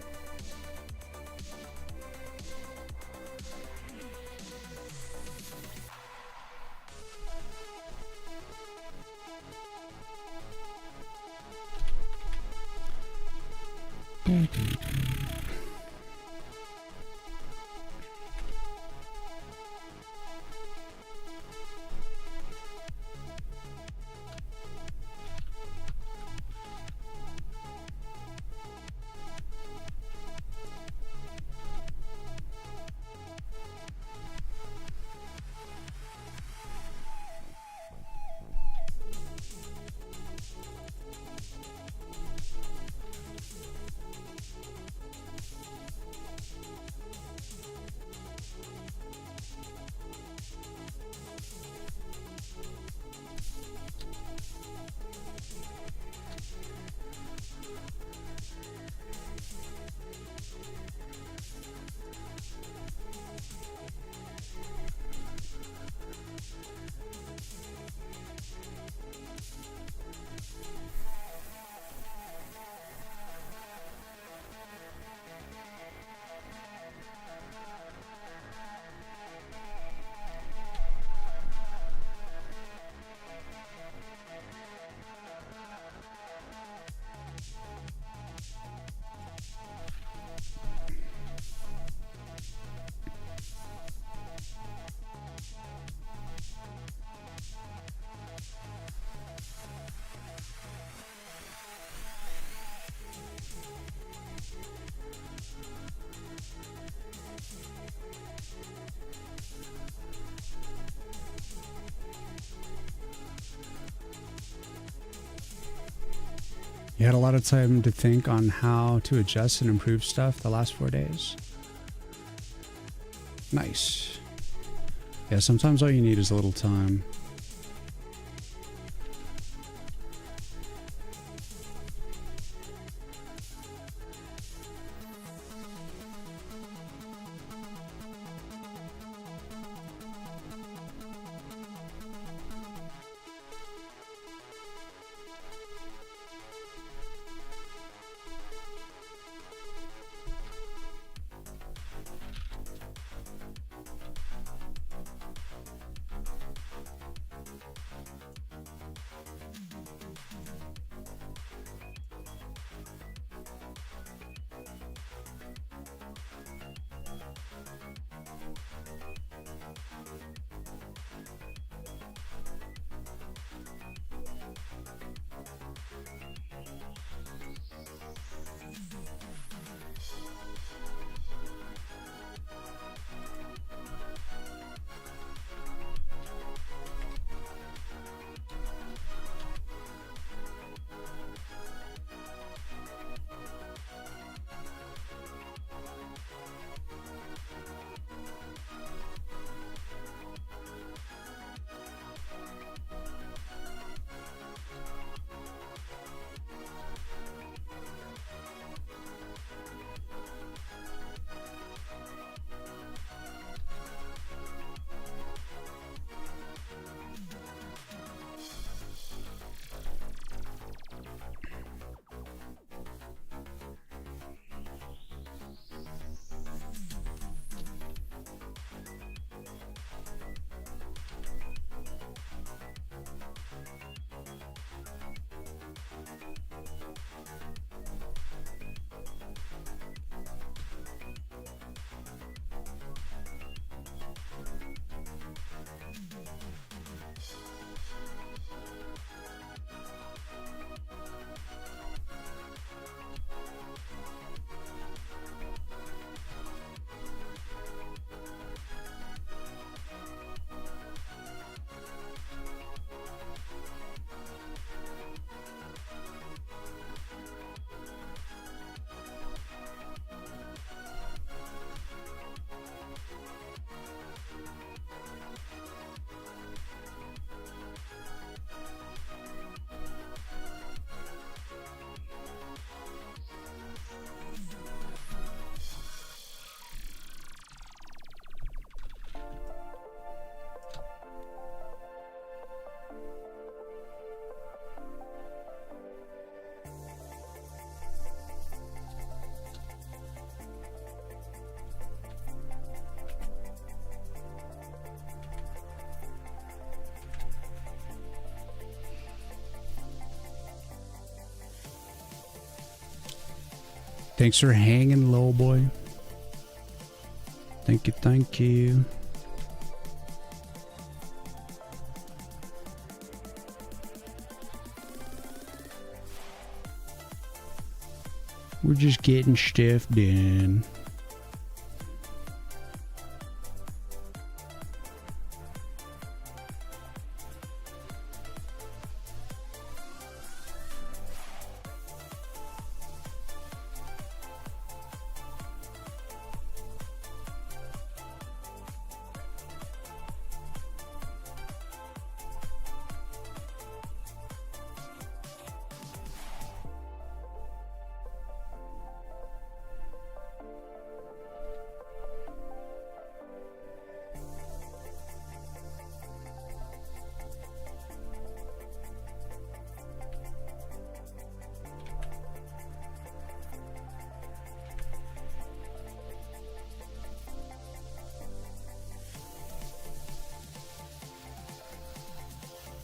You had a lot of time to think on how to adjust and improve stuff the last 4 days. Nice. Yeah, sometimes all you need is a little time. Thanks for hanging, little boy. Thank you, thank you. We're just getting stuff done.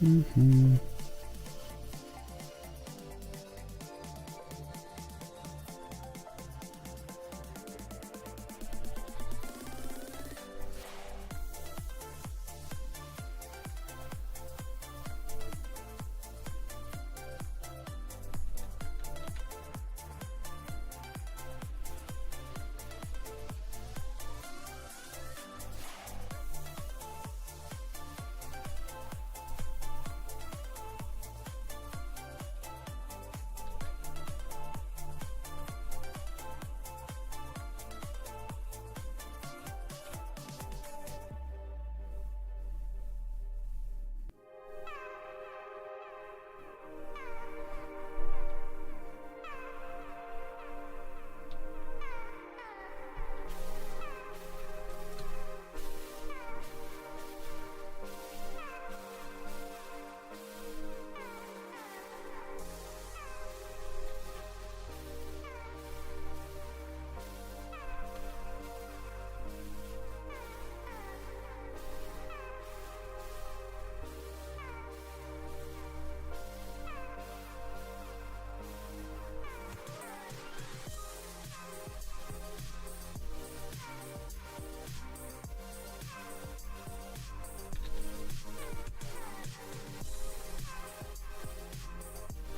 Mm-hmm.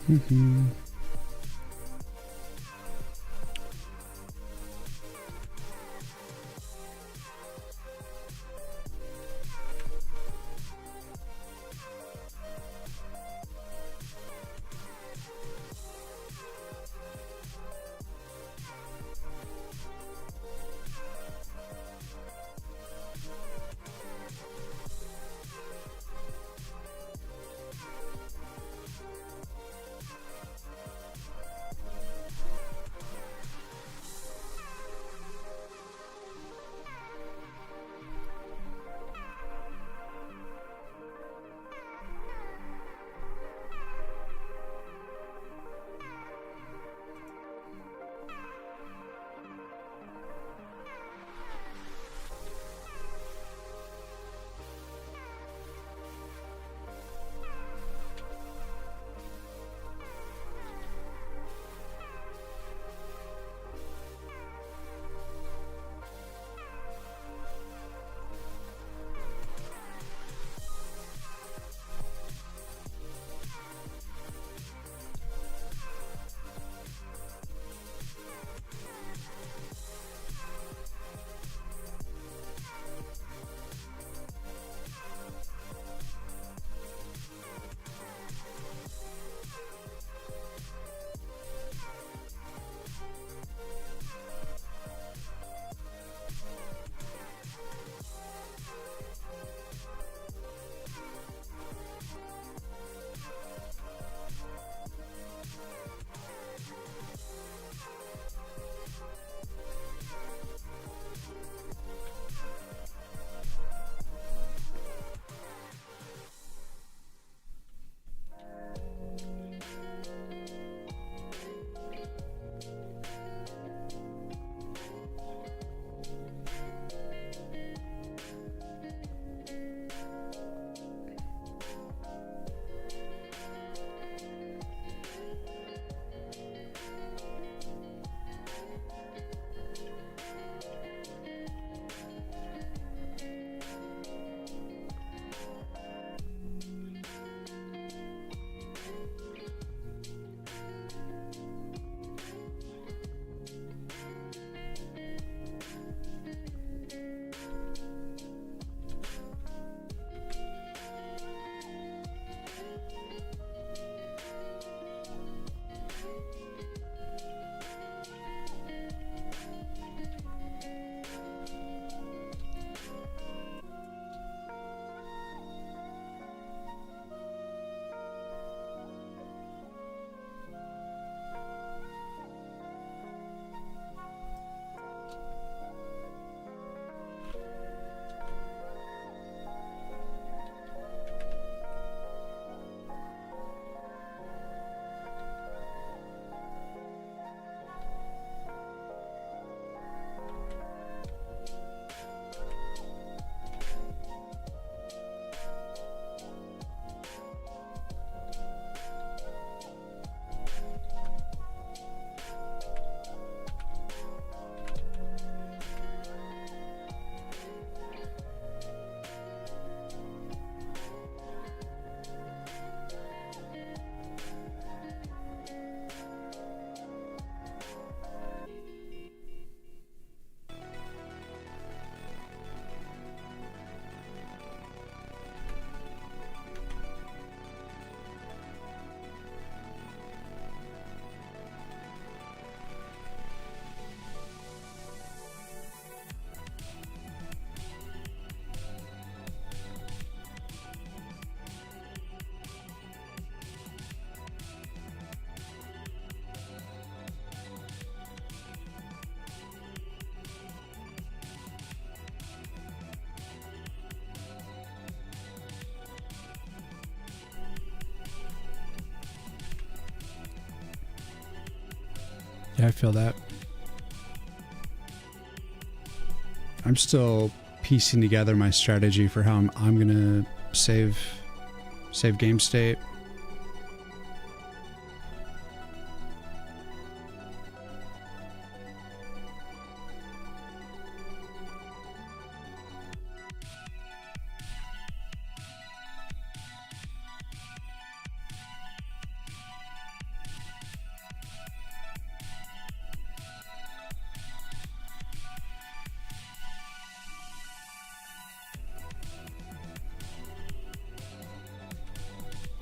Mm-hmm. Yeah, I feel that. I'm still piecing together my strategy for how I'm gonna save game state.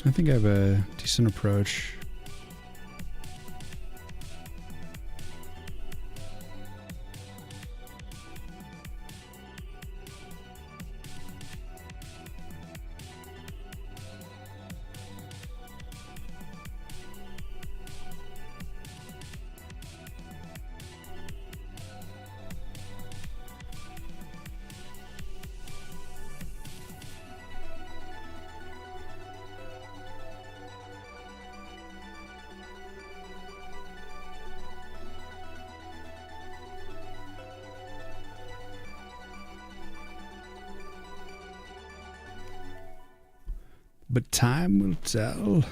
I think I have a decent approach. But time will tell.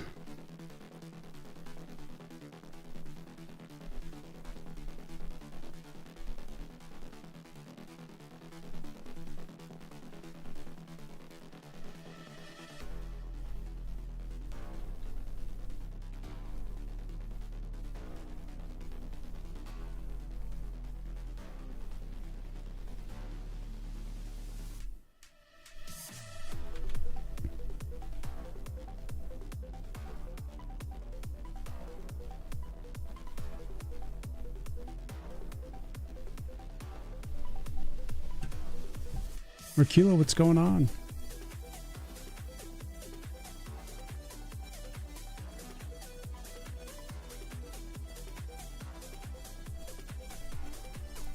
Merkilo, what's going on?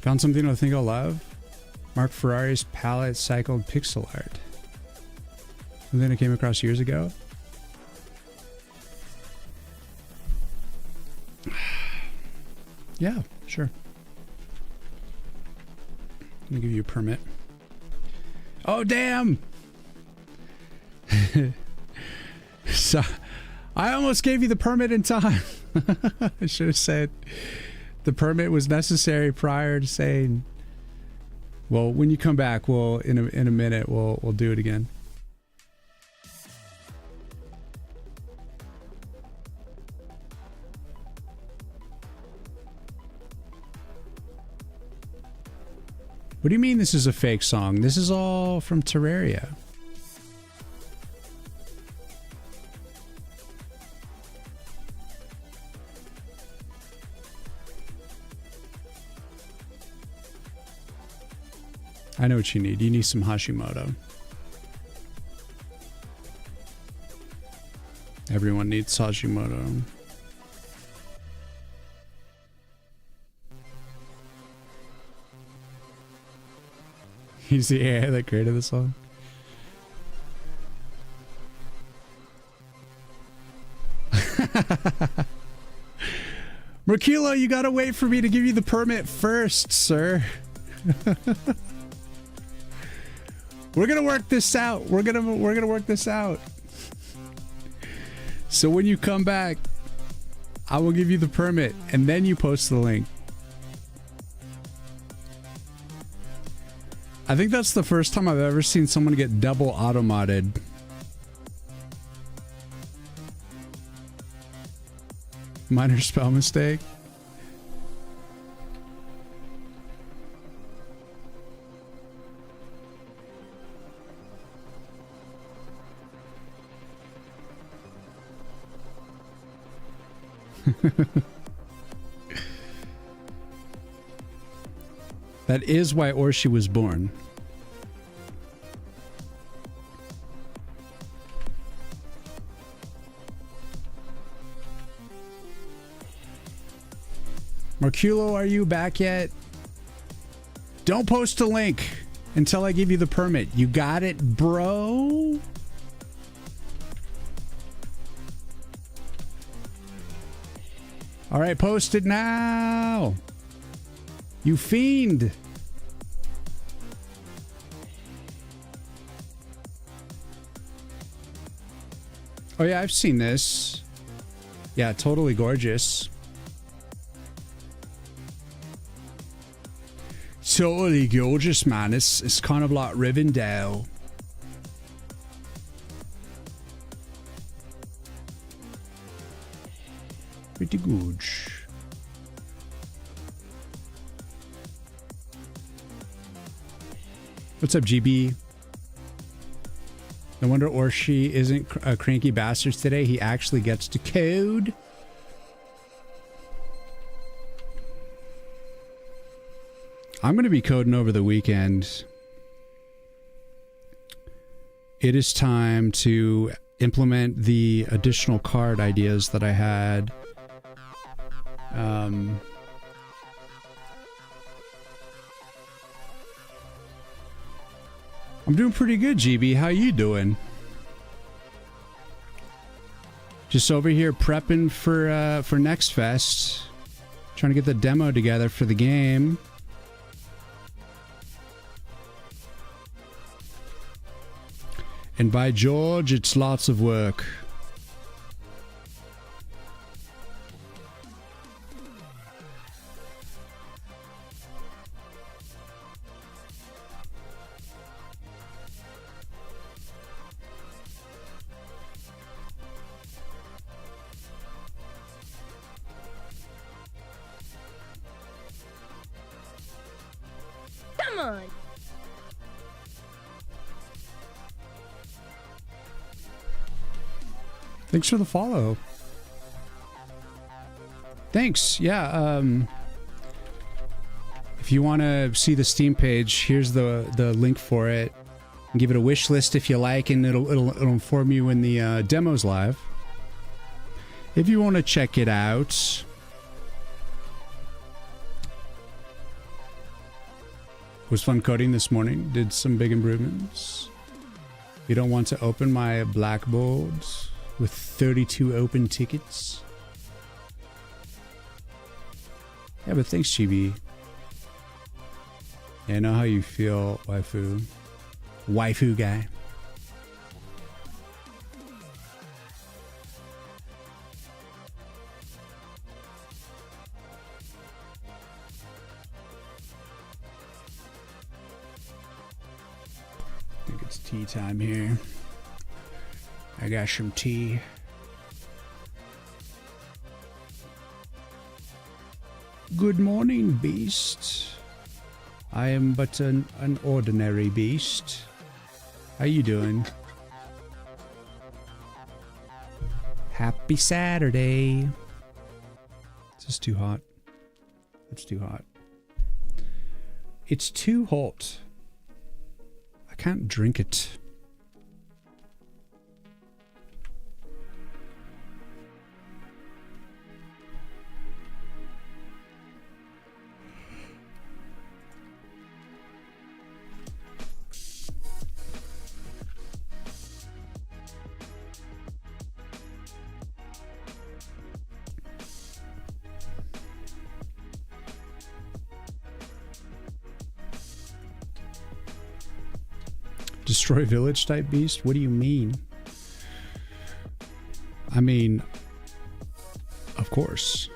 Found something I think I'll love. Mark Ferrari's palette cycled pixel art. Something I came across years ago. Yeah, sure. Let me give you a permit. Oh, damn! So, I almost gave you the permit in time. I should have said the permit was necessary prior to saying, well, when you come back, we'll in a minute we'll do it again. What do you mean this is a fake song? This is all from Terraria. I know what you need. You need some Hashimoto. Everyone needs Hashimoto. He's the AI that created the song. Merkilo, you gotta wait for me to give you the permit first, sir. We're gonna work this out. We're gonna work this out. So when you come back, I will give you the permit, and then you post the link. I think that's the first time I've ever seen someone get double auto-modded. Minor spell mistake. That is why Orshi was born. Merkilo, are you back yet? Don't post a link until I give you the permit. You got it, bro? All right, post it now. You fiend. Oh yeah, I've seen this. Yeah, totally gorgeous. Totally gorgeous, man. It's kind of like Rivendell. Pretty good. What's up, GB? No wonder Orshi isn't a cranky bastard today. He actually gets to code. I'm going to be coding over the weekend. It is time to implement the additional card ideas that I had. I'm doing pretty good, GB. How you doing? Just over here prepping for Next Fest. Trying to get the demo together for the game. And by George, it's lots of work. Come on. Thanks for the follow. Thanks. Yeah. If you want to see the Steam page, here's the link for it. Give it a wish list if you like, and it'll inform you when the demo's live. If you want to check it out. It was fun coding this morning. Did some big improvements. You don't want to open my blackboards with 32 open tickets. Yeah, but thanks, Chibi. Yeah, I know how you feel, waifu. Waifu guy. I think it's tea time here. I got some tea. Good morning, beast. I am but an ordinary beast. How you doing? Happy Saturday. Is this too hot? It's too hot. It's too hot. I can't drink it. Destroy village type beast? What do you mean? I mean, of course.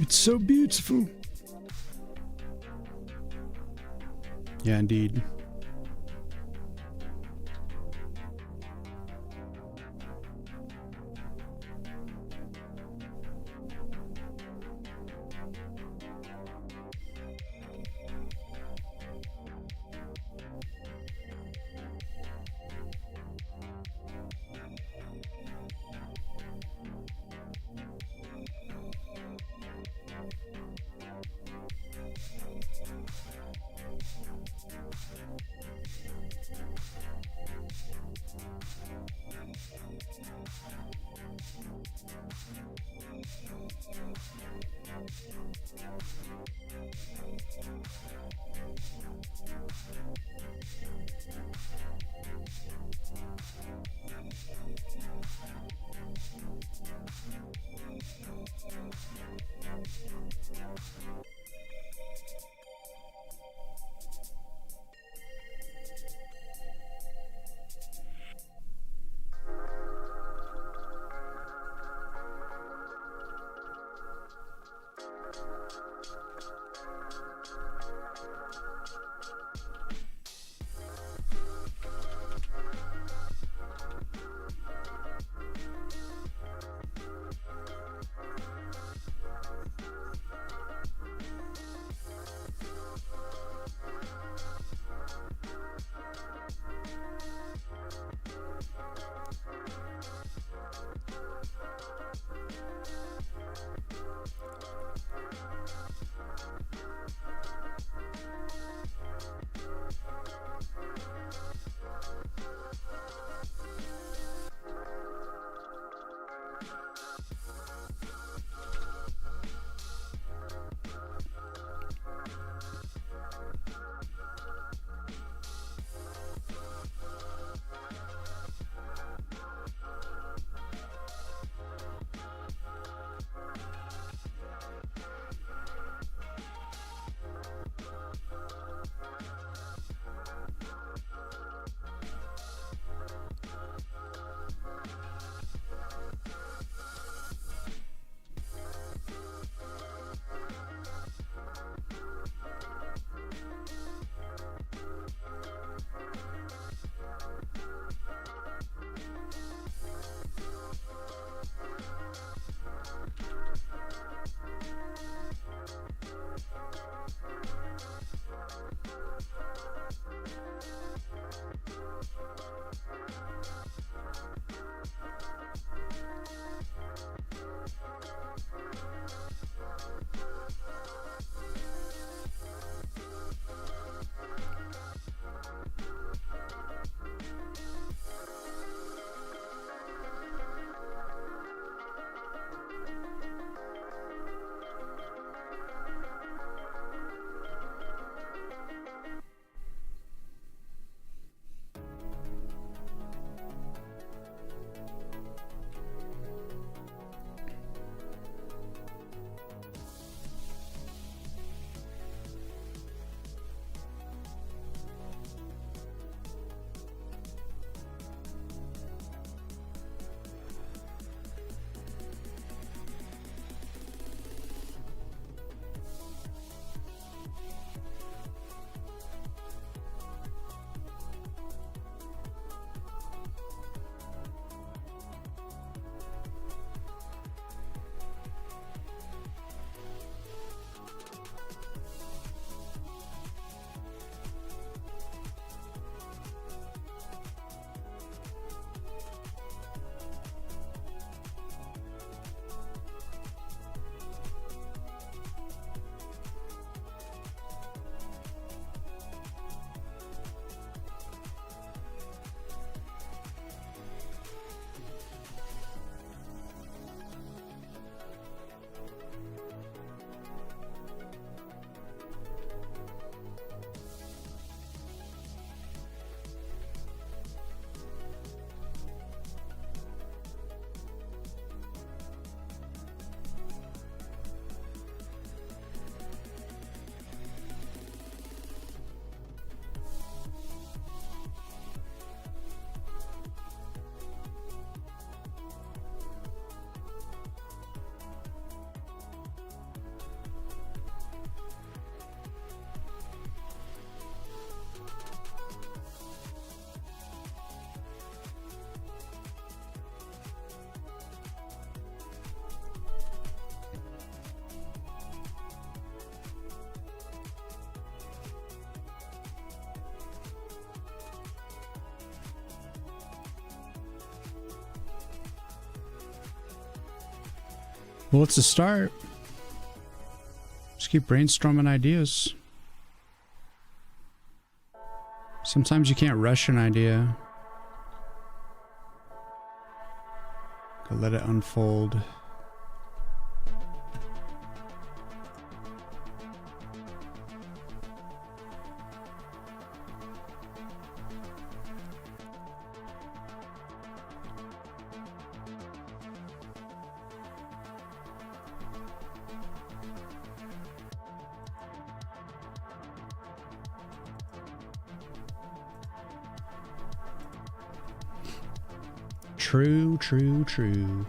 It's so beautiful. Yeah, indeed. Well, it's a start. Just keep brainstorming ideas. Sometimes you can't rush an idea. Gotta let it unfold. True, true, true.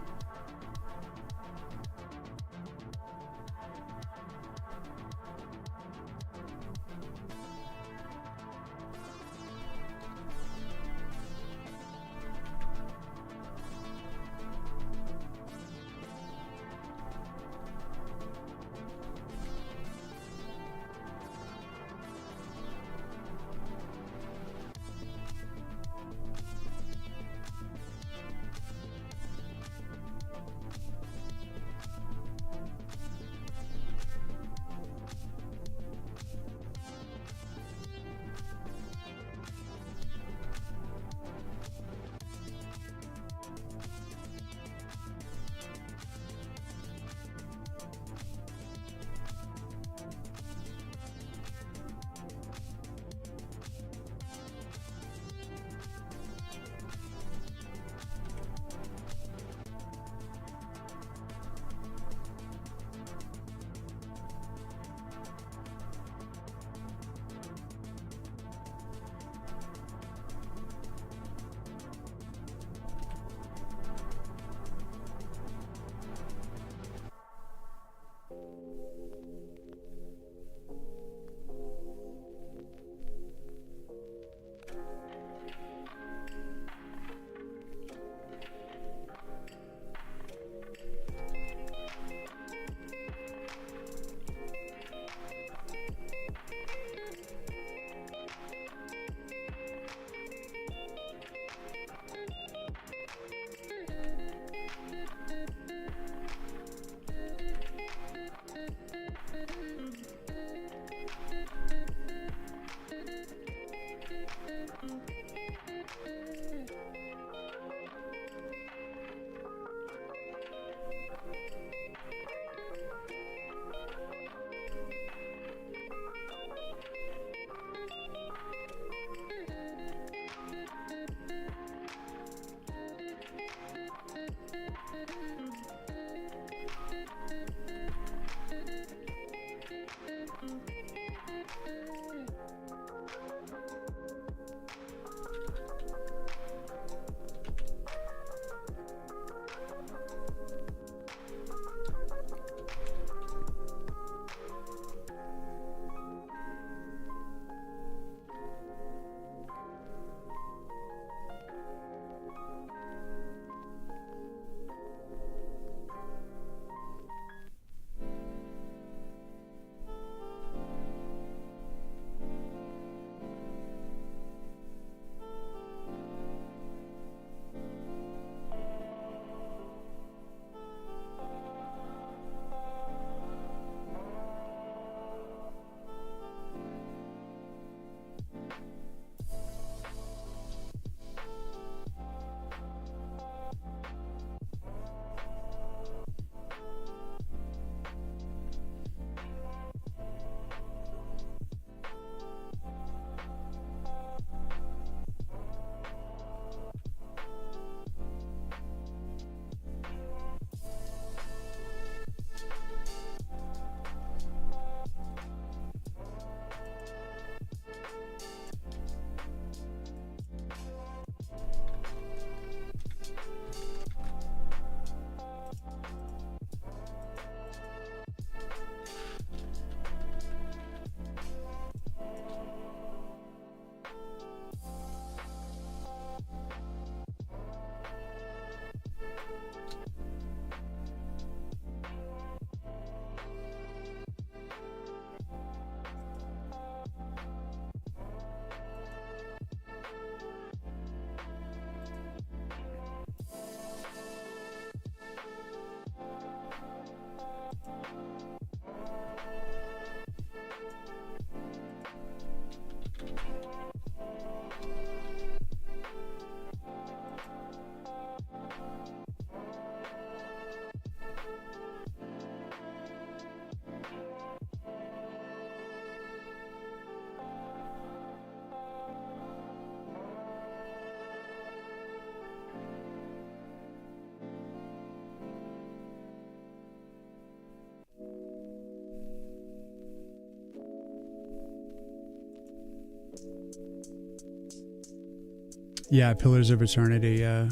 Yeah, Pillars of Eternity, yeah.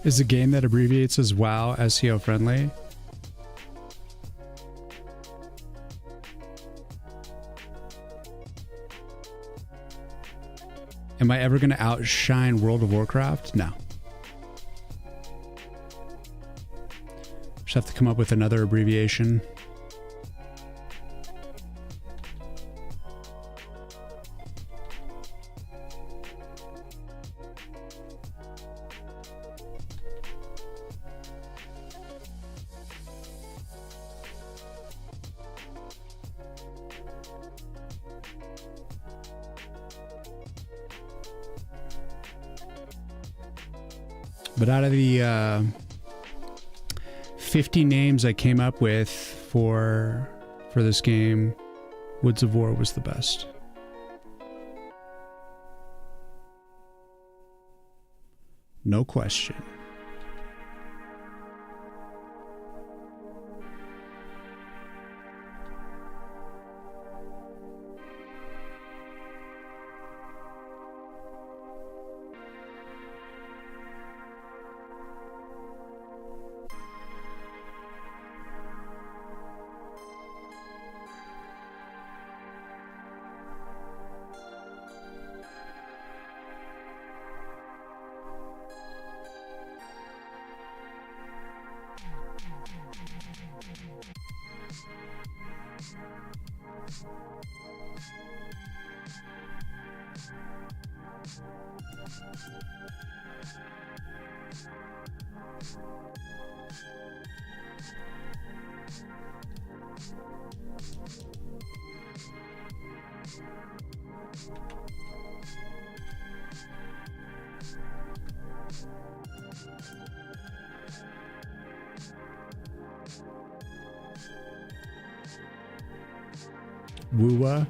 Is a game that abbreviates as WoW SEO friendly? Am I ever going to outshine World of Warcraft? No. Just have to come up with another abbreviation. But out of the 50 names I came up with for this game, Woods of War was the best. No question. Woo-wah.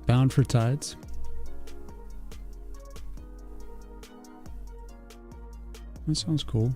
Bound for Tides. That sounds cool.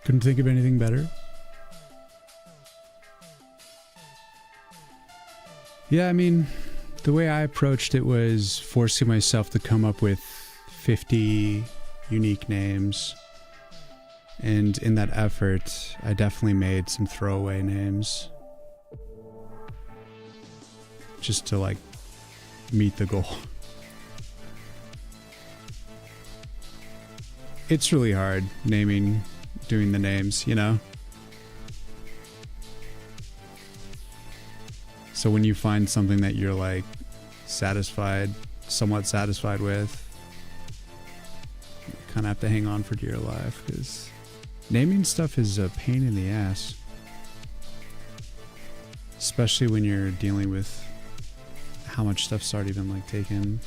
Couldn't think of anything better. Yeah, I mean, the way I approached it was forcing myself to come up with 50 unique names. And in that effort, I definitely made some throwaway names. Just to like meet the goal. It's really hard doing the names, you know? So when you find something that you're like somewhat satisfied with, you kind of have to hang on for dear life because Naming stuff is a pain in the ass. Especially when you're dealing with how much stuff's already been like taken.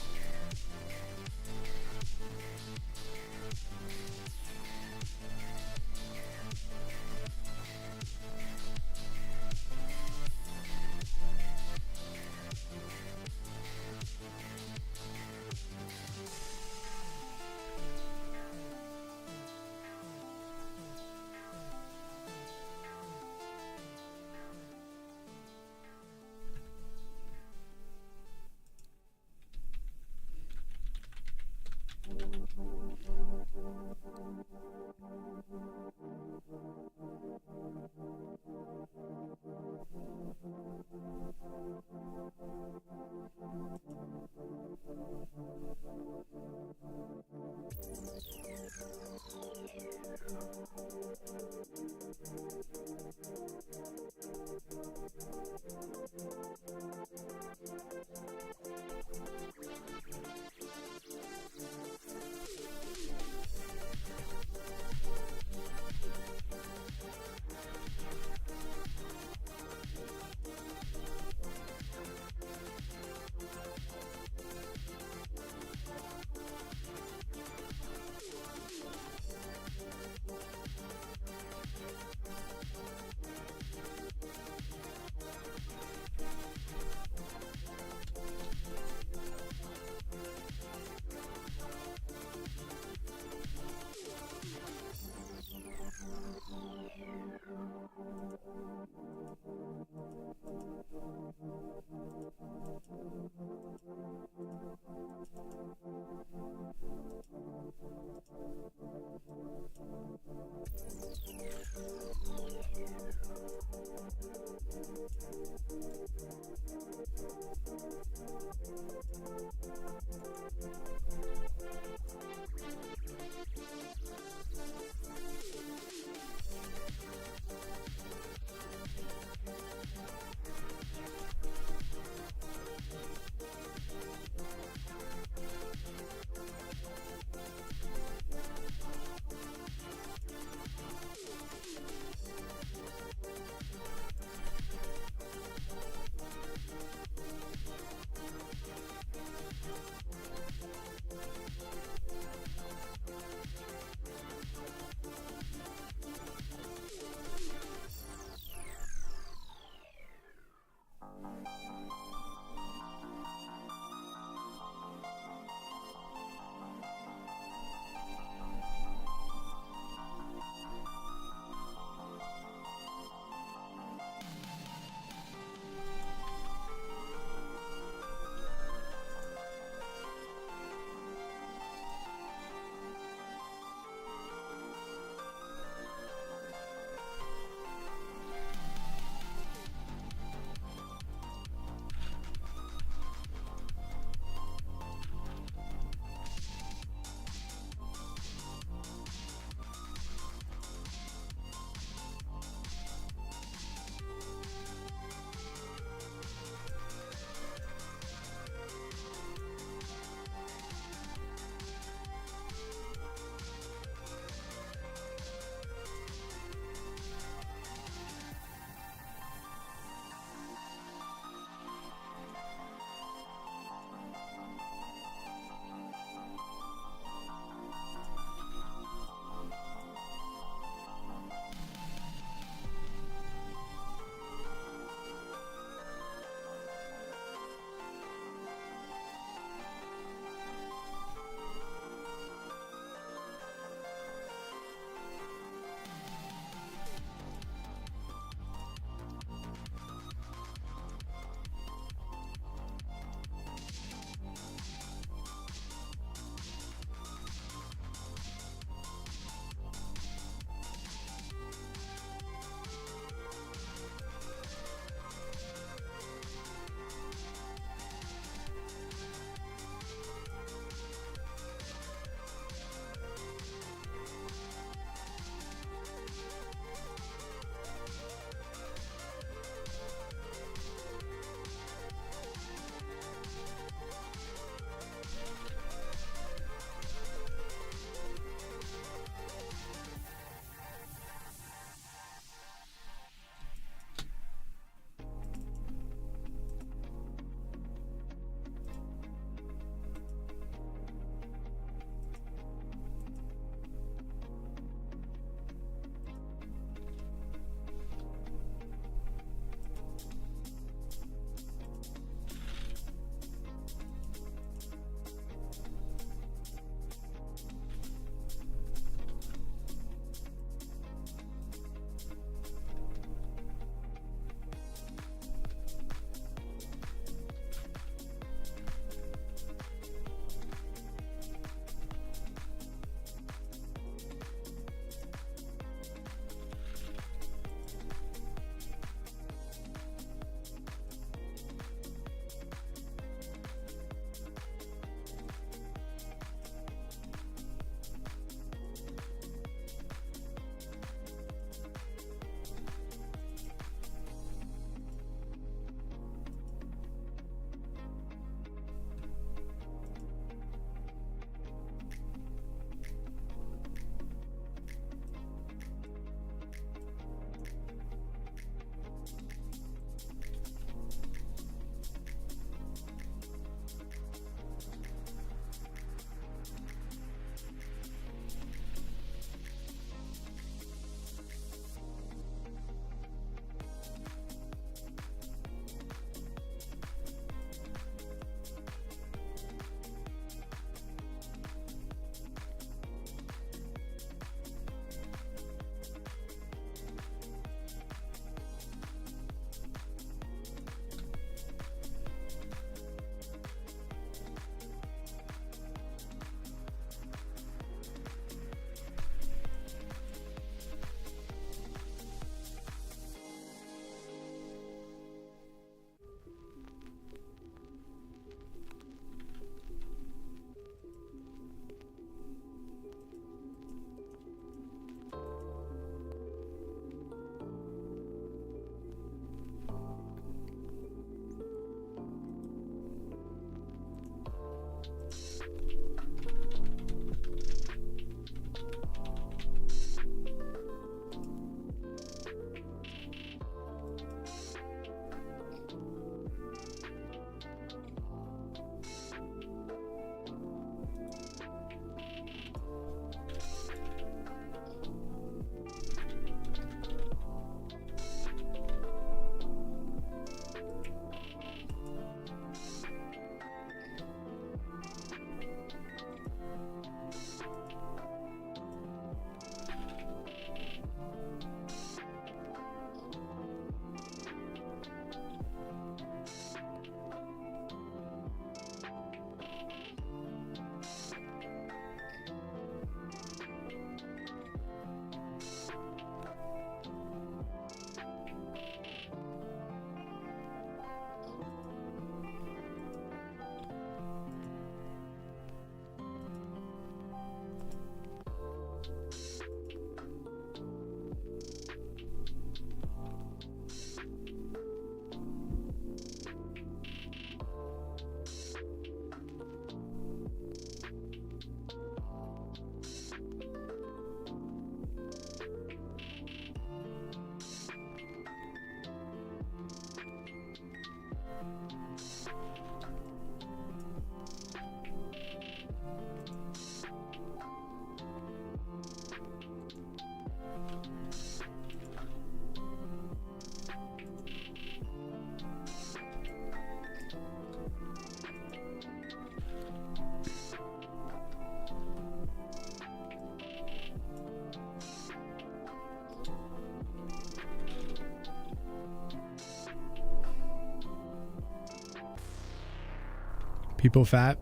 People fat.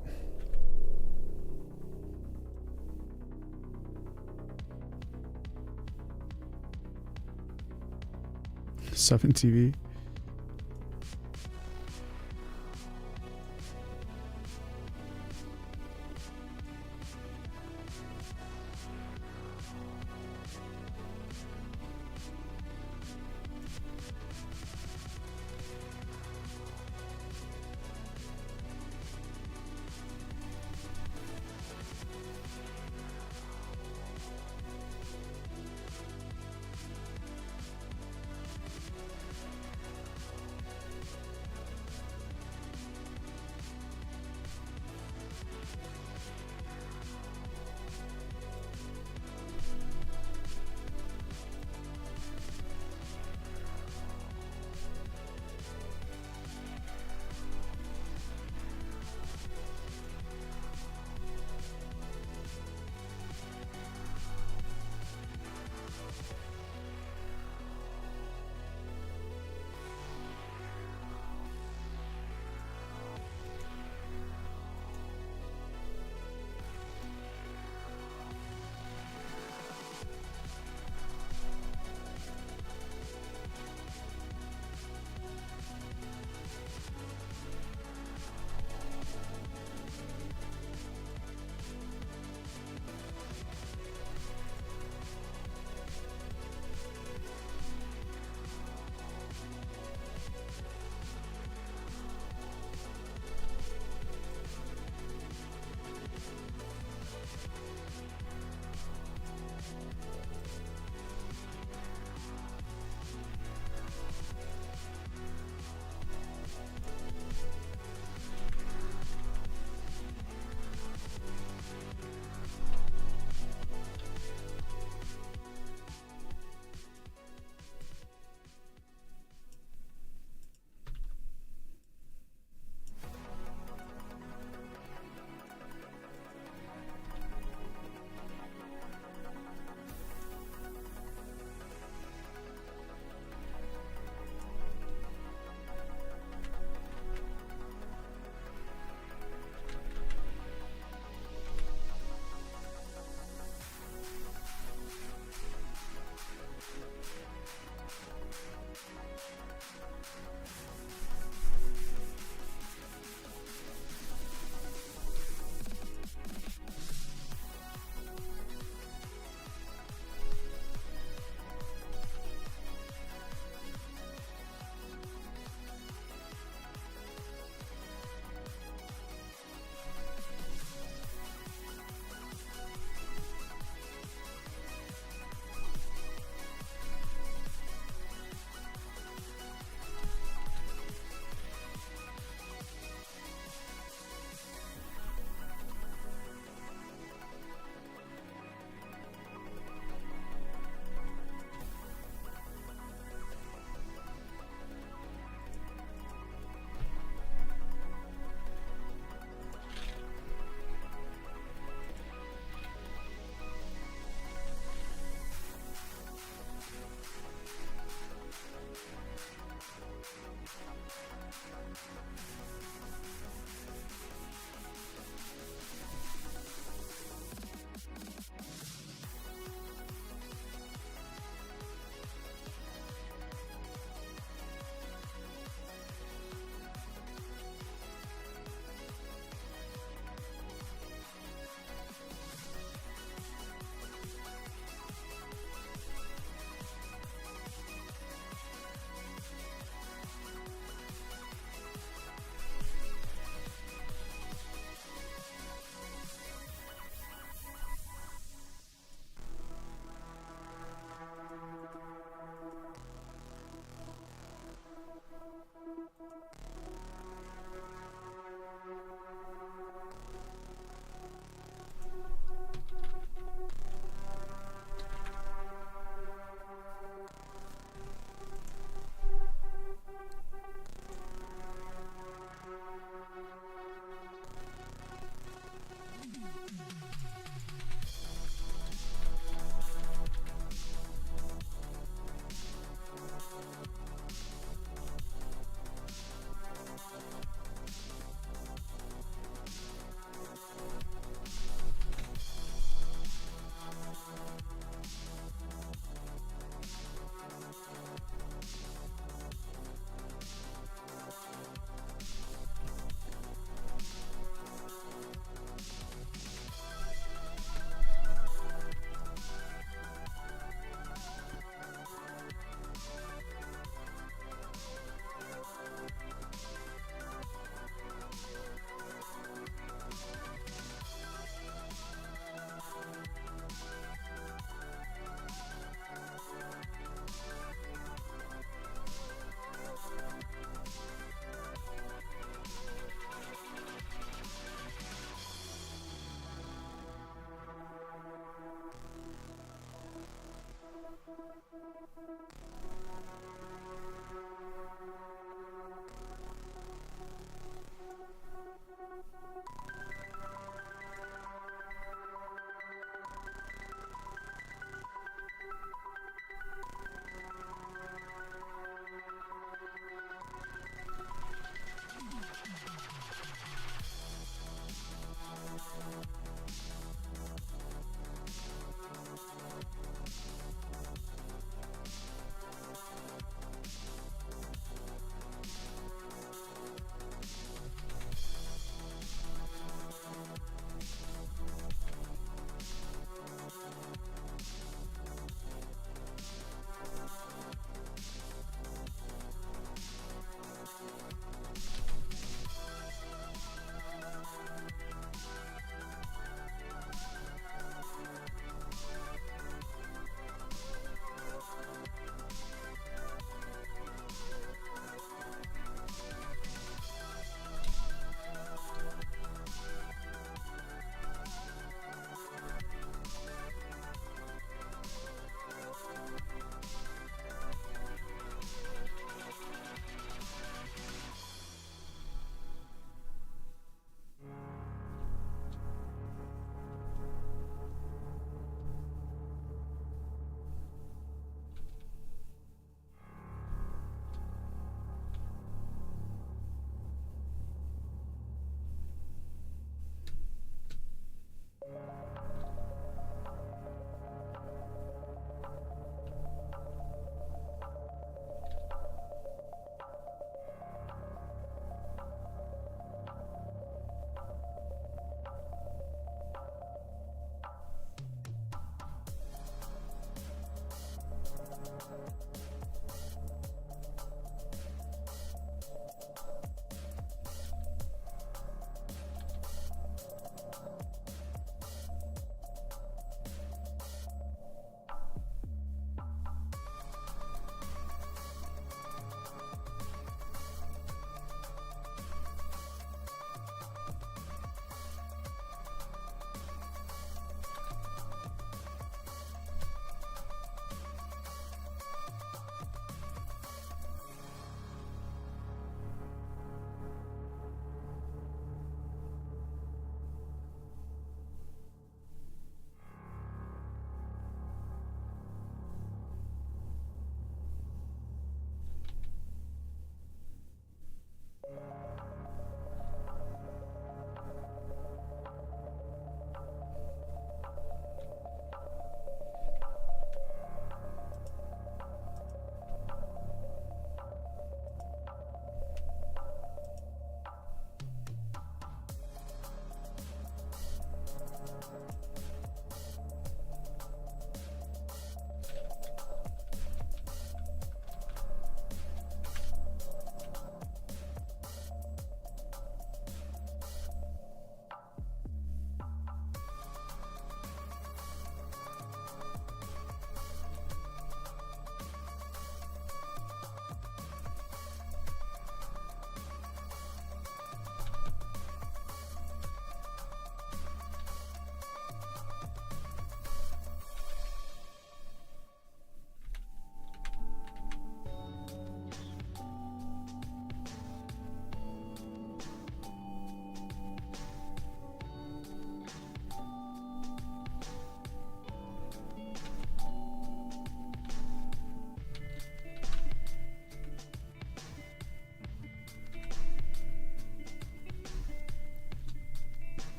Stuff in TV.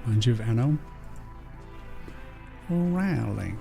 Mind you of Anno? O'Reilly.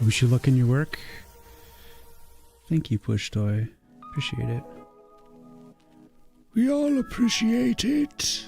We should look in your work. Thank you, Push Toy. Appreciate it. We all appreciate it.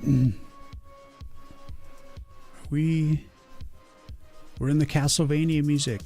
We're in the Castlevania music.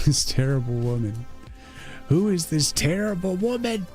This terrible woman. Who is this terrible woman?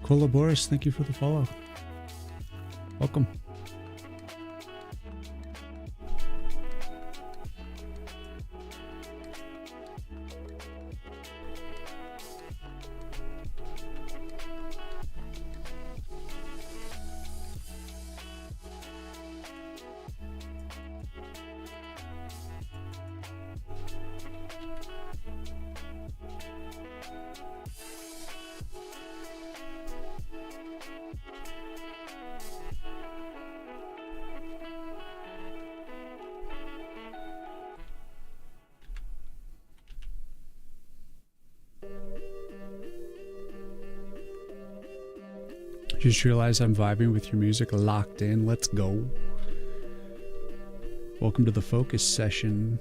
Colaboris, thank you for the follow. Welcome. Just realized I'm vibing with your music. Locked in. Let's go. Welcome to the focus session.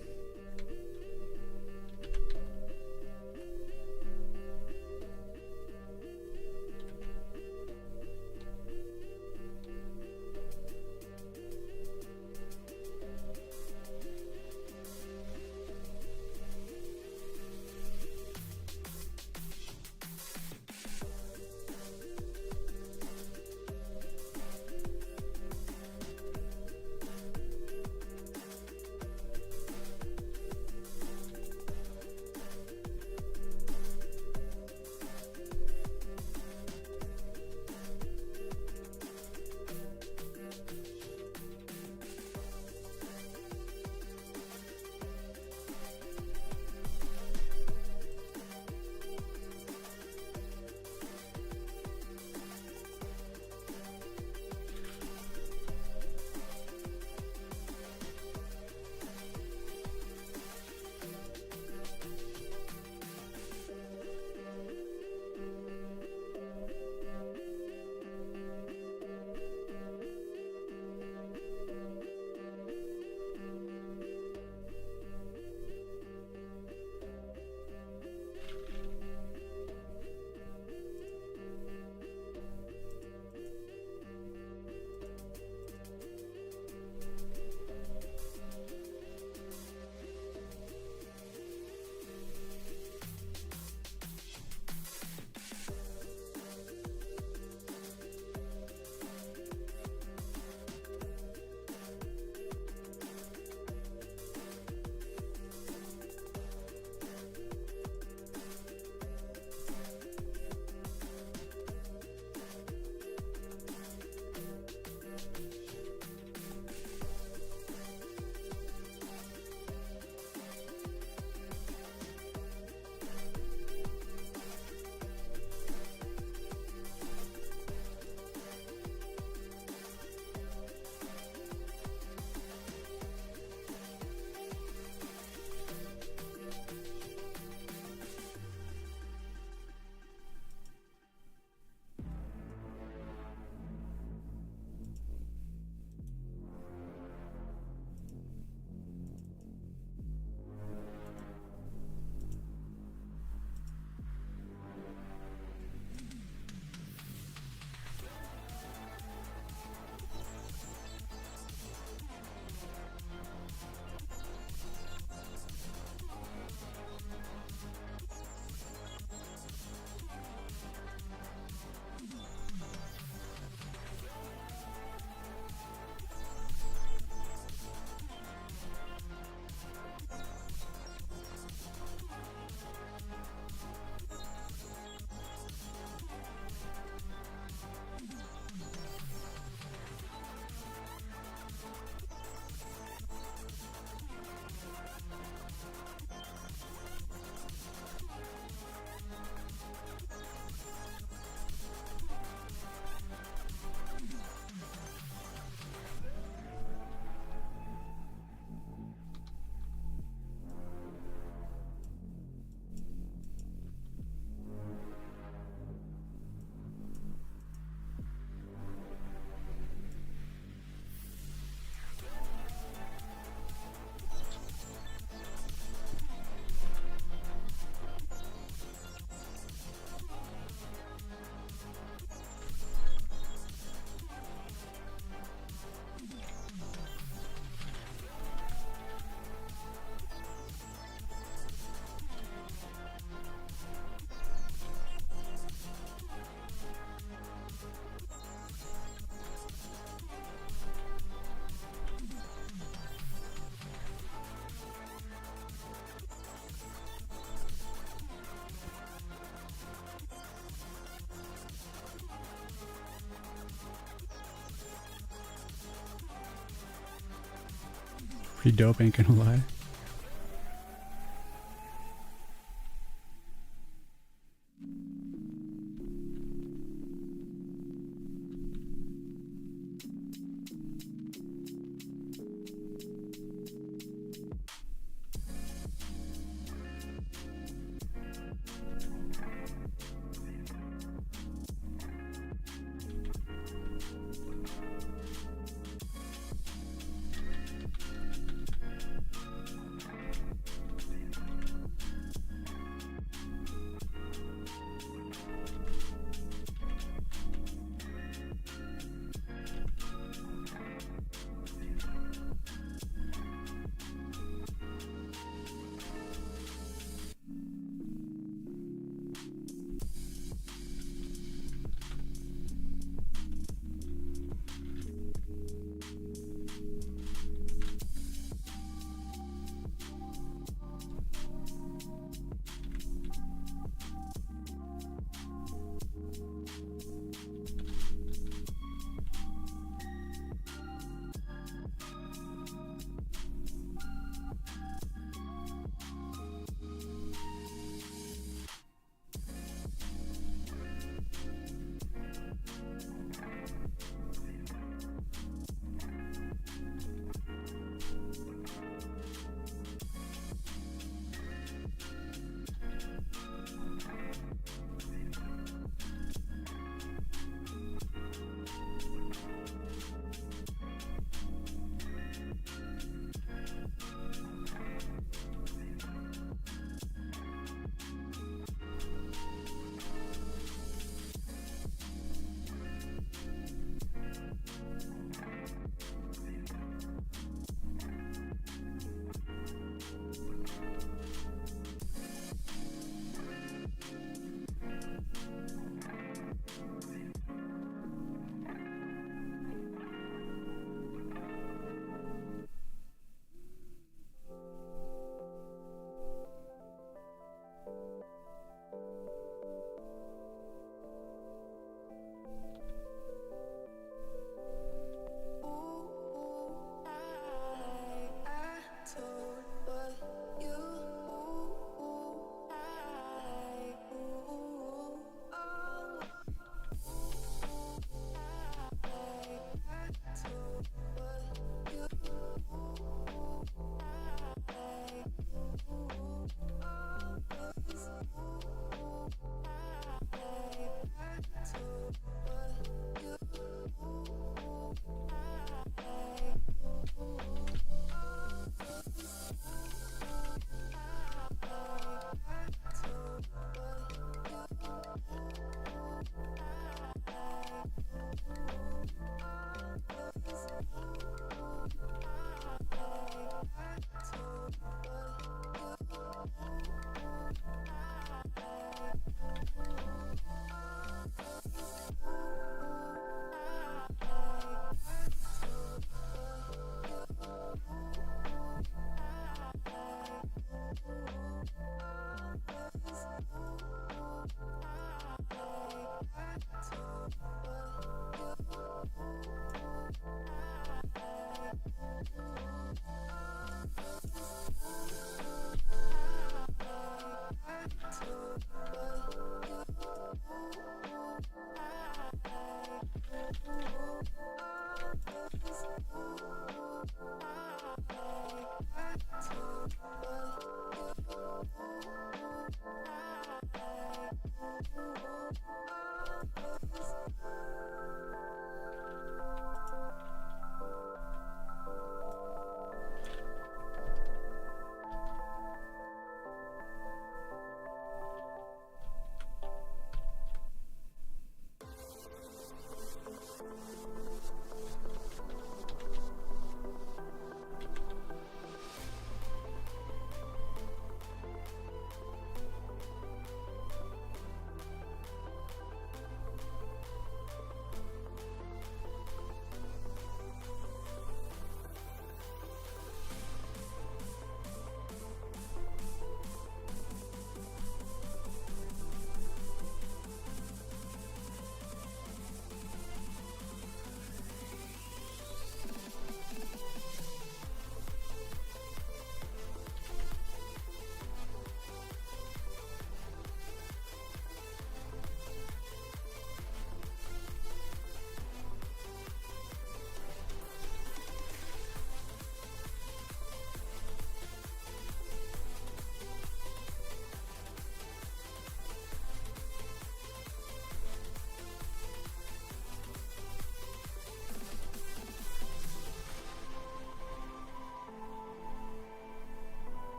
Pretty dope, ain't gonna lie.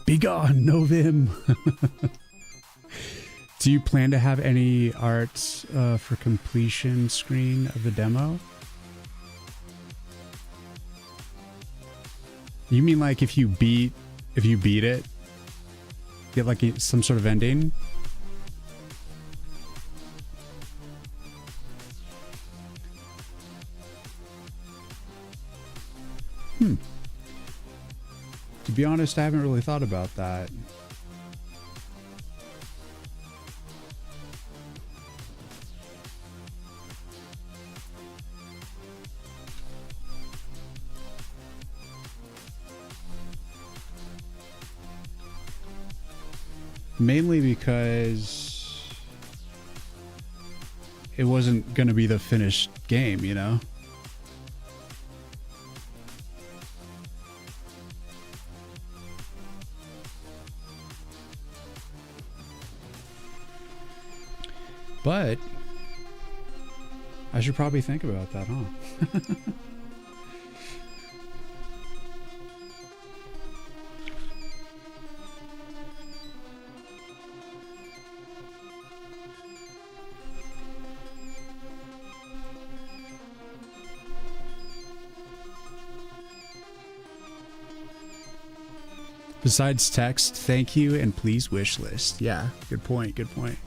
Be gone, no vim. Do you plan to have any art for completion screen of the demo? You mean like if you beat it, get like some sort of ending? To be honest, I haven't really thought about that. Mainly because it wasn't going to be the finished game, you know? But I should probably think about that, huh? Besides text, thank you and please wish list. Yeah, good point, good point.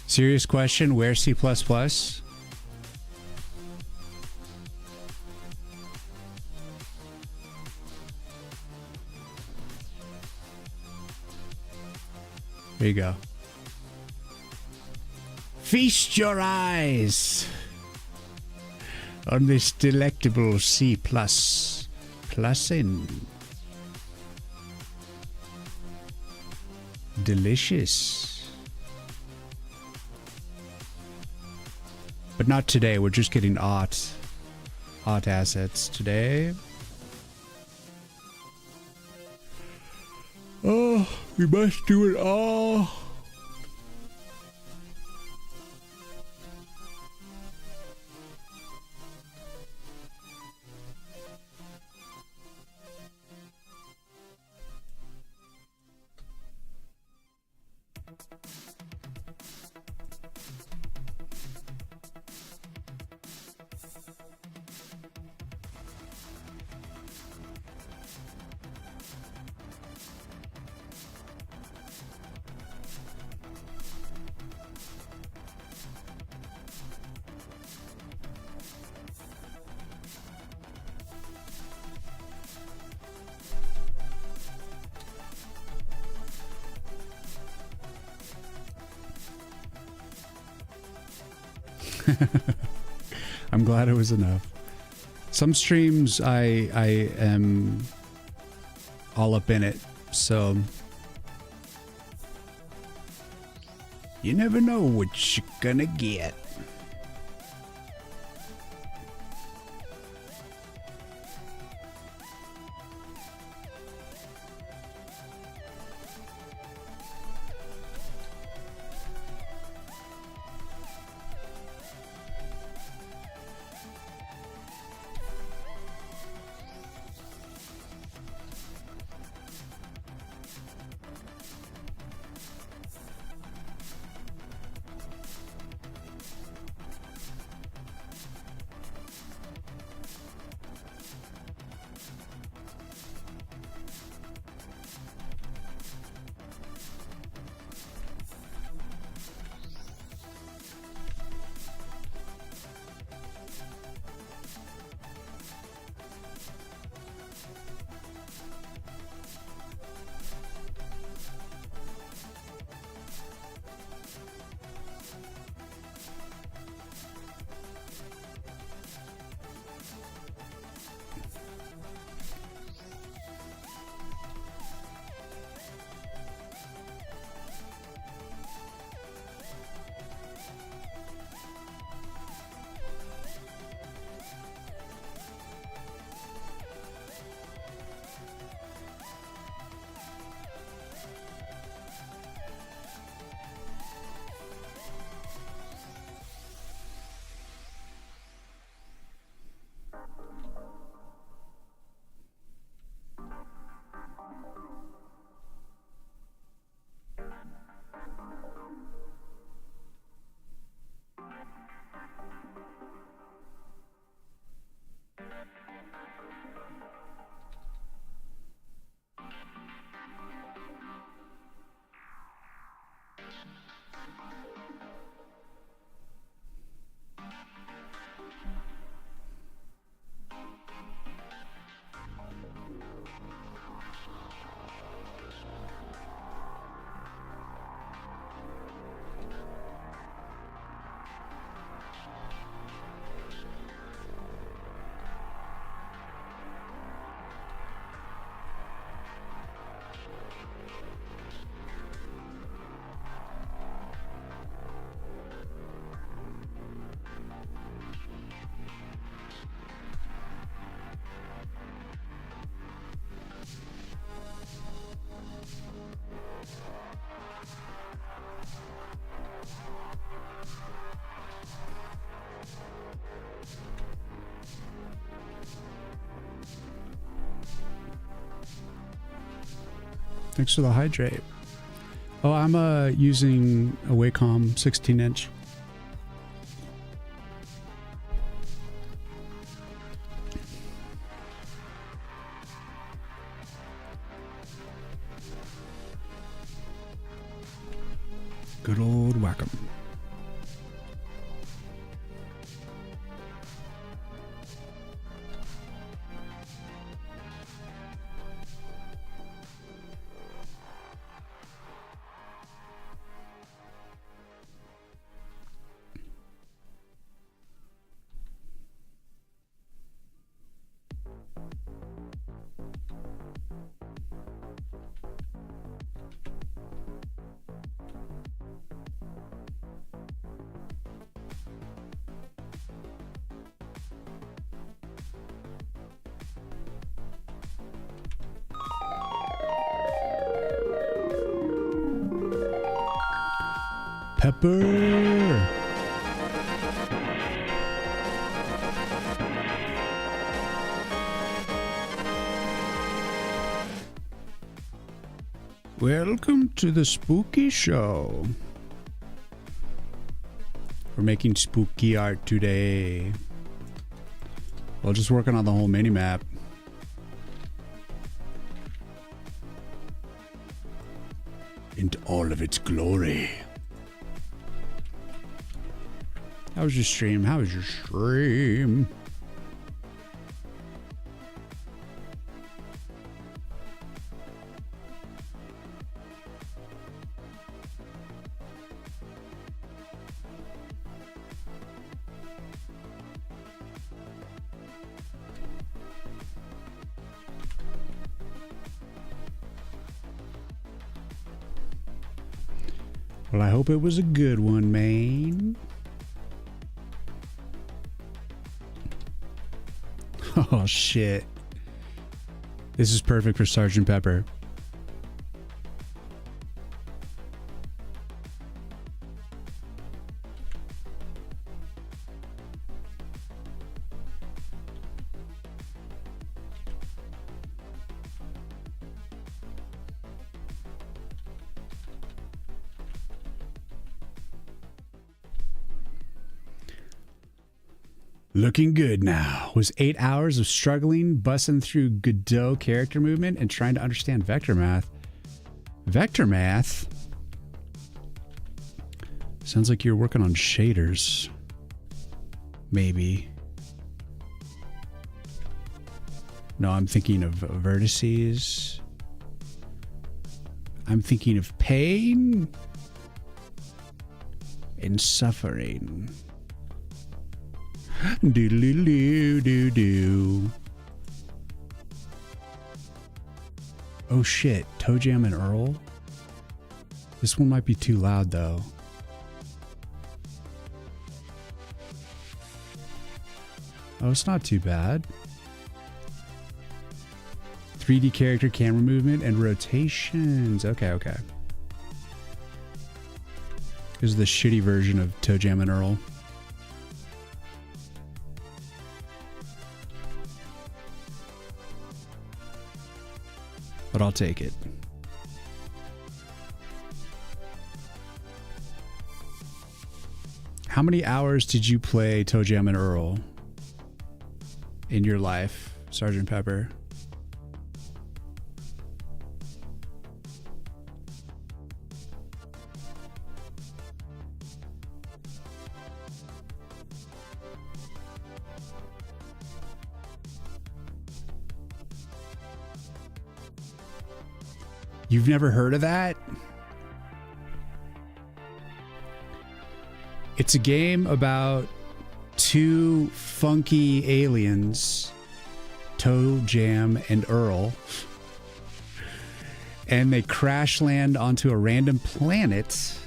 Serious question, where's C++? There you go. Feast your eyes on this delectable C++ in. Delicious. But not today, we're just getting aught assets today. Oh, we must do it all. I'm glad it was enough. Some streams I am all up in it, so you never know what you're gonna get. Thanks for the hydrate. Oh, I'm using a Wacom 16-inch. Good old Wacom. Pepper. Welcome to the spooky show. We're making spooky art today. Well, just working on the whole mini map. Into all of its glory. How was your stream? How was your stream? Well, I hope it was a good one, man. Oh, shit. This is perfect for Sergeant Pepper. Looking good now. Was 8 hours of struggling, busting through Godot character movement, and trying to understand vector math. Vector math? Sounds like you're working on shaders. Maybe. No, I'm thinking of vertices. I'm thinking of pain and suffering. Do-do-do-do-do. Oh shit, Toe Jam and Earl? This one might be too loud though. Oh, it's not too bad. 3D character camera movement and rotations. Okay, okay. This is the shitty version of Toe Jam and Earl. But I'll take it. How many hours did you play Toe Jam and Earl in your life, Sergeant Pepper? You've never heard of that? It's a game about two funky aliens, Toe Jam and Earl, and they crash land onto a random planet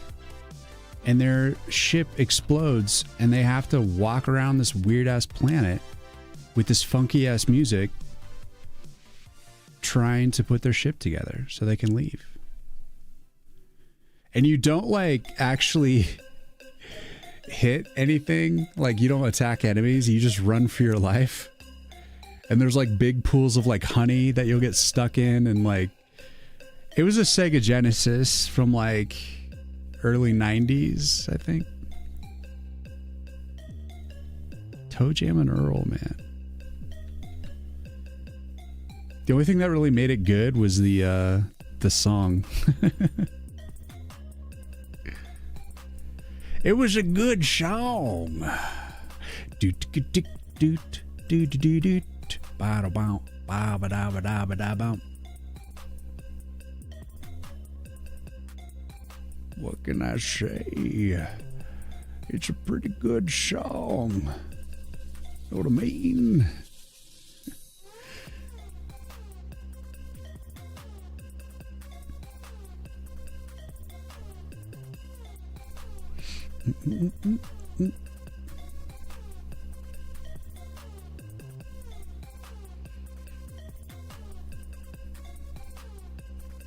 and their ship explodes and they have to walk around this weird ass planet with this funky ass music, trying to put their ship together so they can leave. And you don't like actually hit anything, like you don't attack enemies, you just run for your life. And there's like big pools of like honey that you'll get stuck in, and like It was a Sega Genesis from like early 90s, I think. Toe Jam and Earl, man. The only thing that really made it good was the song. It was a good song. Doot doot doot doot doot doot. Ba ba ba ba da ba da ba da ba. What can I say? It's a pretty good song. Know what I mean?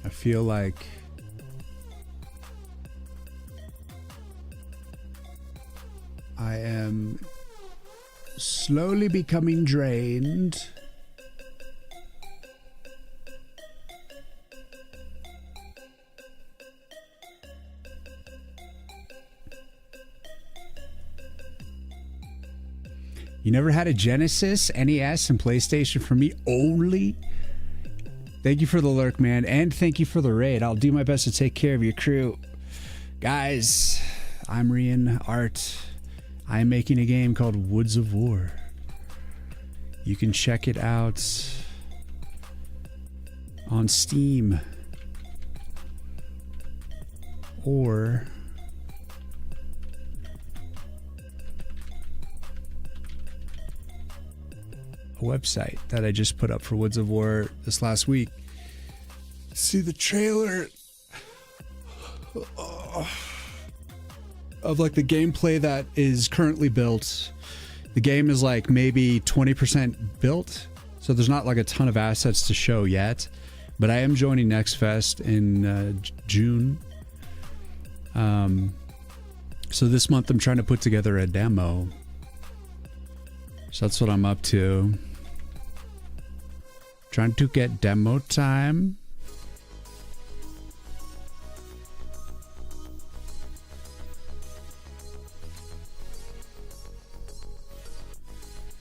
I feel like I am slowly becoming drained. You never had a Genesis, NES, and PlayStation for me only? Thank you for the lurk, man, and thank you for the raid. I'll do my best to take care of your crew. Guys, I'm Riyin Art. I am making a game called Woods of War. You can check it out on Steam or a website that I just put up for Woods of War this last week. See the trailer of like the gameplay that is currently built. The game is like maybe 20% built, so there's not like a ton of assets to show yet, but I am joining Next Fest in June. So this month I'm trying to put together a demo. So that's what I'm up to. Trying to get demo time.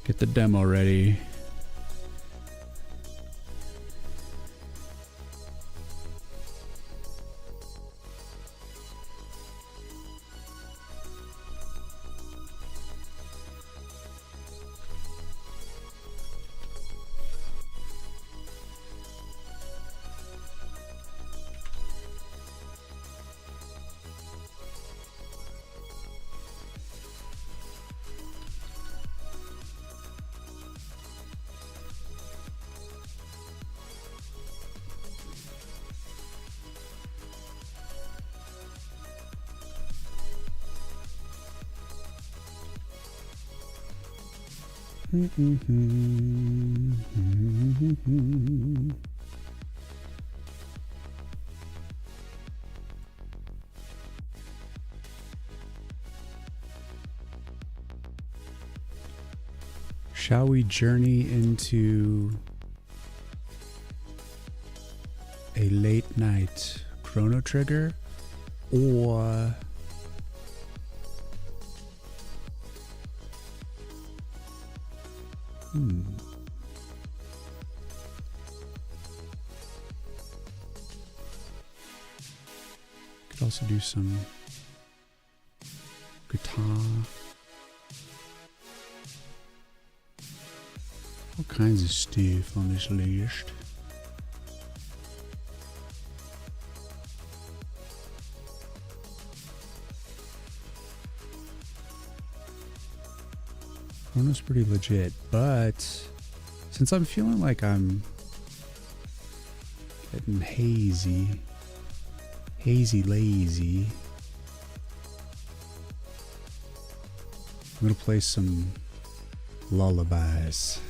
Get the demo ready. Shall we journey into a late night Chrono Trigger, or could also do some guitar. All kinds of stuff on this list. Chrono's pretty legit, but since I'm feeling like I'm getting hazy lazy, I'm gonna play some lullabies.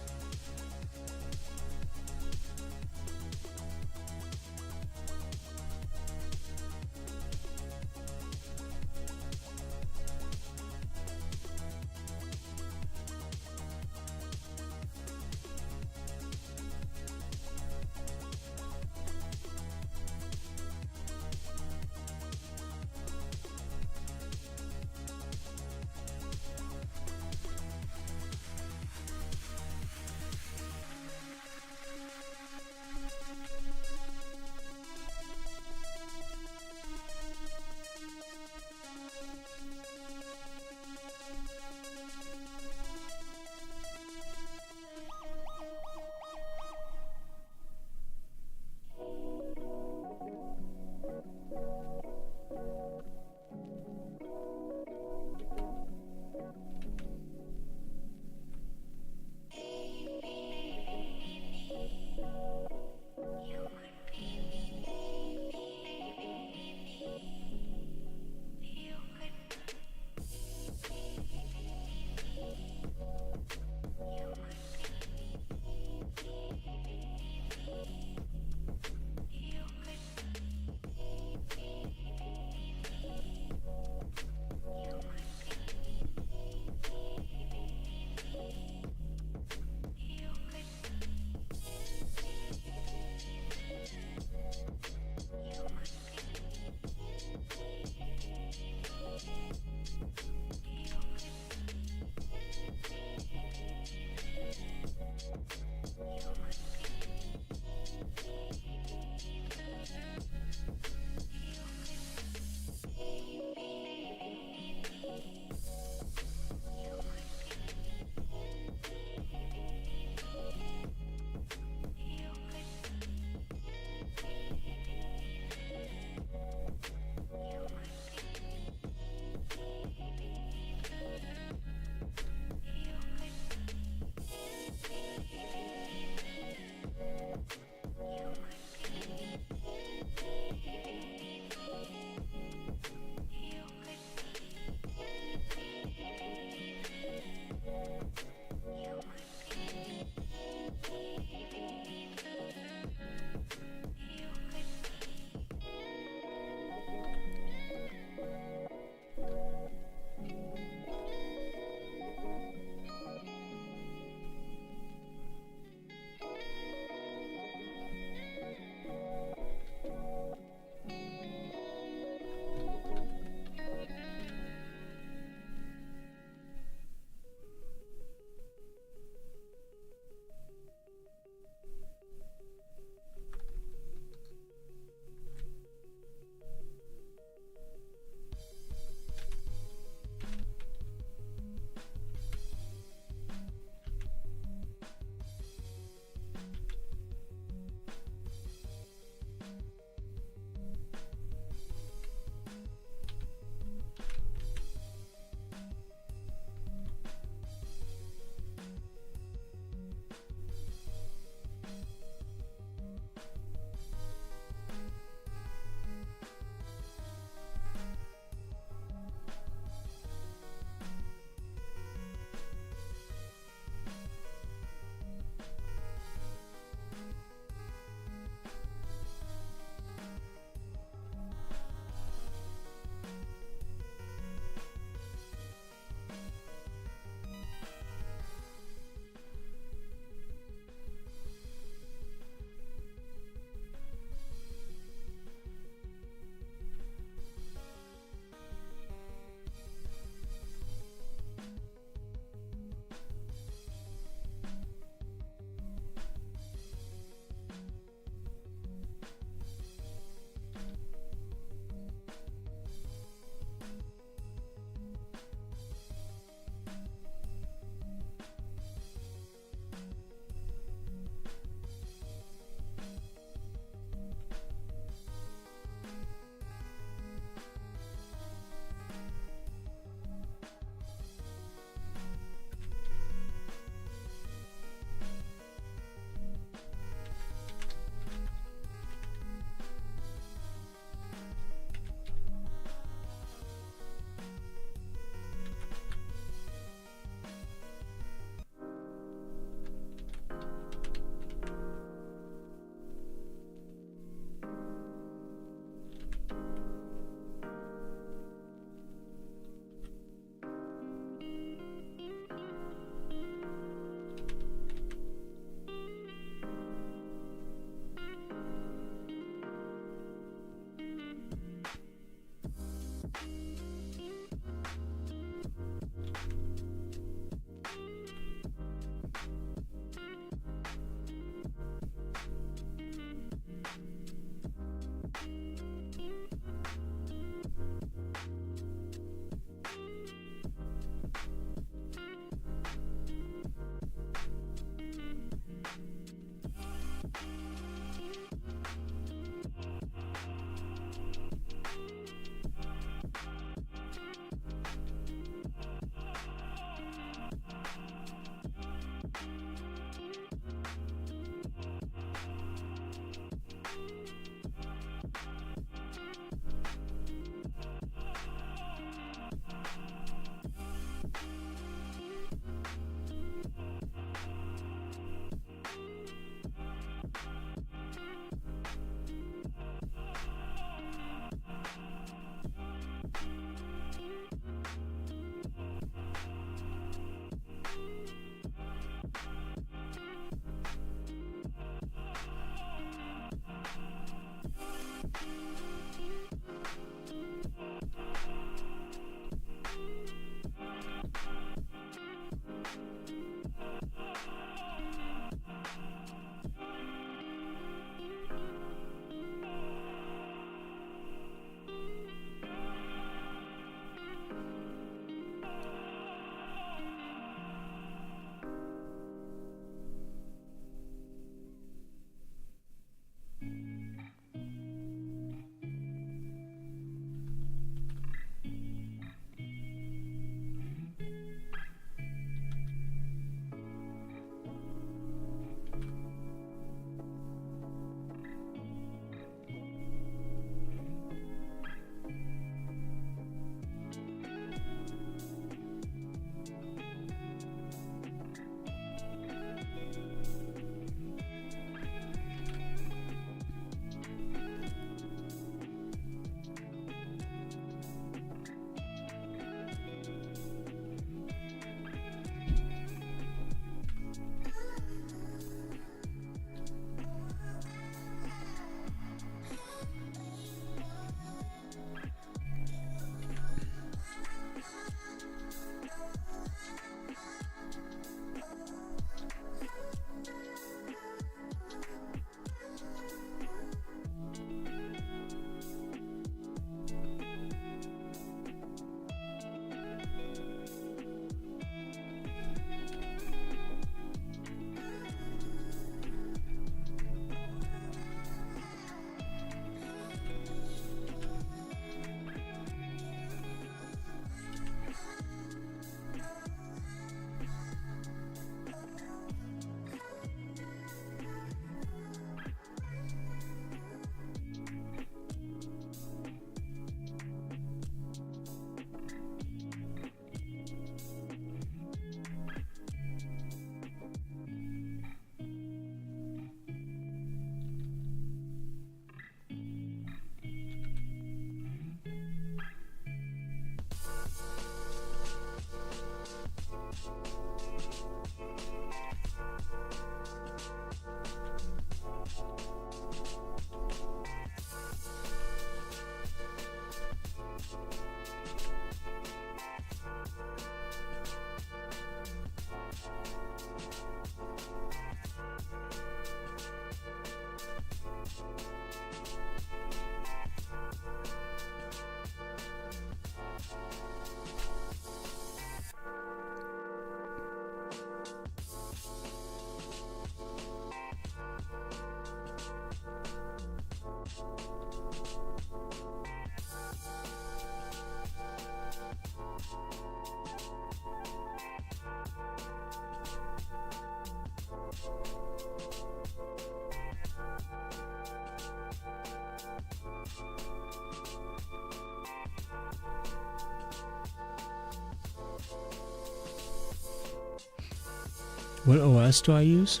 What OS do I use?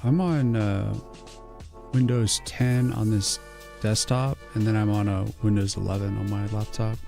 I'm on Windows 10 on this desktop, and then I'm on a Windows 11 on my laptop.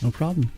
No problem.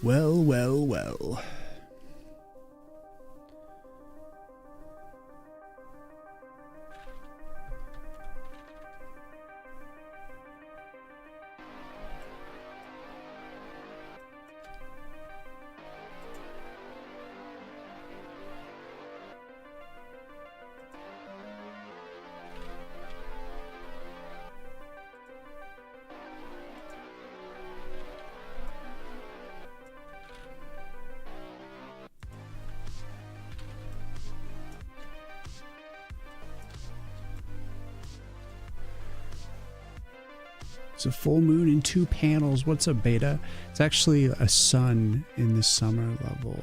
Well, well, well. It's a full moon in 2 panels. What's up, beta? It's actually a sun in the summer level.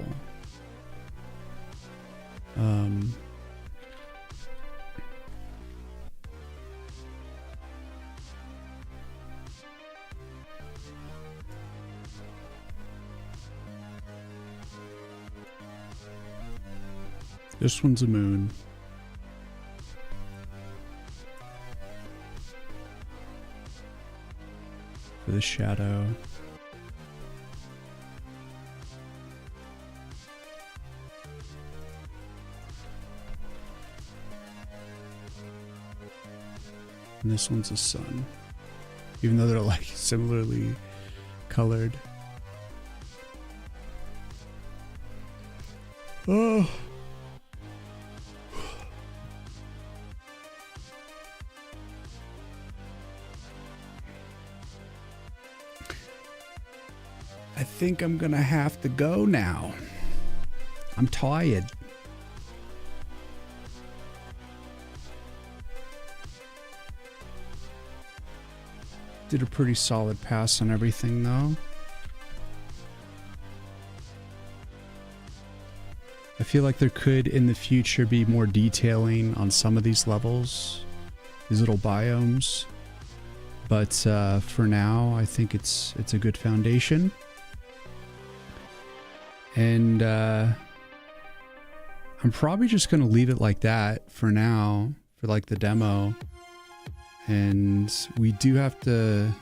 This one's a moon. For the shadow. And this one's a sun. Even though they're like similarly colored. Oh. I think I'm gonna have to go now. I'm tired. Did a pretty solid pass on everything though. I feel like there could in the future be more detailing on some of these levels, these little biomes. But for now, I think it's a good foundation. And I'm probably just going to leave it like that for now, for like the demo. And we do have to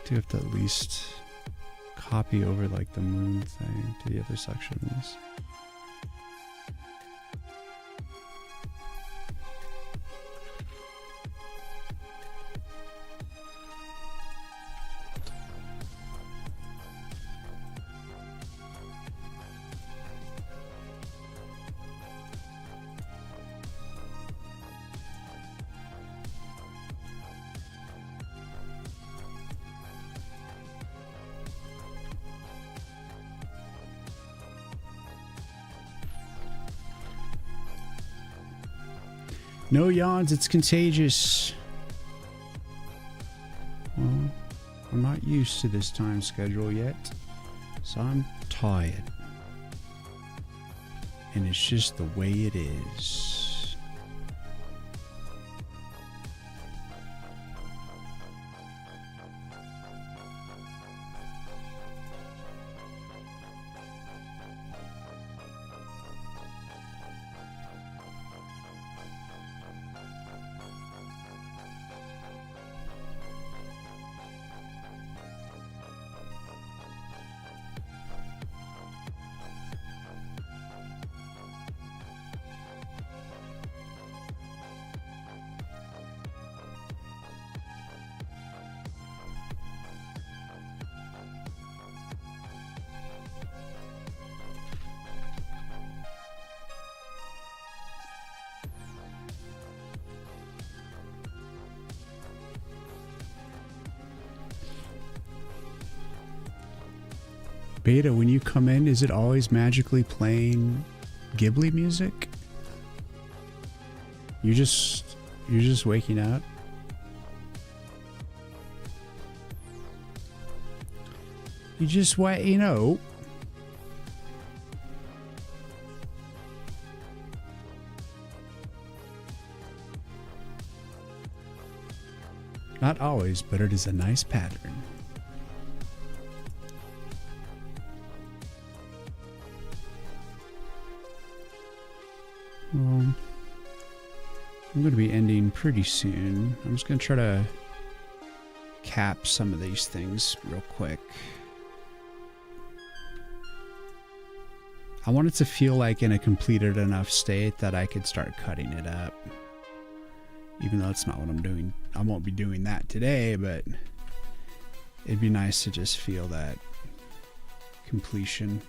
at least copy over like the moon thing to the other sections. No yawns, it's contagious. Well, I'm not used to this time schedule yet, so I'm tired. And it's just the way it is. Beta, when you come in, is it always magically playing Ghibli music? You're just waking up? You just wait, you know. Not always, but it is a nice pattern. Well, I'm going to be ending pretty soon. I'm just going to try to recap some of these things real quick. I want it to feel like in a completed enough state that I could start cutting it up. Even though that's not what I'm doing. I won't be doing that today, but it'd be nice to just feel that completion.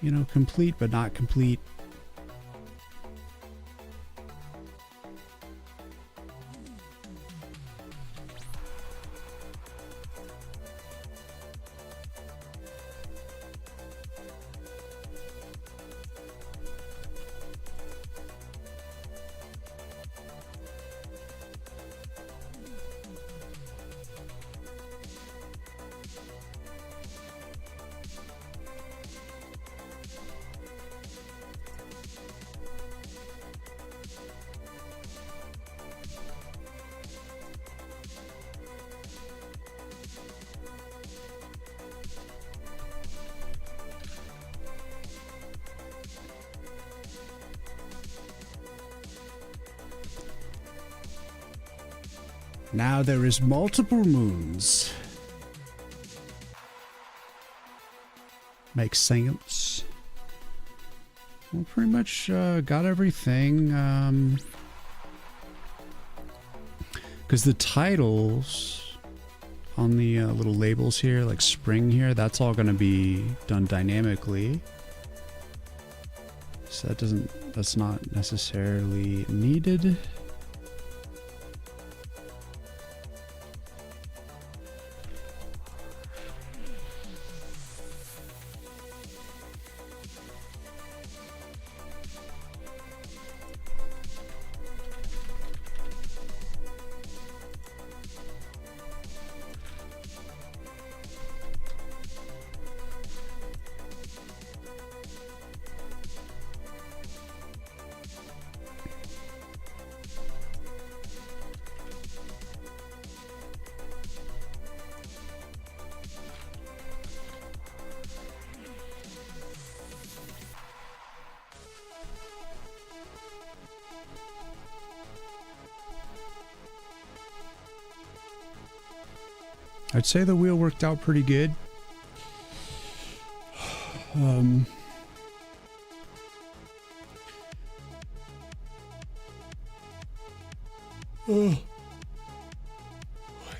You know, complete but not complete. Now there is multiple moons. Makes sense. Well, pretty much got everything. Because the titles on the little labels here, like spring here, that's all going to be done dynamically. So that's not necessarily needed. I'd say the wheel worked out pretty good.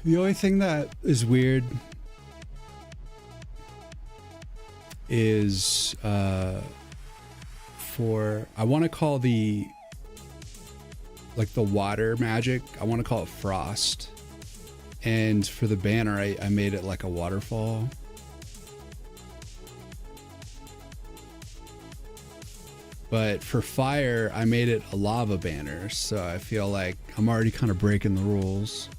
The only thing that is weird is for, I want to call the, like the water magic, I want to call it frost. And for the banner, I made it like a waterfall. But for fire, I made it a lava banner. So I feel like I'm already kind of breaking the rules.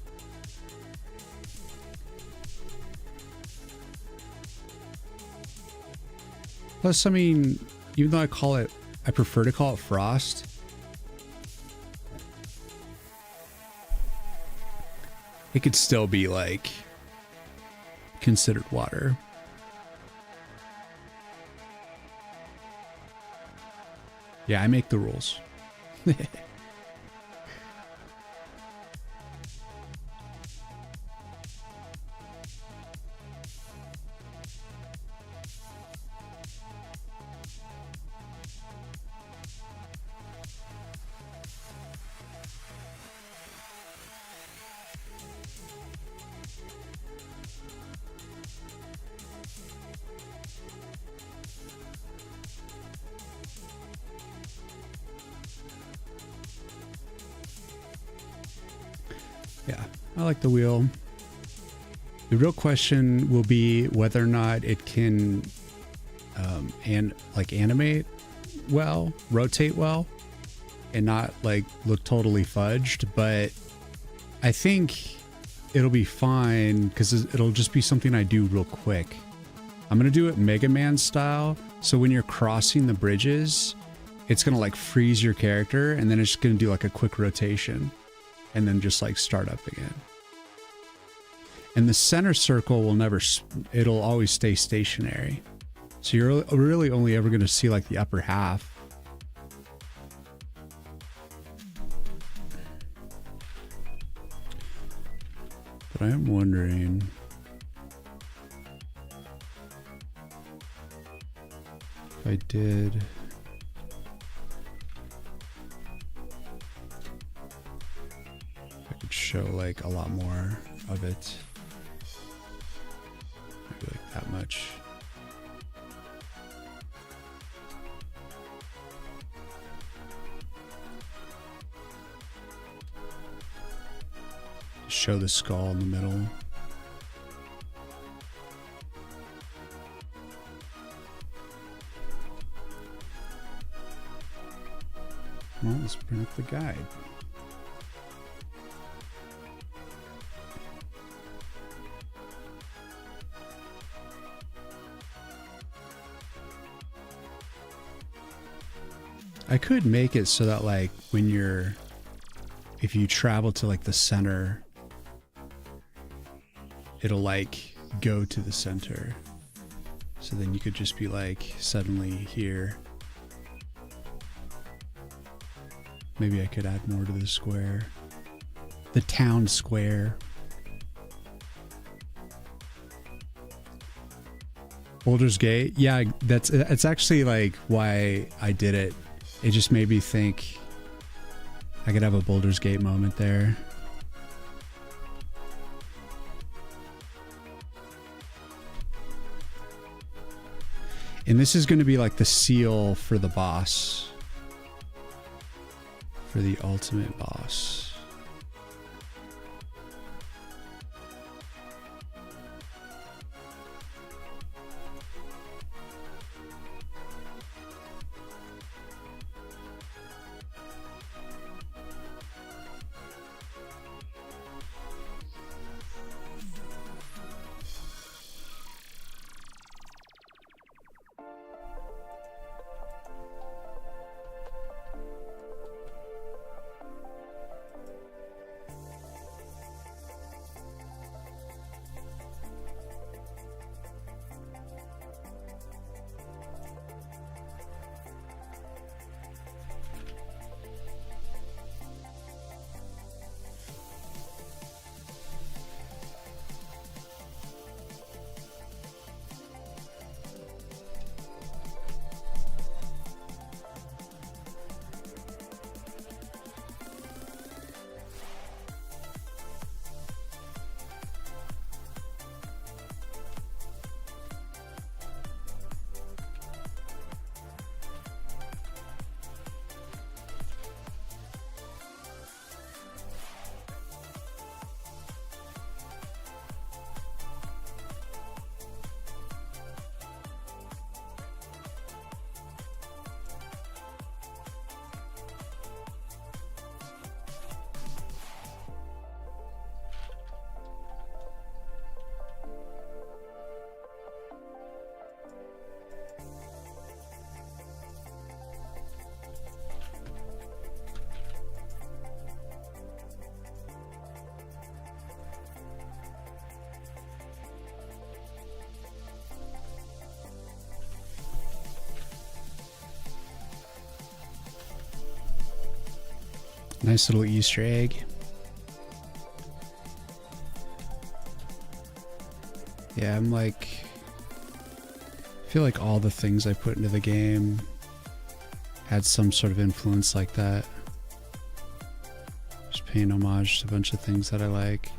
Plus, I mean, even though I prefer to call it frost. It could still be like considered water. Yeah, I make the rules. Yeah, I like the wheel. The real question will be whether or not it can animate well, rotate well, and not like look totally fudged. But I think it'll be fine because it'll just be something I do real quick. I'm gonna do it Mega Man style. So when you're crossing the bridges, it's gonna like freeze your character, and then it's just gonna do like a quick rotation. And then just like start up again. And the center circle will never, it'll always stay stationary. So you're really only ever going to see like the upper half. I am wondering. If I did. If I could show like a lot more of it. Maybe like that much. Show the skull in the middle. Well, let's print up the guide. I could make it so that like when you're, if you travel to like the center, it'll like go to the center. So then you could just be like suddenly here. Maybe I could add more to the square. The town square. Boulder's Gate. Yeah, it's actually like why I did it. It just made me think I could have a Boulder's Gate moment there. And this is going to be like the seal for the boss. For the ultimate boss. Nice little Easter egg. Yeah, I'm like, I feel like all the things I put into the game had some sort of influence like that. Just paying homage to a bunch of things that I like.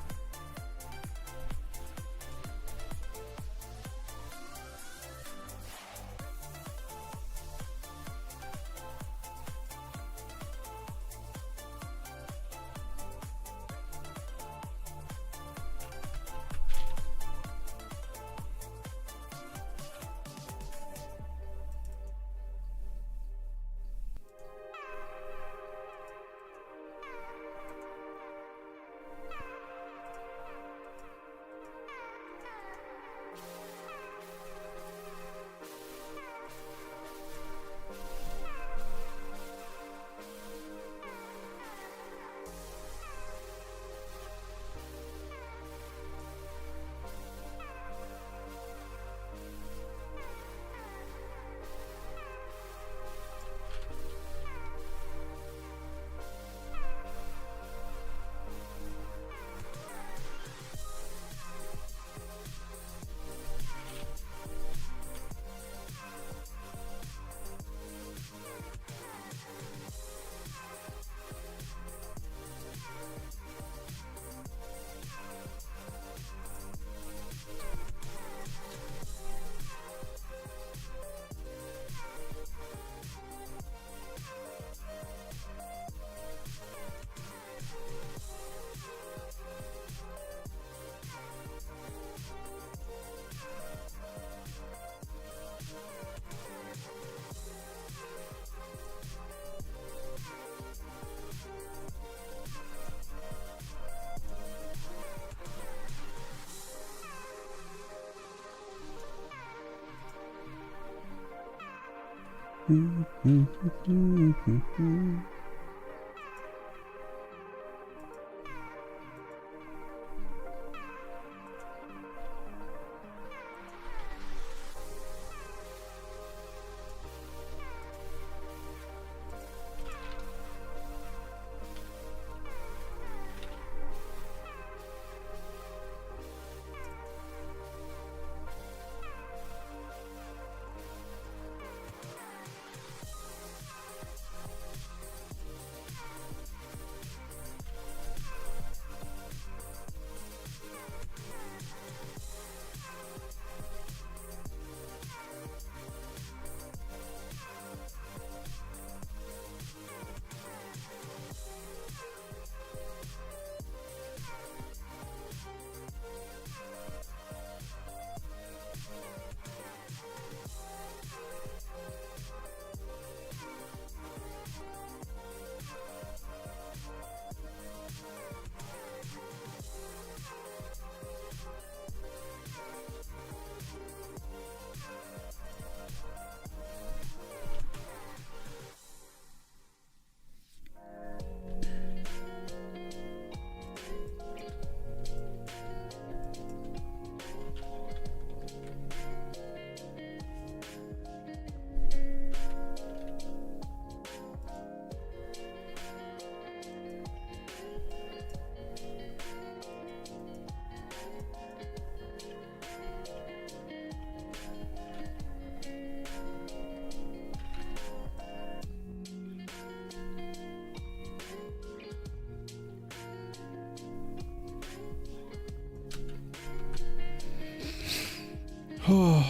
Oh,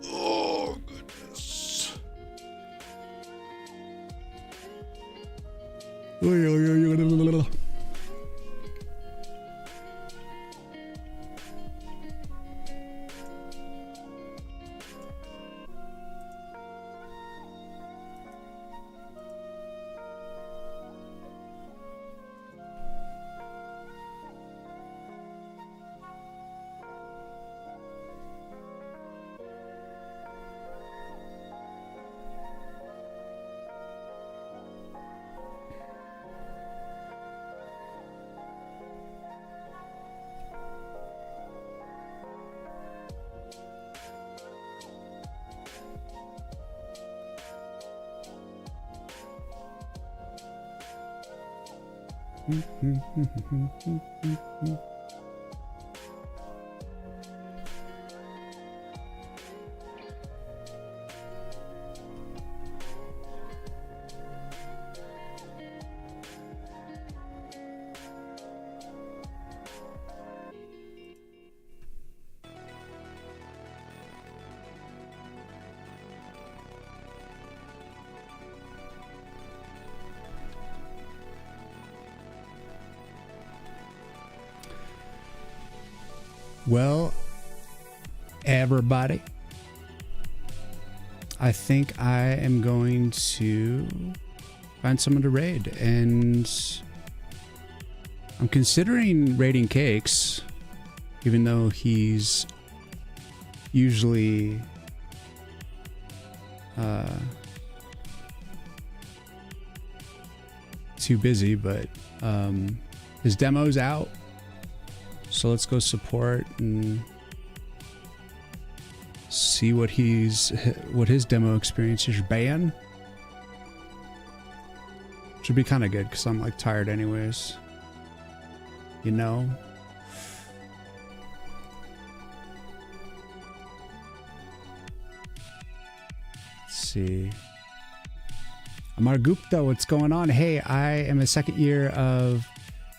oh goodness. Well, everybody, I think I am going to find someone to raid, and I'm considering raiding Cakes, even though he's usually too busy, but his demo's out. So let's go support and see what his demo experience is. Ban should be kind of good because I'm like tired anyways, you know. Let's see. Amar Gupta, what's going on? Hey, I am a second year of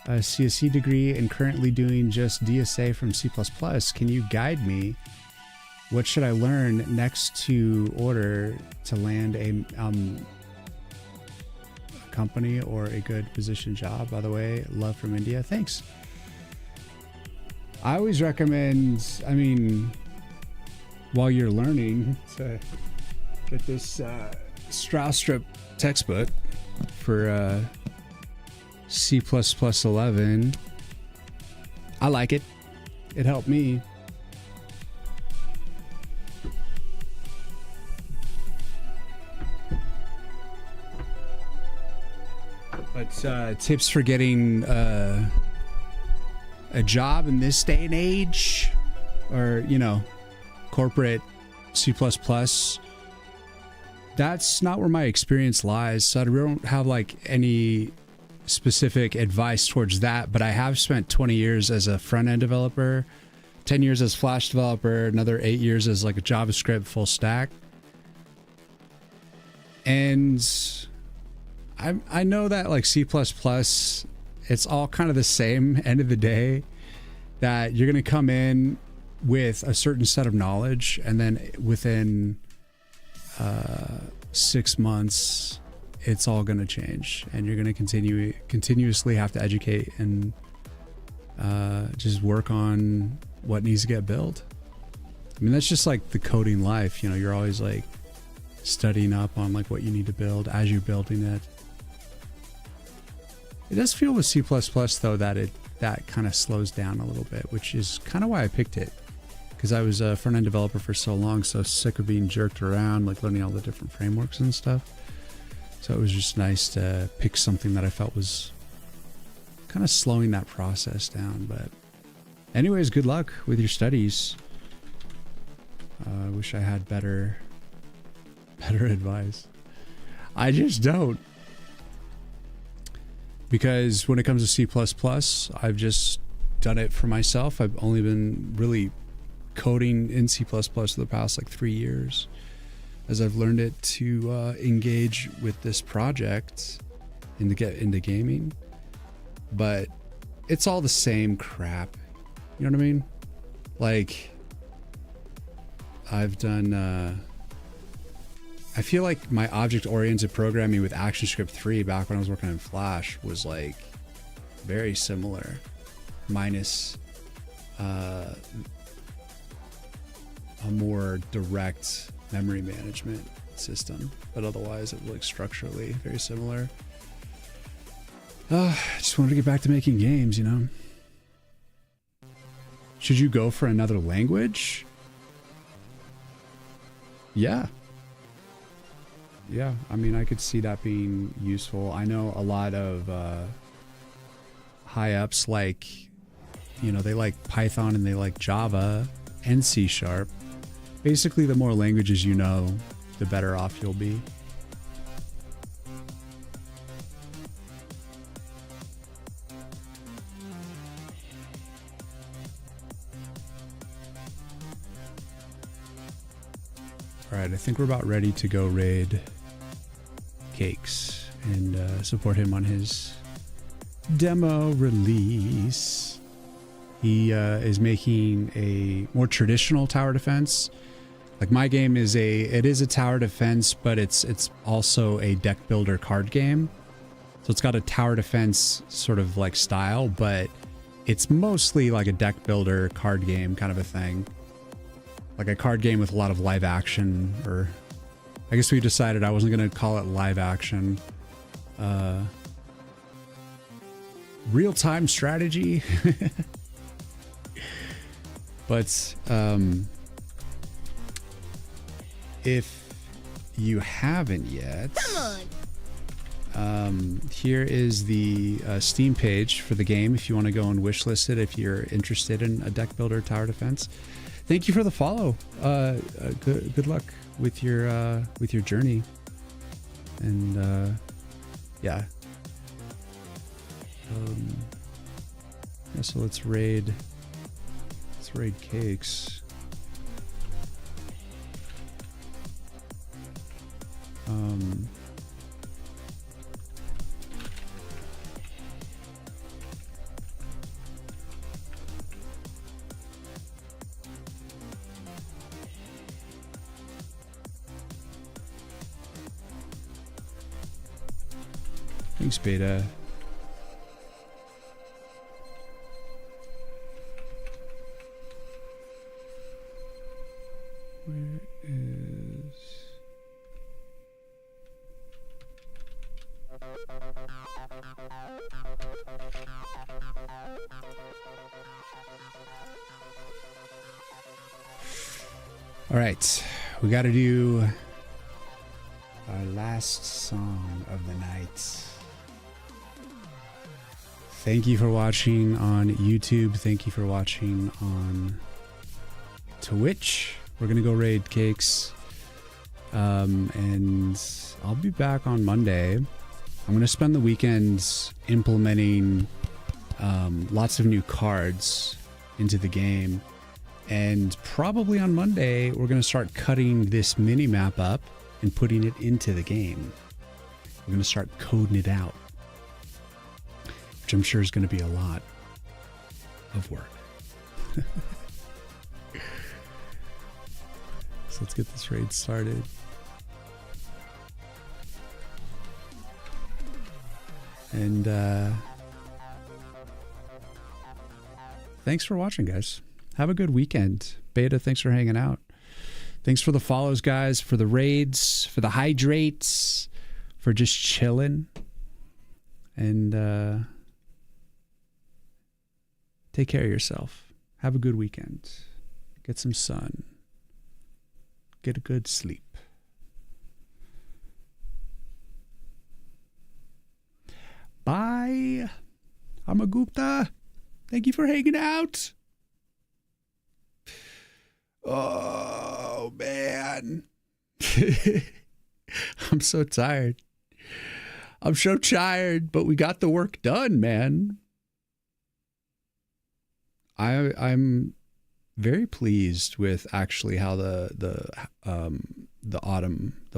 a CSE degree and currently doing just DSA from C++. Can you guide me? What should I learn next to order to land a company or a good position job? By the way, love from India. Thanks. I always recommend, I mean, while you're learning, to get this Stroustrip textbook for C++ 11. I like it. It helped me. But tips for getting a job in this day and age, or, you know, corporate C++, that's not where my experience lies. So I don't have like any specific advice towards that, but I have spent 20 years as a front-end developer, 10 years as Flash developer, another 8 years as like a JavaScript full stack. And I know that like C++, it's all kind of the same end of the day, that you're going to come in with a certain set of knowledge, and then within 6 months, it's all going to change, and you're going to continuously have to educate and just work on what needs to get built. I mean, that's just like the coding life, you know, you're always like studying up on like what you need to build as you're building it. It does feel with C++ though that kind of slows down a little bit, which is kind of why I picked it, because I was a front-end developer for so long, so sick of being jerked around, like learning all the different frameworks and stuff. So it was just nice to pick something that I felt was kind of slowing that process down. But anyways, good luck with your studies. I wish I had better advice. I just don't. Because when it comes to C++, I've just done it for myself. I've only been really coding in C++ for the past like 3 years, as I've learned it to engage with this project and to get into gaming. But it's all the same crap. You know what I mean? Like, I've done... I feel like my object-oriented programming with ActionScript 3 back when I was working in Flash was like very similar, minus a more direct memory management system, but otherwise it was like structurally very similar. I just wanted to get back to making games, you know. Should you go for another language? Yeah. Yeah, I mean, I could see that being useful. I know a lot of high-ups like, you know, they like Python and they like Java and C#. Basically, the more languages you know, the better off you'll be. All right, I think we're about ready to go raid Cakes and support him on his demo release. He is making a more traditional tower defense. Like, my game is it is a tower defense, but it's also a deck builder card game. So it's got a tower defense sort of like style, but it's mostly like a deck builder card game kind of a thing. Like a card game with a lot of live action, or I guess we decided I wasn't going to call it live action. Real-time strategy. But if you haven't yet, Come on. Here is the Steam page for the game if you want to go and wishlist it if you're interested in a deck builder tower defense. Thank you for the follow. Good luck with your journey. And yeah. Yeah, so let's raid Cakes. Thanks, Beta. Where is... All right, we got to do our last song of the night. Thank you for watching on YouTube. Thank you for watching on Twitch. We're going to go raid Cakes. And I'll be back on Monday. I'm going to spend the weekends implementing lots of new cards into the game. And probably on Monday, we're going to start cutting this mini map up and putting it into the game. We're going to start coding it out, which I'm sure is going to be a lot of work. So let's get this raid started. And thanks for watching, guys. Have a good weekend. Beta, thanks for hanging out. Thanks for the follows, guys, for the raids, for the hydrates, for just chilling. And take care of yourself. Have a good weekend. Get some sun. Get a good sleep. Bye. I'm a Gupta. Thank you for hanging out. Oh, man. I'm so tired. I'm so tired, but we got the work done, man. I'm very pleased with actually how the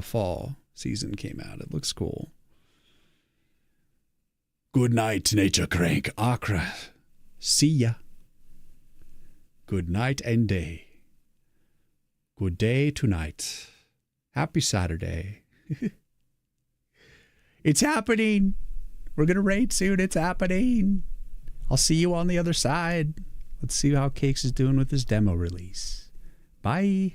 fall season came out. It looks cool. Good night, Nature Crank Accra. See ya. Good night and day. Good day tonight. Happy Saturday. It's happening. We're going to raid soon. It's happening. I'll see you on the other side. Let's see how Cakes is doing with his demo release. Bye.